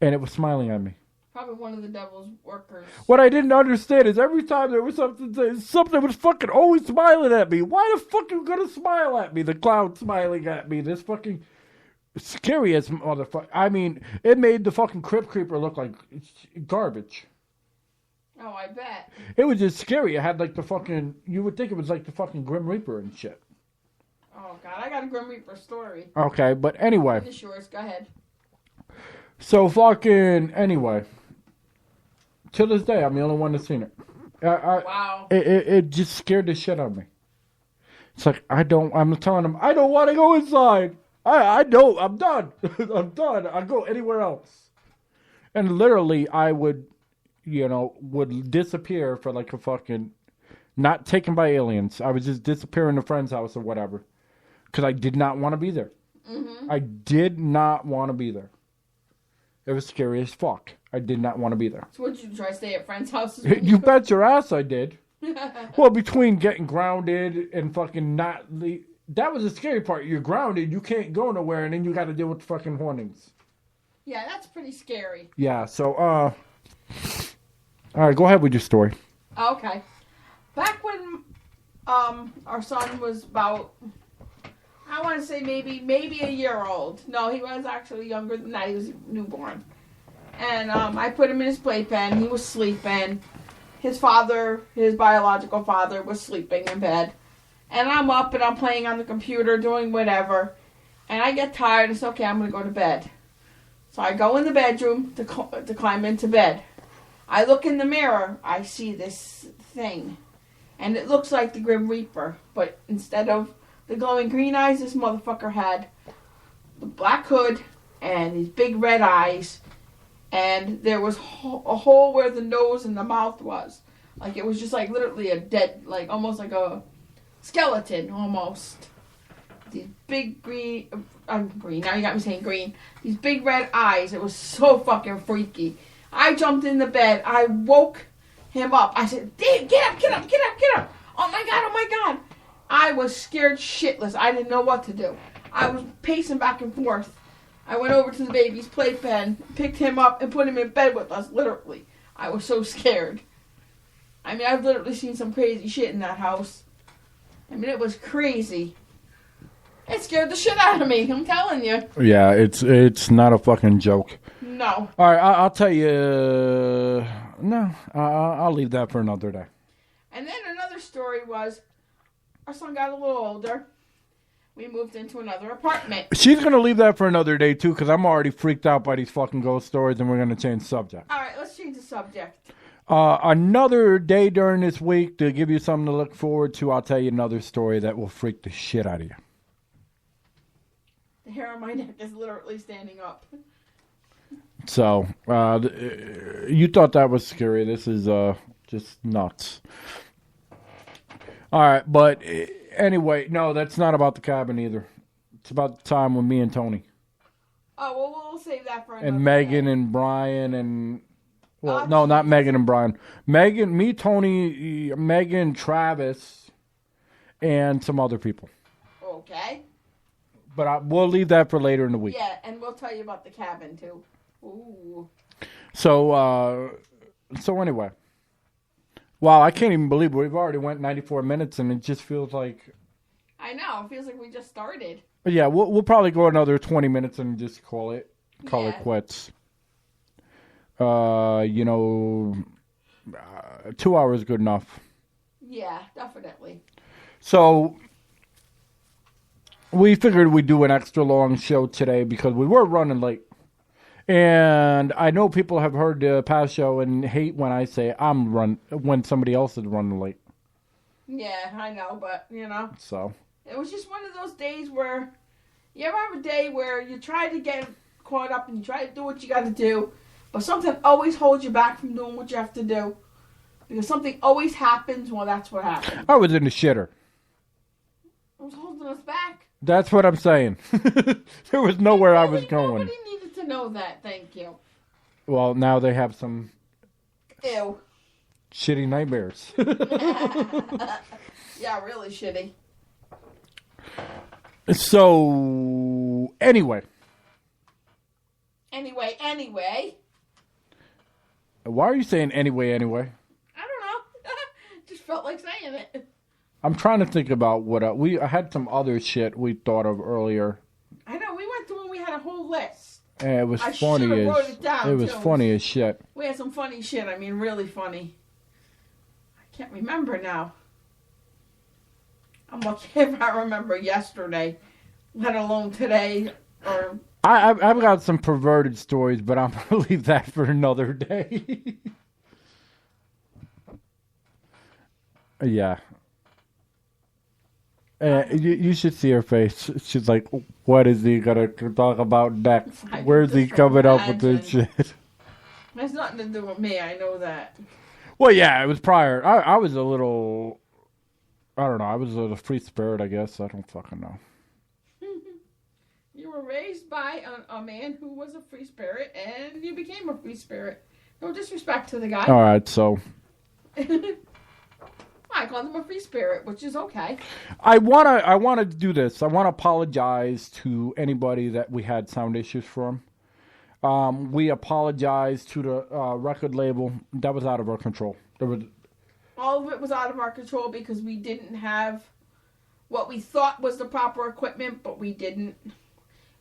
[SPEAKER 1] And it was smiling at me.
[SPEAKER 2] Probably one of the devil's workers.
[SPEAKER 1] What I didn't understand is every time there was something was fucking always smiling at me. Why the fuck are you gonna smile at me? The clown smiling at me. This fucking scary as motherfucker. I mean, it made the fucking Crypt Creeper look like garbage.
[SPEAKER 2] Oh, I bet.
[SPEAKER 1] It was just scary. It had like the fucking... You would think it was like the fucking Grim Reaper and shit.
[SPEAKER 2] Oh, God. I got a Grim Reaper story.
[SPEAKER 1] Okay, but anyway.
[SPEAKER 2] Finish yours. Go ahead.
[SPEAKER 1] So fucking... Anyway. To this day, I'm the only one that's seen it.
[SPEAKER 2] Wow.
[SPEAKER 1] It just scared the shit out of me. It's like, I'm telling him, I don't want to go inside. I don't. I'm done. I'm done. I'll go anywhere else. And literally, I would disappear for like a fucking... Not taken by aliens. I would just disappear in a friend's house or whatever. Because I did not want to be there. Mm-hmm. I did not want to be there. It was scary as fuck. I did not want to be there.
[SPEAKER 2] So would you try to stay at friends' houses?
[SPEAKER 1] You bet your ass I did. Well, between getting grounded and fucking not... That was the scary part. You're grounded, you can't go nowhere, and then you got to deal with the fucking hauntings.
[SPEAKER 2] Yeah, that's pretty scary.
[SPEAKER 1] Yeah, so, all right, go ahead with your story.
[SPEAKER 2] Okay. Back when our son was about, I want to say maybe a year old. No, he was actually younger than that. He was newborn. And I put him in his playpen. He was sleeping. His biological father, was sleeping in bed. And I'm up and I'm playing on the computer, doing whatever. And I get tired. It's okay, I'm going to go to bed. So I go in the bedroom to climb into bed. I look in the mirror. I see this thing. And it looks like the Grim Reaper. But instead of the glowing green eyes, this motherfucker had the black hood and these big red eyes. And there was a hole where the nose and the mouth was. Like it was just like literally a dead, like almost like a skeleton almost. These big green, now you got me saying green. These big red eyes. It was so fucking freaky. I jumped in the bed. I woke him up. I said, Dave, get up. Oh my God. I was scared shitless. I didn't know what to do. I was pacing back and forth. I went over to the baby's playpen, picked him up, and put him in bed with us, literally. I was so scared. I mean, I've literally seen some crazy shit in that house. I mean, it was crazy. It scared the shit out of me, I'm telling you.
[SPEAKER 1] Yeah, it's not a fucking joke.
[SPEAKER 2] No.
[SPEAKER 1] All right, I'll tell you. No, I'll leave that for another day.
[SPEAKER 2] And then another story was, our son got a little older. We moved into another apartment.
[SPEAKER 1] She's going to leave that for another day, too, because I'm already freaked out by these fucking ghost stories, and we're going to change the subject.
[SPEAKER 2] All right, let's change the subject.
[SPEAKER 1] Another day during this week to give you something to look forward to. I'll tell you another story that will freak the shit out of you.
[SPEAKER 2] The hair on my neck is literally standing up.
[SPEAKER 1] So, you thought that was scary. This is just nuts. All right, but anyway, no, that's not about the cabin either. It's about the time with me and Tony.
[SPEAKER 2] Oh, well, we'll save that for another
[SPEAKER 1] And Megan
[SPEAKER 2] day.
[SPEAKER 1] and Brian and... Well,
[SPEAKER 2] Oh,
[SPEAKER 1] no, not
[SPEAKER 2] Jesus.
[SPEAKER 1] Megan and Brian. Megan, me, Tony, Megan, Travis, and some other people.
[SPEAKER 2] Okay.
[SPEAKER 1] But we'll leave that for later in the week.
[SPEAKER 2] Yeah, and we'll tell you about the cabin, too. Ooh.
[SPEAKER 1] So anyway. Wow, I can't even believe we've already went 94 minutes, and it just feels like...
[SPEAKER 2] I know. It feels like we just started.
[SPEAKER 1] Yeah, we'll probably go another 20 minutes and just call it
[SPEAKER 2] Yeah.
[SPEAKER 1] quits. 2 hours is good enough.
[SPEAKER 2] Yeah, definitely.
[SPEAKER 1] So we figured we'd do an extra long show today because we were running late. And I know people have heard the past show and hate when I say when somebody else is running late.
[SPEAKER 2] Yeah, I know, but,
[SPEAKER 1] So
[SPEAKER 2] it was just one of those days where, you ever have a day where you try to get caught up and you try to do what you got to do, but something always holds you back from doing what you have to do? Because something always happens, well, that's what happened.
[SPEAKER 1] I was in the shitter.
[SPEAKER 2] It was holding us back.
[SPEAKER 1] That's what I'm saying. There was nowhere I was going.
[SPEAKER 2] Nobody needed to know that, thank you.
[SPEAKER 1] Well, now they have some
[SPEAKER 2] Ew.
[SPEAKER 1] shitty nightmares.
[SPEAKER 2] Yeah, really shitty.
[SPEAKER 1] So, anyway.
[SPEAKER 2] Anyway.
[SPEAKER 1] Why are you saying anyway?
[SPEAKER 2] I don't know. Just felt like saying it.
[SPEAKER 1] I'm trying to think about what I had some other shit we thought of earlier.
[SPEAKER 2] I know, we went through and we had a whole list.
[SPEAKER 1] And it was
[SPEAKER 2] I
[SPEAKER 1] funny
[SPEAKER 2] should've
[SPEAKER 1] as
[SPEAKER 2] wrote it down,
[SPEAKER 1] it was
[SPEAKER 2] too.
[SPEAKER 1] funny as shit.
[SPEAKER 2] We had some funny shit, I mean, really funny. I can't remember now. I'm lucky if I remember yesterday, let alone today, or...
[SPEAKER 1] I've got some perverted stories, but I'm gonna leave that for another day. Yeah. You should see her face. She's like, "What is he gonna talk about next?
[SPEAKER 2] I can
[SPEAKER 1] Where's he
[SPEAKER 2] just
[SPEAKER 1] coming up with this
[SPEAKER 2] imagine.
[SPEAKER 1] shit?"
[SPEAKER 2] It has nothing to do with me, I know that.
[SPEAKER 1] Well, yeah, it was prior. I was a little. I don't know. I was a little free spirit, I guess. I don't fucking know.
[SPEAKER 2] You were raised by a man who was a free spirit, and you became a free spirit. No disrespect to the guy.
[SPEAKER 1] All right, so
[SPEAKER 2] I called him a free spirit, which is okay.
[SPEAKER 1] I wanna do this. I wanna apologize to anybody that we had sound issues from. We apologize to the record label. That was out of our control.
[SPEAKER 2] All of it was out of our control because we didn't have what we thought was the proper equipment, but we didn't.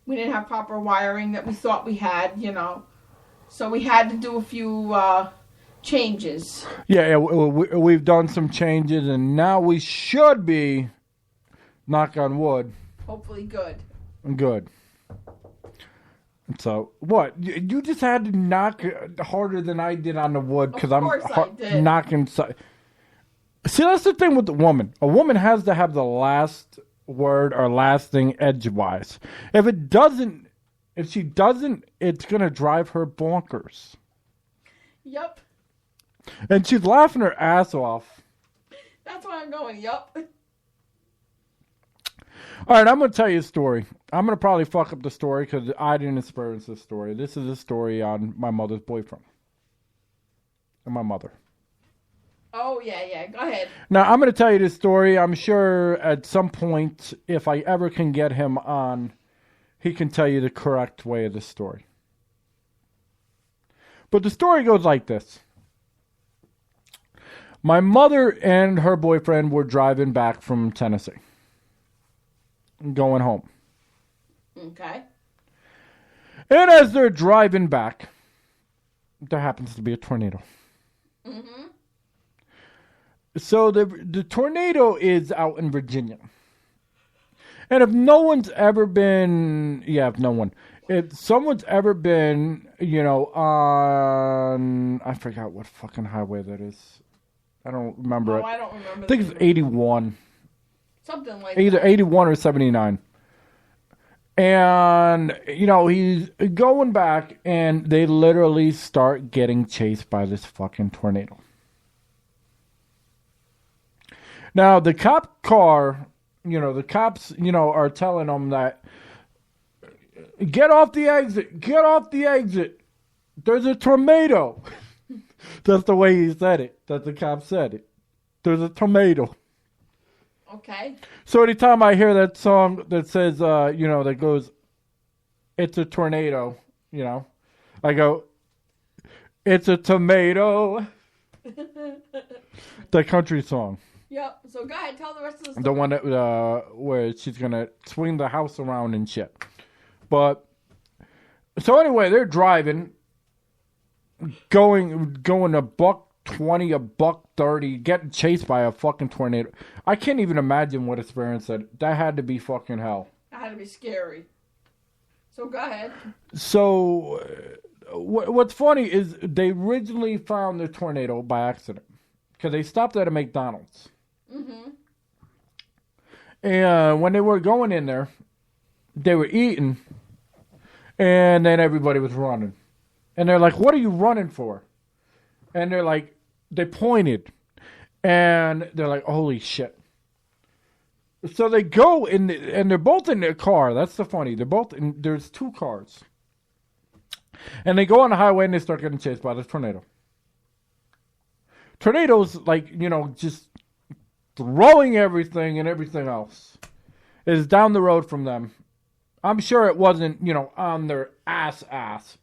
[SPEAKER 2] We didn't have proper wiring that we thought we had, So we had to do a few changes.
[SPEAKER 1] Yeah, we've done some changes, and now we should be, knock on wood,
[SPEAKER 2] Hopefully good.
[SPEAKER 1] good. So, what? You just had to knock harder than I did on the wood because I'm
[SPEAKER 2] course I did.
[SPEAKER 1] knocking. See, that's the thing with the woman. A woman has to have the last word or last thing edgewise. If she doesn't, it's gonna drive her bonkers.
[SPEAKER 2] Yep.
[SPEAKER 1] And she's laughing her ass off.
[SPEAKER 2] That's why I'm going, yep.
[SPEAKER 1] All right, I'm going to tell you a story. I'm going to probably fuck up the story because I didn't experience this story. This is a story on my mother's boyfriend. And my mother.
[SPEAKER 2] Oh, yeah, go ahead.
[SPEAKER 1] Now, I'm going to tell you this story. I'm sure at some point, if I ever can get him on, he can tell you the correct way of the story. But the story goes like this. My mother and her boyfriend were driving back from Tennessee. Going home.
[SPEAKER 2] Okay.
[SPEAKER 1] And as they're driving back, there happens to be a tornado.
[SPEAKER 2] Mm-hmm.
[SPEAKER 1] So the tornado is out in Virginia. And if someone's ever been, on, I forgot what fucking highway that is. I don't remember it.
[SPEAKER 2] I don't remember.
[SPEAKER 1] I think it's 81.
[SPEAKER 2] Something like
[SPEAKER 1] Either
[SPEAKER 2] that.
[SPEAKER 1] 81 or 79. And, he's going back, and they literally start getting chased by this fucking tornado. Now, the cop car, the cops, are telling them that, get off the exit, get off the exit. There's a tornado. That's the way he said it. That the cop said it. There's a tornado.
[SPEAKER 2] Okay.
[SPEAKER 1] So anytime I hear that song that says, that goes, it's a tornado, I go, it's a tomato. The country song.
[SPEAKER 2] Yep. So go ahead, tell the rest of the story.
[SPEAKER 1] The one that where she's gonna swing the house around and shit. But so anyway, they're driving, going a $120, $130, getting chased by a fucking tornado. I can't even imagine what experience that had to be fucking hell.
[SPEAKER 2] That had to be scary. So go ahead.
[SPEAKER 1] So what's funny is they originally found the tornado by accident because they stopped at a McDonald's. Mm-hmm. And when they were going in there, they were eating, and then everybody was running. And they're like, what are you running for? And they're like, they pointed, and they're like, holy shit. So they go in, and they're both in their car. That's the funny. They're both in, there's two cars. And they go on the highway, and they start getting chased by this tornado. Tornadoes, just throwing everything and everything else is down the road from them. I'm sure it wasn't, on their ass,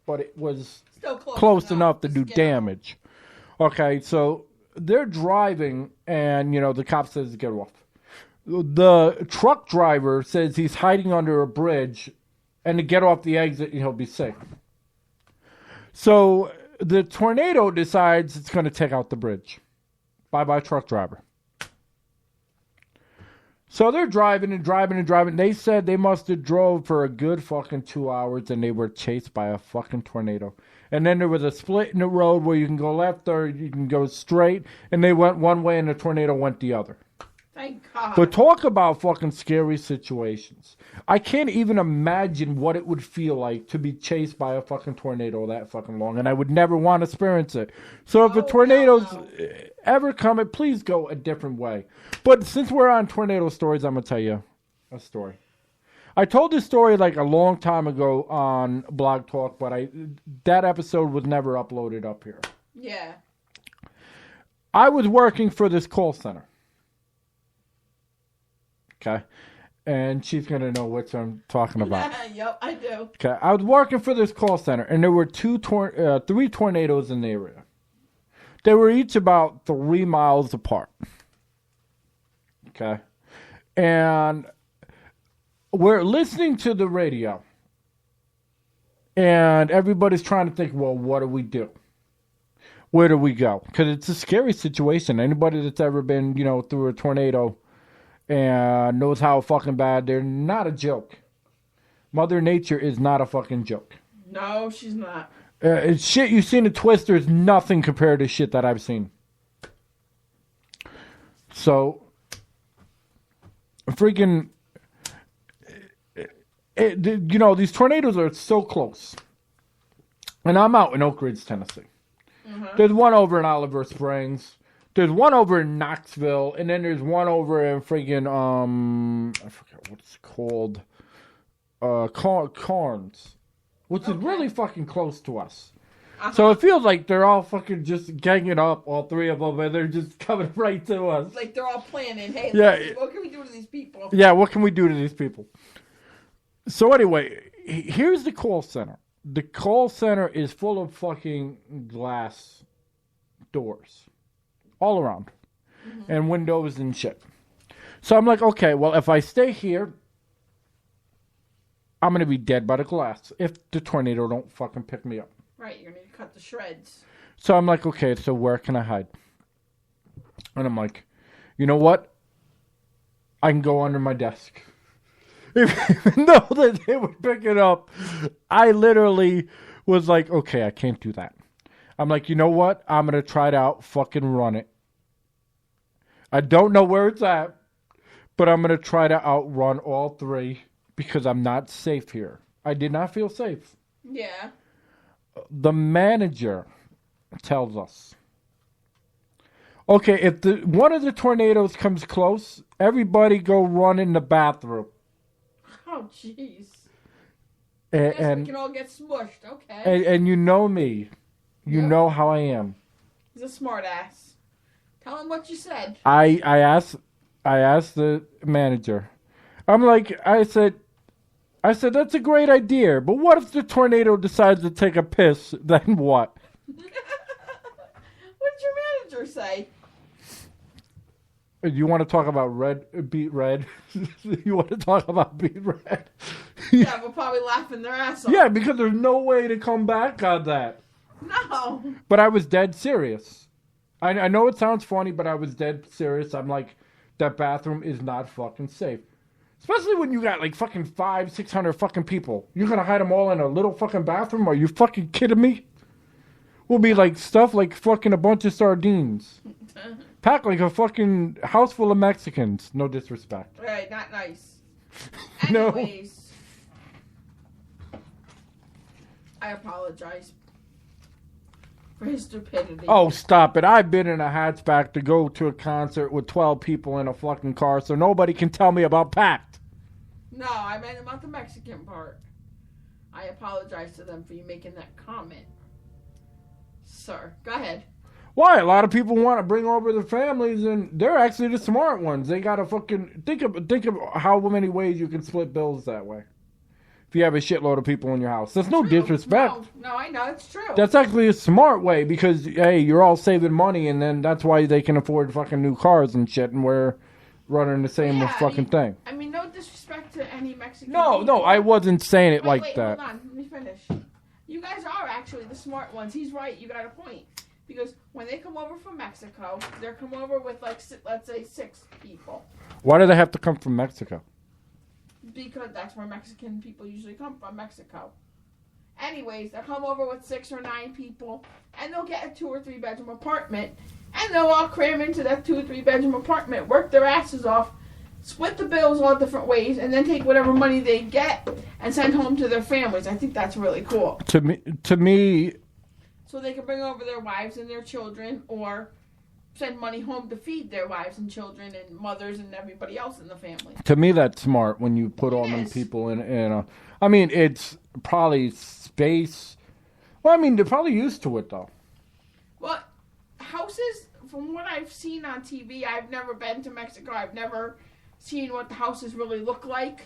[SPEAKER 1] but it was
[SPEAKER 2] still
[SPEAKER 1] close enough to do damage. Okay, so they're driving, and, the cop says, get off. The truck driver says he's hiding under a bridge, and to get off the exit, he'll be safe. So the tornado decides it's going to take out the bridge. Bye-bye, truck driver. So they're driving and driving and driving. They said they must have drove for a good fucking 2 hours, and they were chased by a fucking tornado. And then there was a split in the road where you can go left or you can go straight, and they went one way and the tornado went the other.
[SPEAKER 2] Thank God.
[SPEAKER 1] But talk about fucking scary situations. I can't even imagine what it would feel like to be chased by a fucking tornado that fucking long, and I would never want to experience it. So if a tornado's ever coming, please go a different way. But since we're on tornado stories, I'm going to tell you a story. I told this story like a long time ago on Blog Talk, but that episode was never uploaded up here.
[SPEAKER 2] Yeah.
[SPEAKER 1] I was working for this call center. Okay. And she's going to know what I'm talking about.
[SPEAKER 2] Yep, I do.
[SPEAKER 1] Okay. I was working for this call center, and there were three tornadoes in the area. They were each about 3 miles apart. Okay. And we're listening to the radio, and everybody's trying to think, well, what do we do? Where do we go? Because it's a scary situation. Anybody that's ever been, through a tornado and knows how fucking bad, they're not a joke. Mother Nature is not a fucking joke.
[SPEAKER 2] No, she's not.
[SPEAKER 1] Shit you've seen in Twister is nothing compared to shit that I've seen. So, freaking, these tornadoes are so close. And I'm out in Oak Ridge, Tennessee. Mm-hmm. There's one over in Oliver Springs. There's one over in Knoxville, and then there's one over in freaking I forget what it's called, Carnes, which is really fucking close to us. Uh-huh. So it feels like they're all fucking just ganging up, all three of them, and they're just coming right to us.
[SPEAKER 2] Like they're all planning, hey, what can we do to these people?
[SPEAKER 1] Yeah, what can we do to these people? So anyway, here's the call center. The call center is full of fucking glass doors. All around. Mm-hmm. And windows and shit. So I'm like, okay, well, if I stay here, I'm going to be dead by the glass if the tornado don't fucking pick me up.
[SPEAKER 2] Right, you're going to cut the shreds.
[SPEAKER 1] So I'm like, okay, so where can I hide? And I'm like, you know what? I can go under my desk. Even though that they would pick it up, I literally was like, okay, I can't do that. I'm like, you know what? I'm going to try to out fucking run it. I don't know where it's at, but I'm going to try to outrun all three because I'm not safe here. I did not feel safe.
[SPEAKER 2] Yeah.
[SPEAKER 1] The manager tells us, Okay, if one of the tornadoes comes close, everybody go run in the bathroom.
[SPEAKER 2] Oh, jeez.
[SPEAKER 1] And
[SPEAKER 2] we can all get smushed. Okay.
[SPEAKER 1] And you know me. You know how I am.
[SPEAKER 2] He's a smart ass. Tell him what you said.
[SPEAKER 1] I asked the manager. I said that's a great idea, but what if the tornado decides to take a piss? Then what?
[SPEAKER 2] What did your manager say?
[SPEAKER 1] You want to talk about beat red? You want to talk about beat red?
[SPEAKER 2] Yeah, we'll probably laughing their ass off.
[SPEAKER 1] Yeah, because there's no way to come back on that.
[SPEAKER 2] No.
[SPEAKER 1] But I was dead serious. I know it sounds funny, but I was dead serious. I'm like, that bathroom is not fucking safe. Especially when you got like fucking 500-600 fucking people. You're gonna hide them all in a little fucking bathroom? Are you fucking kidding me? We'll be like stuff like fucking a bunch of sardines. Packed like a fucking house full of Mexicans. No disrespect.
[SPEAKER 2] Right, not nice.
[SPEAKER 1] No.
[SPEAKER 2] Anyways. I apologize for his stupidity.
[SPEAKER 1] Oh, stop it. I've been in a hatchback to go to a concert with 12 people in a fucking car, so nobody can tell me about packed.
[SPEAKER 2] No, I meant about the Mexican part. I apologize to them for you making that comment. Sir, go ahead.
[SPEAKER 1] Why? A lot of people want to bring over their families, and they're actually the smart ones. They got to fucking... Think of how many ways you can split bills that way. If you have a shitload of people in your house. That's no disrespect.
[SPEAKER 2] No, I know. It's true.
[SPEAKER 1] That's actually a smart way because, hey, you're all saving money, and then that's why they can afford fucking new cars and shit, and we're running the same fucking thing.
[SPEAKER 2] I mean, no disrespect to any Mexican
[SPEAKER 1] No,
[SPEAKER 2] people.
[SPEAKER 1] I wasn't saying it like
[SPEAKER 2] wait,
[SPEAKER 1] that.
[SPEAKER 2] Hold on. Let me finish. You guys are actually the smart ones. He's right. You got a point. Because when they come over from Mexico, they're come over with, like, let's say 6 people.
[SPEAKER 1] Why do they have to come from Mexico?
[SPEAKER 2] Because that's where Mexican people usually come from, Mexico. Anyways, they'll come over with 6 or 9 people, and they'll get a 2 or 3 bedroom apartment, and they'll all cram into that 2 or 3 bedroom apartment, work their asses off, split the bills all different ways, and then take whatever money they get and send home to their families. I think that's really cool.
[SPEAKER 1] To me,
[SPEAKER 2] so they can bring over their wives and their children, or send money home to feed their wives and children and mothers and everybody else in the family.
[SPEAKER 1] To me, that's smart when you put all them people in a... I mean, it's probably space. Well, I mean, they're probably used to it, though.
[SPEAKER 2] Well, houses, from what I've seen on TV, I've never been to Mexico. I've never seen what the houses really look like.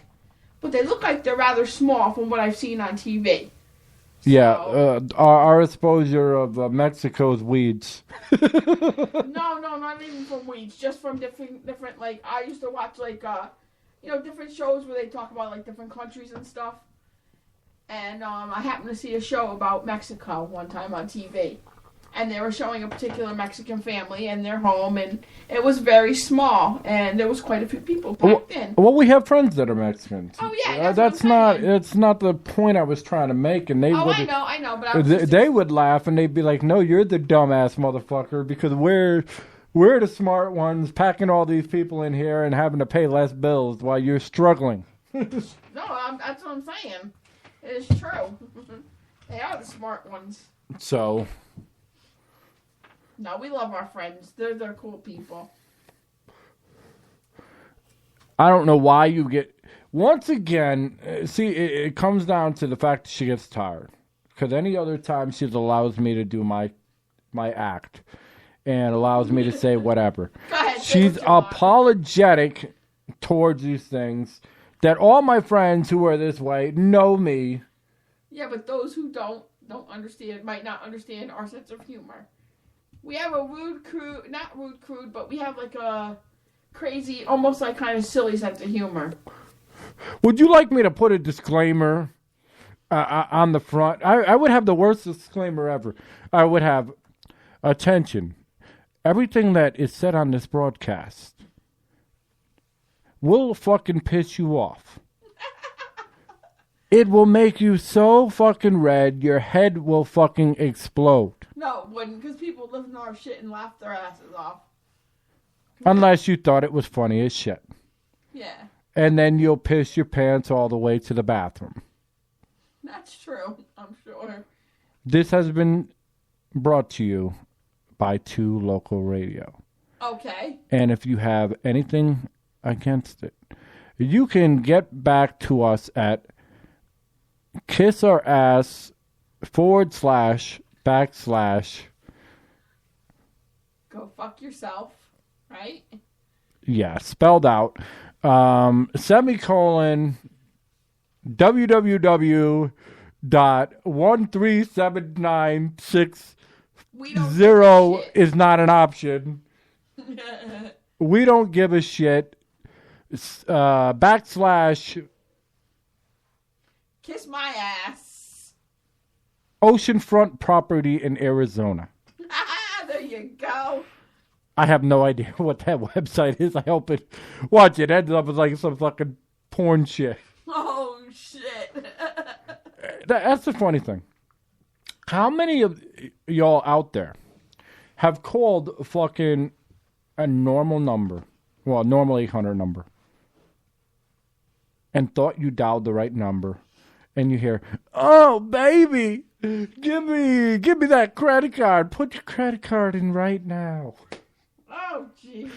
[SPEAKER 2] But they look like they're rather small from what I've seen on TV.
[SPEAKER 1] Yeah, our exposure of Mexico's weeds.
[SPEAKER 2] No, not even from weeds. Just from different. Like, I used to watch different shows where they talk about like different countries and stuff. And I happened to see a show about Mexico one time on TV, and they were showing a particular Mexican family and their home, and it was very small, and there was quite a few people packed in.
[SPEAKER 1] Well, we have friends that are Mexicans.
[SPEAKER 2] Oh yeah,
[SPEAKER 1] that's not. It's not the point I was trying to make, and they.
[SPEAKER 2] I know, but
[SPEAKER 1] they would laugh and they'd be like, "No, you're the dumbass motherfucker because we're the smart ones packing all these people in here and having to pay less bills while you're struggling."
[SPEAKER 2] No, that's what I'm saying. It is true. They are the smart ones.
[SPEAKER 1] So.
[SPEAKER 2] No, we love our friends. They're cool people.
[SPEAKER 1] I don't know why you get... Once again, see, it comes down to the fact that she gets tired. Because any other time she allows me to do my act. And allows me to say whatever.
[SPEAKER 2] Go ahead,
[SPEAKER 1] she's apologetic towards these things. That all my friends who are this way know me.
[SPEAKER 2] Yeah, but those who don't understand, might not understand our sense of humor. We have a not rude crude, but we have like a crazy, almost like kind of silly sense of humor.
[SPEAKER 1] Would you like me to put a disclaimer on the front? I would have the worst disclaimer ever. I would have, attention, everything that is said on this broadcast will fucking piss you off. It will make you so fucking red, your head will fucking explode.
[SPEAKER 2] No, it wouldn't, because people listen to our shit and laugh their asses off.
[SPEAKER 1] Unless you thought it was funny as shit.
[SPEAKER 2] Yeah.
[SPEAKER 1] And then you'll piss your pants all the way to the bathroom.
[SPEAKER 2] That's true, I'm sure.
[SPEAKER 1] This has been brought to you by 2 Local Radio.
[SPEAKER 2] Okay.
[SPEAKER 1] And if you have anything against it, you can get back to us at kissourass //
[SPEAKER 2] Go fuck yourself, right?
[SPEAKER 1] yeah, spelled out, semicolon, www.13796
[SPEAKER 2] We don't
[SPEAKER 1] Zero
[SPEAKER 2] give a shit.
[SPEAKER 1] is not an option. We don't give a shit. /
[SPEAKER 2] Kiss my ass.
[SPEAKER 1] oceanfront property in Arizona.
[SPEAKER 2] There you go.
[SPEAKER 1] I have no idea what that website is. I hope it. Watch it ends up as like some fucking porn shit.
[SPEAKER 2] Oh shit.
[SPEAKER 1] That's the funny thing. How many of y'all out there have called fucking a normal number, well, a normal 800 number, and thought you dialed the right number, and you hear, "Oh baby, give me that credit card. Put your credit card in right now."
[SPEAKER 2] Oh jeez.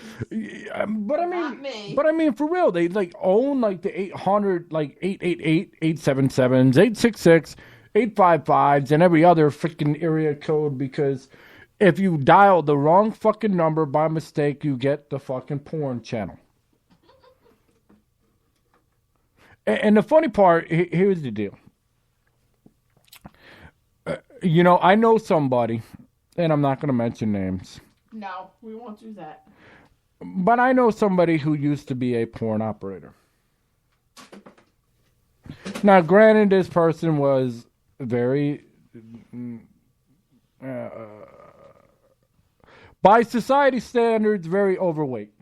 [SPEAKER 1] But I mean, for real, they like own like the 800, like 888, 877s, 866, 855s, and every other freaking area code, because if you dial the wrong fucking number by mistake, you get the fucking porn channel. And the funny part, here's the deal. You know, I know somebody, and I'm not going to mention names.
[SPEAKER 2] No, we won't do that.
[SPEAKER 1] But I know somebody who used to be a porn operator. Now, granted, this person was very, by society standards, very overweight.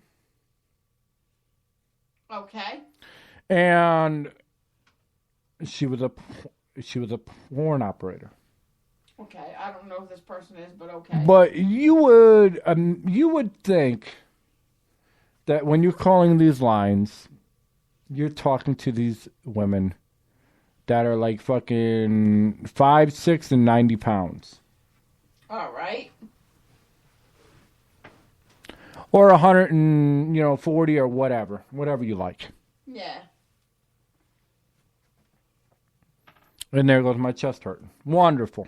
[SPEAKER 2] Okay.
[SPEAKER 1] And she was a porn operator.
[SPEAKER 2] Okay, I don't know who this person is, but okay.
[SPEAKER 1] But you would think that when you're calling these lines, you're talking to these women that are like fucking 5'6" and 90 pounds.
[SPEAKER 2] All right.
[SPEAKER 1] Or 140 or whatever you like.
[SPEAKER 2] Yeah.
[SPEAKER 1] And there goes my chest hurting. Wonderful.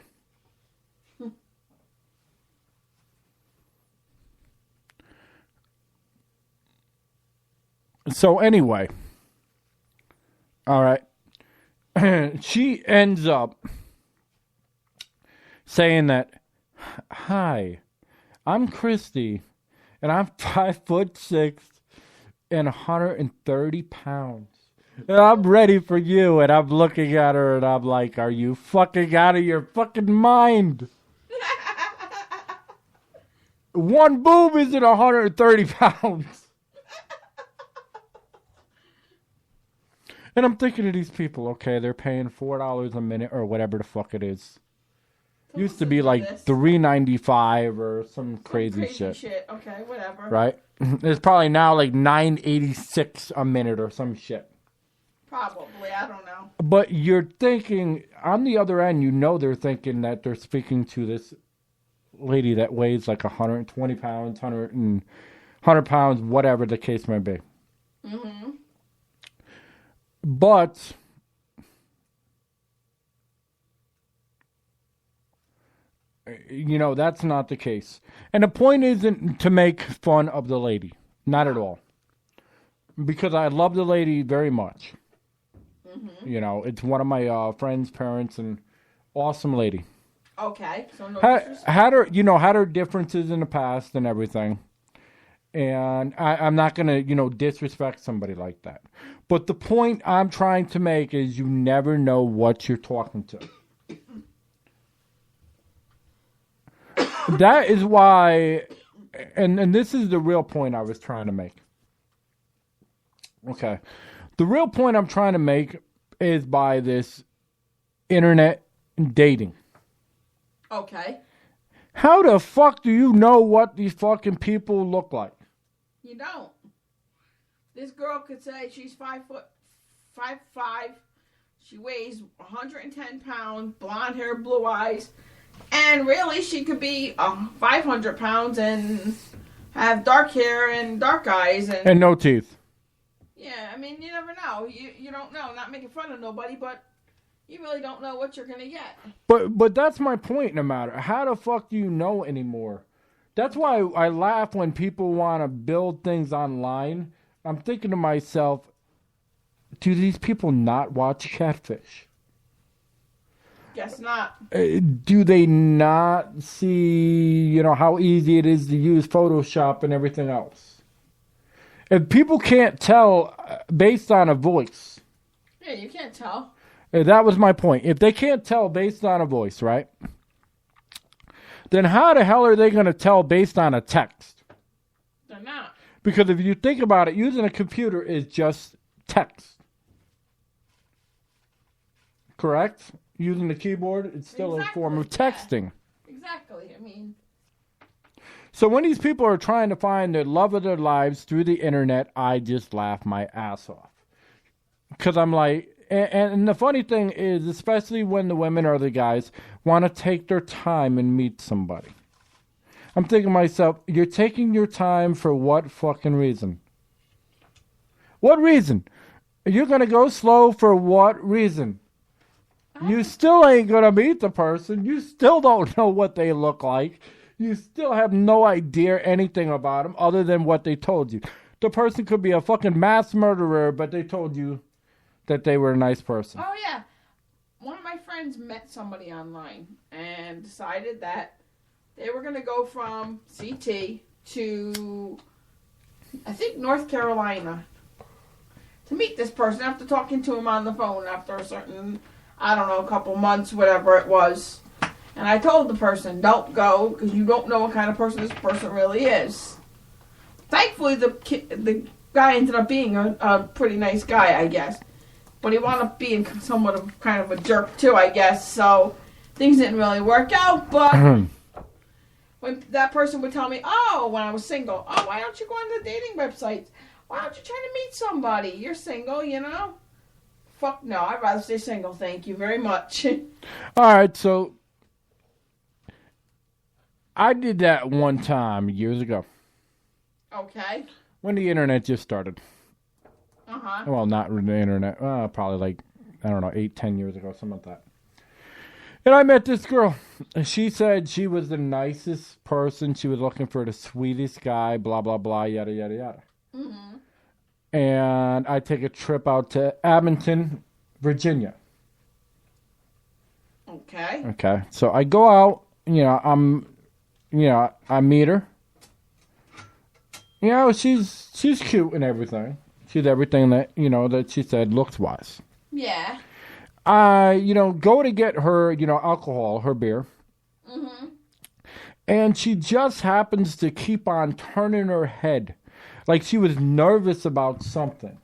[SPEAKER 1] So anyway, all right, she ends up saying that, "Hi, I'm Christy, and I'm 5'6" and 130 pounds. And I'm ready for you." And I'm looking at her and I'm like, "Are you fucking out of your fucking mind? One boob isn't 130 pounds. And I'm thinking of these people, okay, they're paying $4 a minute or whatever the fuck it is. Used to be like $3.95 or some crazy shit.
[SPEAKER 2] Okay, whatever.
[SPEAKER 1] Right? It's probably now like $9.86 a minute or some shit.
[SPEAKER 2] Probably, I don't know.
[SPEAKER 1] But you're thinking, on the other end, you know they're thinking that they're speaking to this lady that weighs like 120 pounds, 100 pounds, whatever the case may be.
[SPEAKER 2] Mm-hmm.
[SPEAKER 1] But you know, that's not the case. And the point isn't to make fun of the lady. Not at all. Because I love the lady very much. Mm-hmm. You know, it's one of my friends' parents, and awesome lady.
[SPEAKER 2] Okay. So no
[SPEAKER 1] had her differences in the past and everything. And I'm not going to, disrespect somebody like that. But the point I'm trying to make is you never know what you're talking to. That is why, and this is the real point I was trying to make. Okay. The real point I'm trying to make is by this internet dating.
[SPEAKER 2] Okay.
[SPEAKER 1] How the fuck do you know what these fucking people look like?
[SPEAKER 2] You don't. This girl could say she's 5'5". She weighs 110 pounds, blonde hair, blue eyes, and really she could be 500 pounds and have dark hair and dark eyes
[SPEAKER 1] And no teeth.
[SPEAKER 2] Yeah, I mean, you never know. You don't know. Not making fun of nobody, but you really don't know what you're gonna get.
[SPEAKER 1] But that's my point. No matter how the fuck do you know anymore? That's why I laugh when people want to build things online. I'm thinking to myself, do these people not watch Catfish?
[SPEAKER 2] Guess not.
[SPEAKER 1] Do they not see, how easy it is to use Photoshop and everything else? If people can't tell based on a voice.
[SPEAKER 2] Yeah, you can't tell.
[SPEAKER 1] That was my point. If they can't tell based on a voice, right? Then how the hell are they going to tell based on a text?
[SPEAKER 2] They're not.
[SPEAKER 1] Because if you think about it, using a computer is just text. Correct? Using the keyboard, it's still a form of texting.
[SPEAKER 2] Yeah. Exactly. I mean.
[SPEAKER 1] So when these people are trying to find the love of their lives through the internet, I just laugh my ass off. Because I'm like, and the funny thing is, especially when the women or the guys want to take their time and meet somebody. I'm thinking to myself, you're taking your time for what fucking reason? What reason? You're going to go slow for what reason? You still ain't going to meet the person. You still don't know what they look like. You still have no idea anything about them other than what they told you. The person could be a fucking mass murderer, but they told you that they were a nice person.
[SPEAKER 2] Oh, yeah. One of my friends met somebody online and decided that they were going to go from CT to, I think, North Carolina to meet this person after talking to him on the phone after a certain, I don't know, a couple months, whatever it was. And I told the person, don't go, because you don't know what kind of person this person really is. Thankfully, the guy ended up being a pretty nice guy, I guess. But he wound up being somewhat of kind of a jerk, too, I guess. So things didn't really work out. But when that person would tell me, when I was single, why don't you go on the dating websites? Why don't you try to meet somebody? You're single, Fuck no, I'd rather stay single, thank you very much.
[SPEAKER 1] All right, so I did that one time years ago.
[SPEAKER 2] Okay.
[SPEAKER 1] When the internet just started.
[SPEAKER 2] Uh-huh.
[SPEAKER 1] Well, not the internet. Probably 8-10 years ago, something like that. And I met this girl. And she said she was the nicest person. She was looking for the sweetest guy, blah, blah, blah, yada, yada, yada.
[SPEAKER 2] Mm-hmm.
[SPEAKER 1] And I take a trip out to Abington, Virginia.
[SPEAKER 2] Okay.
[SPEAKER 1] Okay. So I go out, I meet her. She's cute and everything. She's everything that, that she said looks-wise.
[SPEAKER 2] Yeah.
[SPEAKER 1] I, go to get her, alcohol, her beer.
[SPEAKER 2] Mm-hmm.
[SPEAKER 1] And she just happens to keep on turning her head. Like she was nervous about something.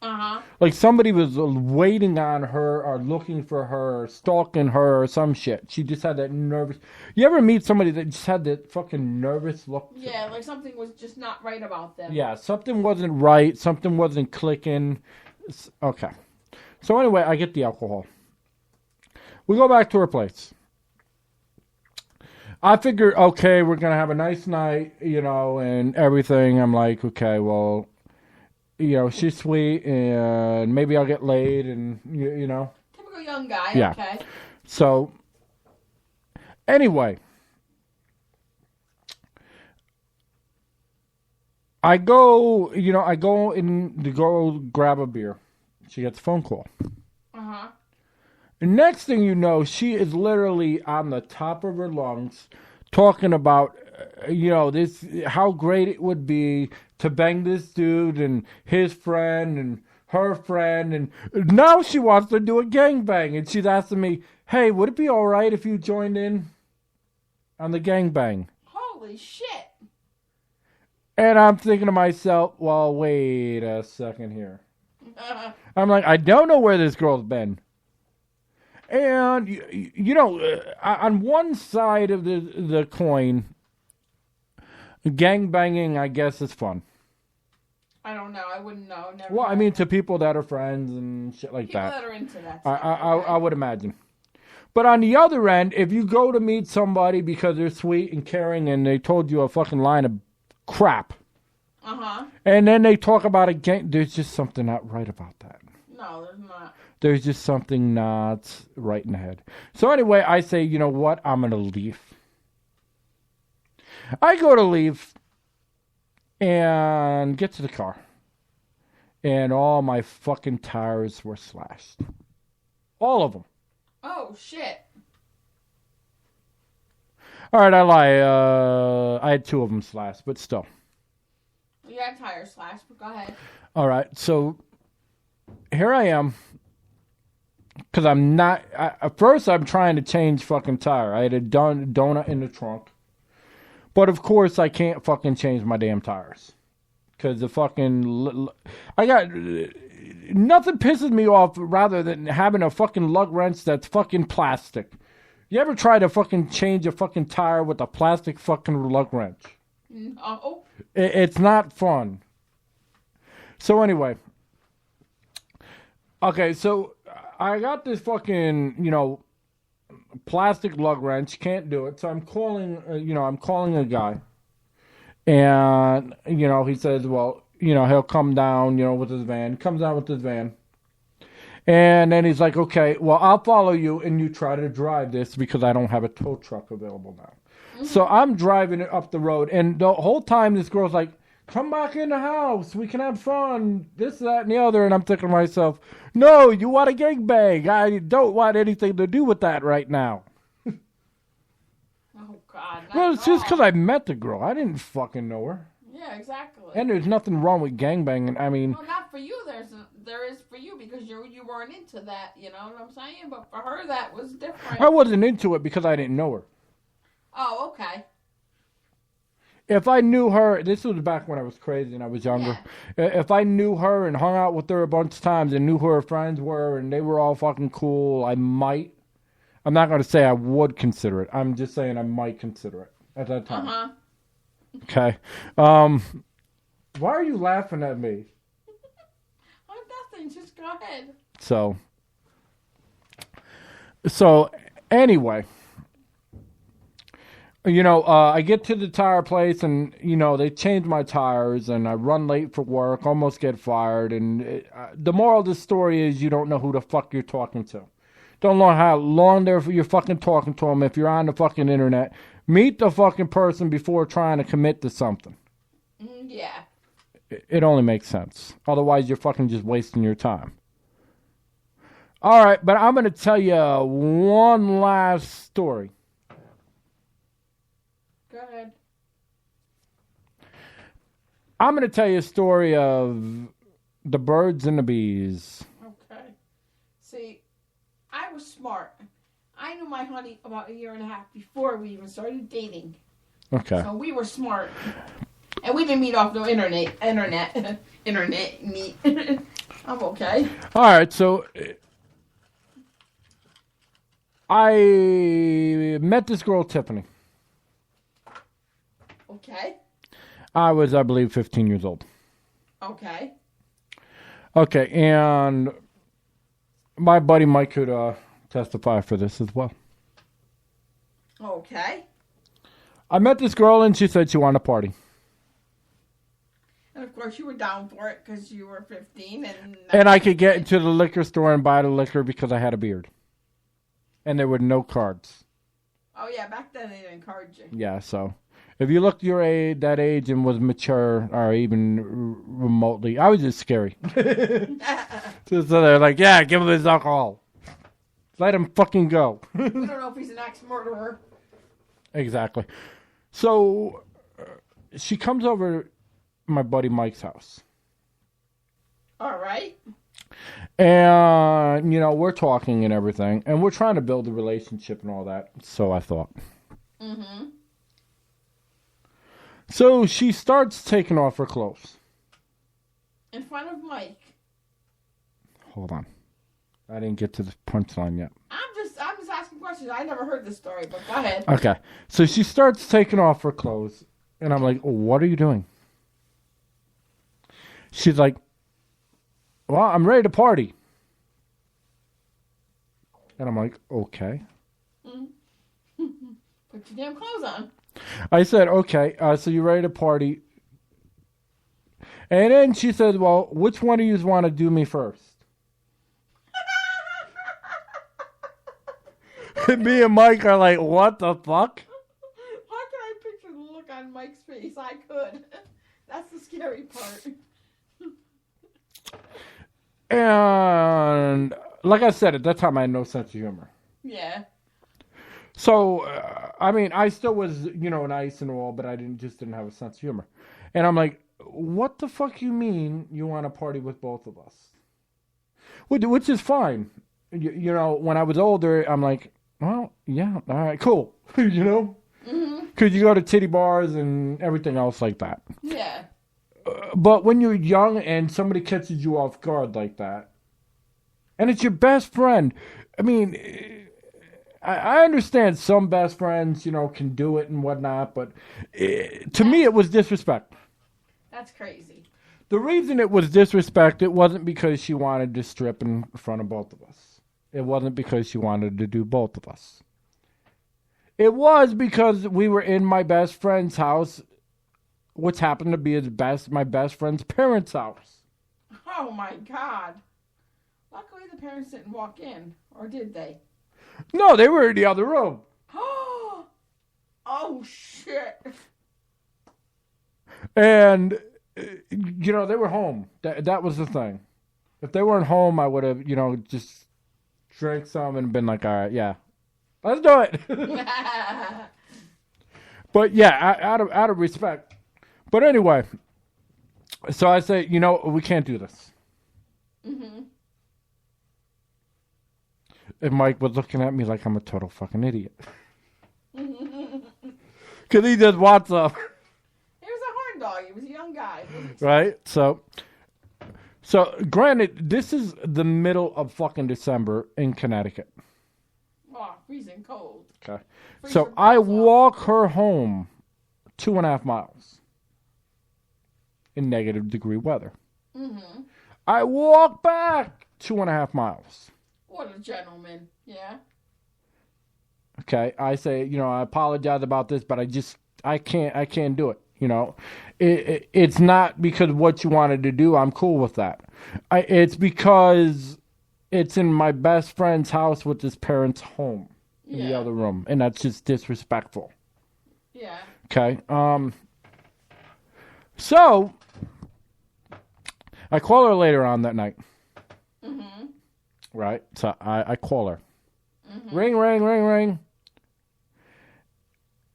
[SPEAKER 2] Uh-huh.
[SPEAKER 1] Like somebody was waiting on her or looking for her or stalking her or some shit. She just had that nervous... You ever meet somebody that just had that fucking nervous look?
[SPEAKER 2] Yeah, like something was just not right about them.
[SPEAKER 1] Yeah, something wasn't right. Something wasn't clicking. Okay. So anyway, I get the alcohol. We go back to her place. I figured, okay, we're going to have a nice night, and everything. I'm like, okay, well... she's sweet, and maybe I'll get laid, and,
[SPEAKER 2] Typical young guy,
[SPEAKER 1] yeah.
[SPEAKER 2] Okay.
[SPEAKER 1] So, anyway. I go in to go grab a beer. She gets a phone call.
[SPEAKER 2] Uh-huh.
[SPEAKER 1] The next thing you know, she is literally on the top of her lungs talking about, this how great it would be to bang this dude and his friend and her friend. And now she wants to do a gangbang. And she's asking me, hey, would it be all right if you joined in on the gangbang?
[SPEAKER 2] Holy shit.
[SPEAKER 1] And I'm thinking to myself, well, wait a second here. I'm like, I don't know where this girl's been. And, on one side of the coin, gangbanging, I guess, is fun.
[SPEAKER 2] I don't know. I wouldn't know. Never
[SPEAKER 1] Well, I mean, to people that are friends and shit like
[SPEAKER 2] people
[SPEAKER 1] that.
[SPEAKER 2] that are into that
[SPEAKER 1] I would imagine. But on the other end, if you go to meet somebody because they're sweet and caring and they told you a fucking line of crap.
[SPEAKER 2] Uh-huh.
[SPEAKER 1] And then they talk about a gang. There's just something not right about that.
[SPEAKER 2] No, there's not.
[SPEAKER 1] There's just something not right in the head. So anyway, I say, you know what? I'm going to leave. I go to leave and get to the car. And all my fucking tires were slashed. All of them.
[SPEAKER 2] Oh, shit.
[SPEAKER 1] All right, I lie. I had 2 of them slashed, but still.
[SPEAKER 2] You had tire slash, but go ahead.
[SPEAKER 1] All right, so here I am. Because I'm not... at first, I'm trying to change fucking tire. I had a donut in the trunk. But, of course, I can't fucking change my damn tires. Because the fucking... I got... Nothing pisses me off rather than having a fucking lug wrench that's fucking plastic. You ever try to fucking change a fucking tire with a plastic fucking lug wrench?
[SPEAKER 2] No.
[SPEAKER 1] It's not fun. So anyway. Okay, so I got this fucking, plastic lug wrench. Can't do it. So I'm calling, I'm calling a guy. And, he says, well, he'll come down, with his van. Comes out with his van. And then he's like, okay, well, I'll follow you and you try to drive this because I don't have a tow truck available now. Mm-hmm. So I'm driving it up the road. And the whole time this girl's like, come back in the house. We can have fun. This, that, and the other. And I'm thinking to myself, no, you want a gangbang. I don't want anything to do with that right now.
[SPEAKER 2] Oh, God.
[SPEAKER 1] Well, it's just because I met the girl. I didn't fucking know her.
[SPEAKER 2] Yeah, exactly.
[SPEAKER 1] And there's nothing wrong with gangbanging. I mean...
[SPEAKER 2] Well, not for you. There is for you because you weren't into that, you know what I'm saying? But for her, that was different.
[SPEAKER 1] I wasn't into it because I didn't know her.
[SPEAKER 2] Oh, okay.
[SPEAKER 1] If I knew her... This was back when I was crazy and I was younger. Yeah. If I knew her and hung out with her a bunch of times and knew who her friends were and they were all fucking cool, I might... I'm not going to say I would consider it. I'm just saying I might consider it at that time.
[SPEAKER 2] Uh-huh.
[SPEAKER 1] Okay. Why are you laughing at me?
[SPEAKER 2] Oh, nothing. Just go ahead.
[SPEAKER 1] So anyway, I get to the tire place and, they change my tires and I run late for work, almost get fired. And the moral of the story is you don't know who the fuck you're talking to. Don't know how long you're fucking talking to them if you're on the fucking internet. Meet the fucking person before trying to commit to something.
[SPEAKER 2] Yeah.
[SPEAKER 1] It only makes sense. Otherwise, you're fucking just wasting your time. All right, but I'm going to tell you one last story.
[SPEAKER 2] Go ahead.
[SPEAKER 1] I'm going to tell you a story of the birds and the bees.
[SPEAKER 2] Okay. See, I was smart. I knew my honey about 1.5 years before we even started dating.
[SPEAKER 1] Okay.
[SPEAKER 2] So we were smart. And we didn't meet off no internet meet. I'm okay.
[SPEAKER 1] All right, so I met this girl, Tiffany.
[SPEAKER 2] Okay.
[SPEAKER 1] I was, I believe, 15 years old.
[SPEAKER 2] Okay.
[SPEAKER 1] Okay, and my buddy Mike could testify for this as well.
[SPEAKER 2] Okay.
[SPEAKER 1] I met this girl and she said she wanted to party.
[SPEAKER 2] And of course you were down for it because you were 15.
[SPEAKER 1] And I could get into the liquor store and buy the liquor because I had a beard. And there were no cards.
[SPEAKER 2] Oh yeah, back then they didn't card you.
[SPEAKER 1] Yeah, so if you looked your age, that age and was mature or even remotely, I was just scary. So they're like, yeah, give him his alcohol. Let him fucking go.
[SPEAKER 2] We don't know if he's an ex-murderer.
[SPEAKER 1] Exactly. So she comes over to my buddy Mike's house.
[SPEAKER 2] All right.
[SPEAKER 1] And, we're talking and everything. And we're trying to build a relationship and all that. So I thought.
[SPEAKER 2] Mm-hmm.
[SPEAKER 1] So she starts taking off her clothes.
[SPEAKER 2] In front of Mike.
[SPEAKER 1] Hold on. I didn't get to the punchline yet.
[SPEAKER 2] I'm just asking questions. I never heard this story, but go ahead.
[SPEAKER 1] Okay. So she starts taking off her clothes. And I'm like, what are you doing? She's like, well, I'm ready to party. And I'm like, okay.
[SPEAKER 2] Mm-hmm. Put your damn clothes on.
[SPEAKER 1] I said, okay, so you're ready to party. And then she said, well, which one of you want to do me first? And me and Mike are like, what the fuck?
[SPEAKER 2] How can I picture the look on Mike's face? I could. That's the scary part.
[SPEAKER 1] And like I said, at that time I had no sense of humor.
[SPEAKER 2] Yeah.
[SPEAKER 1] So, I mean, I still was, nice and all, but I just didn't have a sense of humor. And I'm like, what the fuck you mean you want to party with both of us? Which is fine. When I was older, I'm like, well, yeah, all right, cool.
[SPEAKER 2] Mm-hmm.
[SPEAKER 1] Because you go to titty bars and everything else like that.
[SPEAKER 2] Yeah.
[SPEAKER 1] But when you're young and somebody catches you off guard like that, and it's your best friend, I mean, I understand some best friends, can do it and whatnot, but to me it was disrespect.
[SPEAKER 2] That's crazy.
[SPEAKER 1] The reason it was disrespect, it wasn't because she wanted to strip in front of both of us. It wasn't because she wanted to do both of us. It was because we were in my best friend's house, which happened to be my best friend's parents' house.
[SPEAKER 2] Oh my God. Luckily the parents didn't walk in, or did they?
[SPEAKER 1] No, they were in the other room.
[SPEAKER 2] Oh shit.
[SPEAKER 1] And, they were home. That was the thing. If they weren't home, I would have, just drank some and been like, all right, yeah, let's do it. But yeah, out of respect. But anyway, so I say, we can't do this.
[SPEAKER 2] Mm-hmm.
[SPEAKER 1] And Mike was looking at me like I'm a total fucking idiot. Because he just wants up.
[SPEAKER 2] He was a horn dog. He was a young guy.
[SPEAKER 1] Right? So granted, this is the middle of fucking December in Connecticut.
[SPEAKER 2] Oh, freezing cold.
[SPEAKER 1] Okay. So I walk her home 2.5 miles in negative degree weather.
[SPEAKER 2] Mm-hmm.
[SPEAKER 1] I walk back 2.5 miles.
[SPEAKER 2] What a gentleman. Yeah.
[SPEAKER 1] Okay. I say, I apologize about this, but I can't do it. It's not because of what you wanted to do. I'm cool with that. It's because it's in my best friend's house with his parents' home in the other room, and that's just disrespectful.
[SPEAKER 2] Yeah.
[SPEAKER 1] Okay. So I call her later on that night.
[SPEAKER 2] Mm-hmm.
[SPEAKER 1] Right. So I call her.
[SPEAKER 2] Mm-hmm.
[SPEAKER 1] Ring, ring, ring, ring.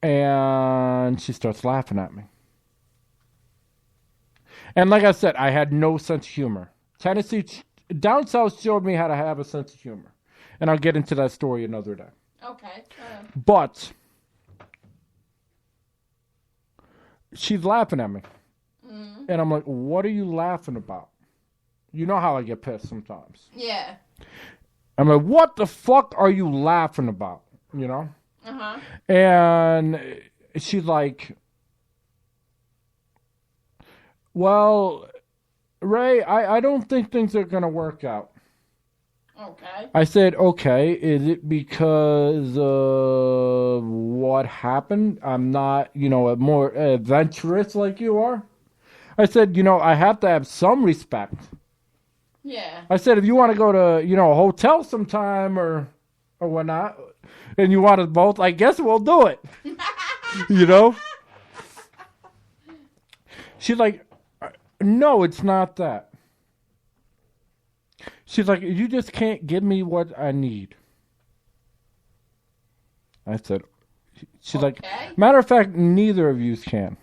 [SPEAKER 1] And she starts laughing at me. And like I said, I had no sense of humor. Tennessee, down south showed me how to have a sense of humor. And I'll get into that story another day.
[SPEAKER 2] Okay.
[SPEAKER 1] But she's laughing at me.
[SPEAKER 2] Mm-hmm.
[SPEAKER 1] And I'm like, what are you laughing about? You know how I get pissed sometimes.
[SPEAKER 2] Yeah.
[SPEAKER 1] I'm like, what the fuck are you laughing about?
[SPEAKER 2] Uh-huh.
[SPEAKER 1] And she's like, well, Ray, I don't think things are going to work out.
[SPEAKER 2] Okay.
[SPEAKER 1] I said, okay, is it because of what happened? I'm not, more adventurous like you are. I said, I have to have some respect.
[SPEAKER 2] Yeah.
[SPEAKER 1] I said, if you want to go to, a hotel sometime or whatnot, and you want us both, I guess we'll do it. She's like, no, it's not that. She's like, you just can't give me what I need. I said, she's like, matter of fact, neither of you can.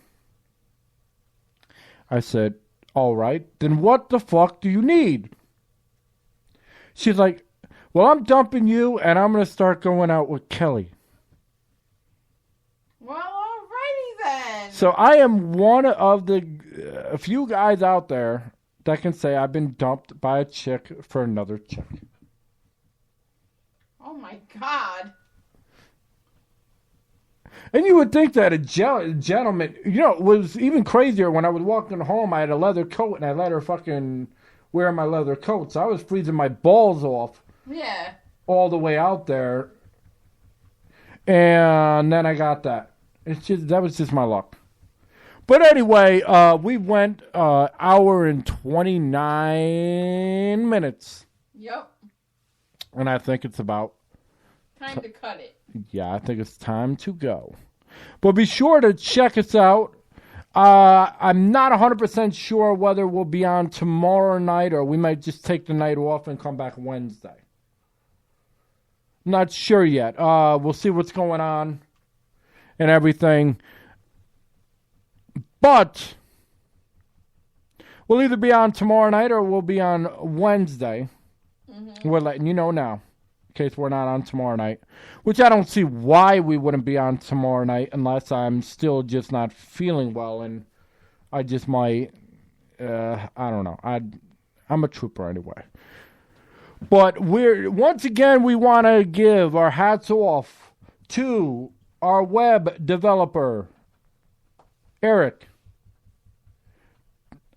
[SPEAKER 1] I said, all right, then what the fuck do you need? She's like, well, I'm dumping you and I'm going to start going out with Kelly.
[SPEAKER 2] Well, alrighty then.
[SPEAKER 1] So I am one of the few guys out there that can say I've been dumped by a chick for another chick.
[SPEAKER 2] Oh my God.
[SPEAKER 1] And you would think that a gentleman, it was even crazier when I was walking home. I had a leather coat and I let her fucking wear my leather coat. So I was freezing my balls off.
[SPEAKER 2] Yeah.
[SPEAKER 1] All the way out there. And then I got that. That was just my luck. But anyway, we went hour and 29 minutes.
[SPEAKER 2] Yep.
[SPEAKER 1] And I think it's about
[SPEAKER 2] time to cut it.
[SPEAKER 1] Yeah, I think it's time to go. But be sure to check us out. I'm not 100% sure whether we'll be on tomorrow night or we might just take the night off and come back Wednesday. Not sure yet. We'll see what's going on and everything. But we'll either be on tomorrow night or we'll be on Wednesday. Mm-hmm. We're letting you know now, in case we're not on tomorrow night. Which I don't see why we wouldn't be on tomorrow night unless I'm still just not feeling well and I just might, I don't know. I'm a trooper anyway. But once again, we want to give our hats off to our web developer, Eric.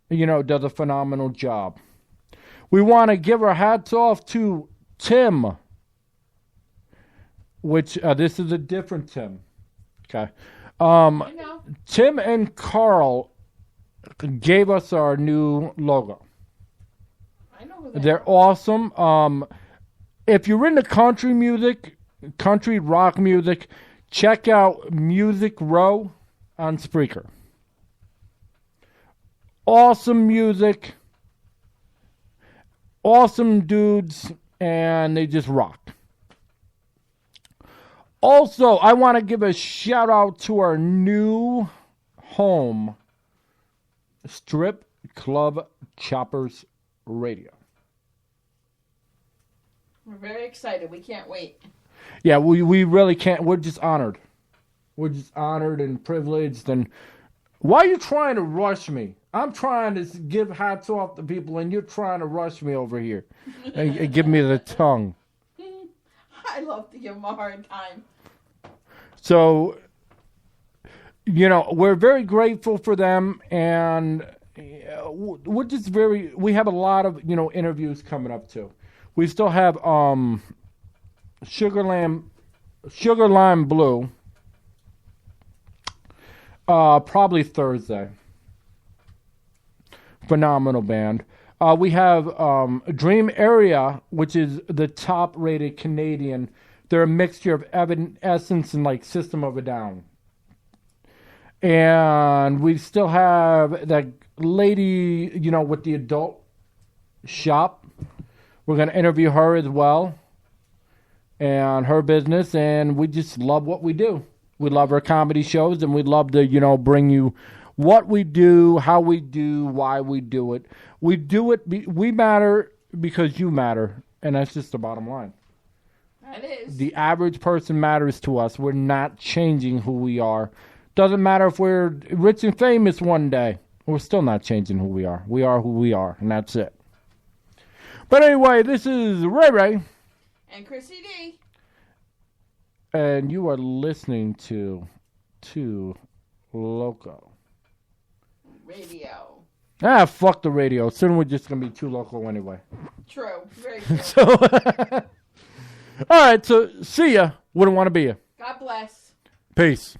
[SPEAKER 1] Does a phenomenal job. We want to give our hats off to Tim, which this is a different Tim. Okay.
[SPEAKER 2] I know.
[SPEAKER 1] Tim and Carl gave us our new logo.
[SPEAKER 2] I know who they
[SPEAKER 1] They're
[SPEAKER 2] are.
[SPEAKER 1] awesome. If you're into country music, country rock music, check out Music Row on Spreaker. Awesome music. Awesome dudes, and they just rock. Also, I want to give a shout out to our new home, Strip Club Choppers Radio.
[SPEAKER 2] We're very excited. We can't wait.
[SPEAKER 1] Yeah, we really can't. We're just honored. We're just honored and privileged. And why are you trying to rush me? I'm trying to give hats off to people, and you're trying to rush me over here and give me the tongue.
[SPEAKER 2] I love to give them a hard time.
[SPEAKER 1] So, we're very grateful for them, and we're just we have a lot of, interviews coming up too. We still have Sugar Lime Blue, probably Thursday. Phenomenal band. We have Dream Area, which is the top-rated Canadian. They're a mixture of Evanescence and like System of a Down. And we still have that lady, with the adult shop. We're going to interview her as well and her business. And we just love what we do. We love our comedy shows, and we love to, bring you what we do, how we do, why we do it. We do it, we matter because you matter. And that's just the bottom line.
[SPEAKER 2] That is.
[SPEAKER 1] The average person matters to us. We're not changing who we are. Doesn't matter if we're rich and famous one day. We're still not changing who we are. We are who we are, and that's it. But anyway, this is Ray Ray.
[SPEAKER 2] And Chrissy D.
[SPEAKER 1] And you are listening to Too Loco
[SPEAKER 2] Radio.
[SPEAKER 1] Fuck the radio. Soon we're just going to be too local anyway.
[SPEAKER 2] True. Very true.
[SPEAKER 1] So, all right, so see ya. Wouldn't want to be ya.
[SPEAKER 2] God bless.
[SPEAKER 1] Peace.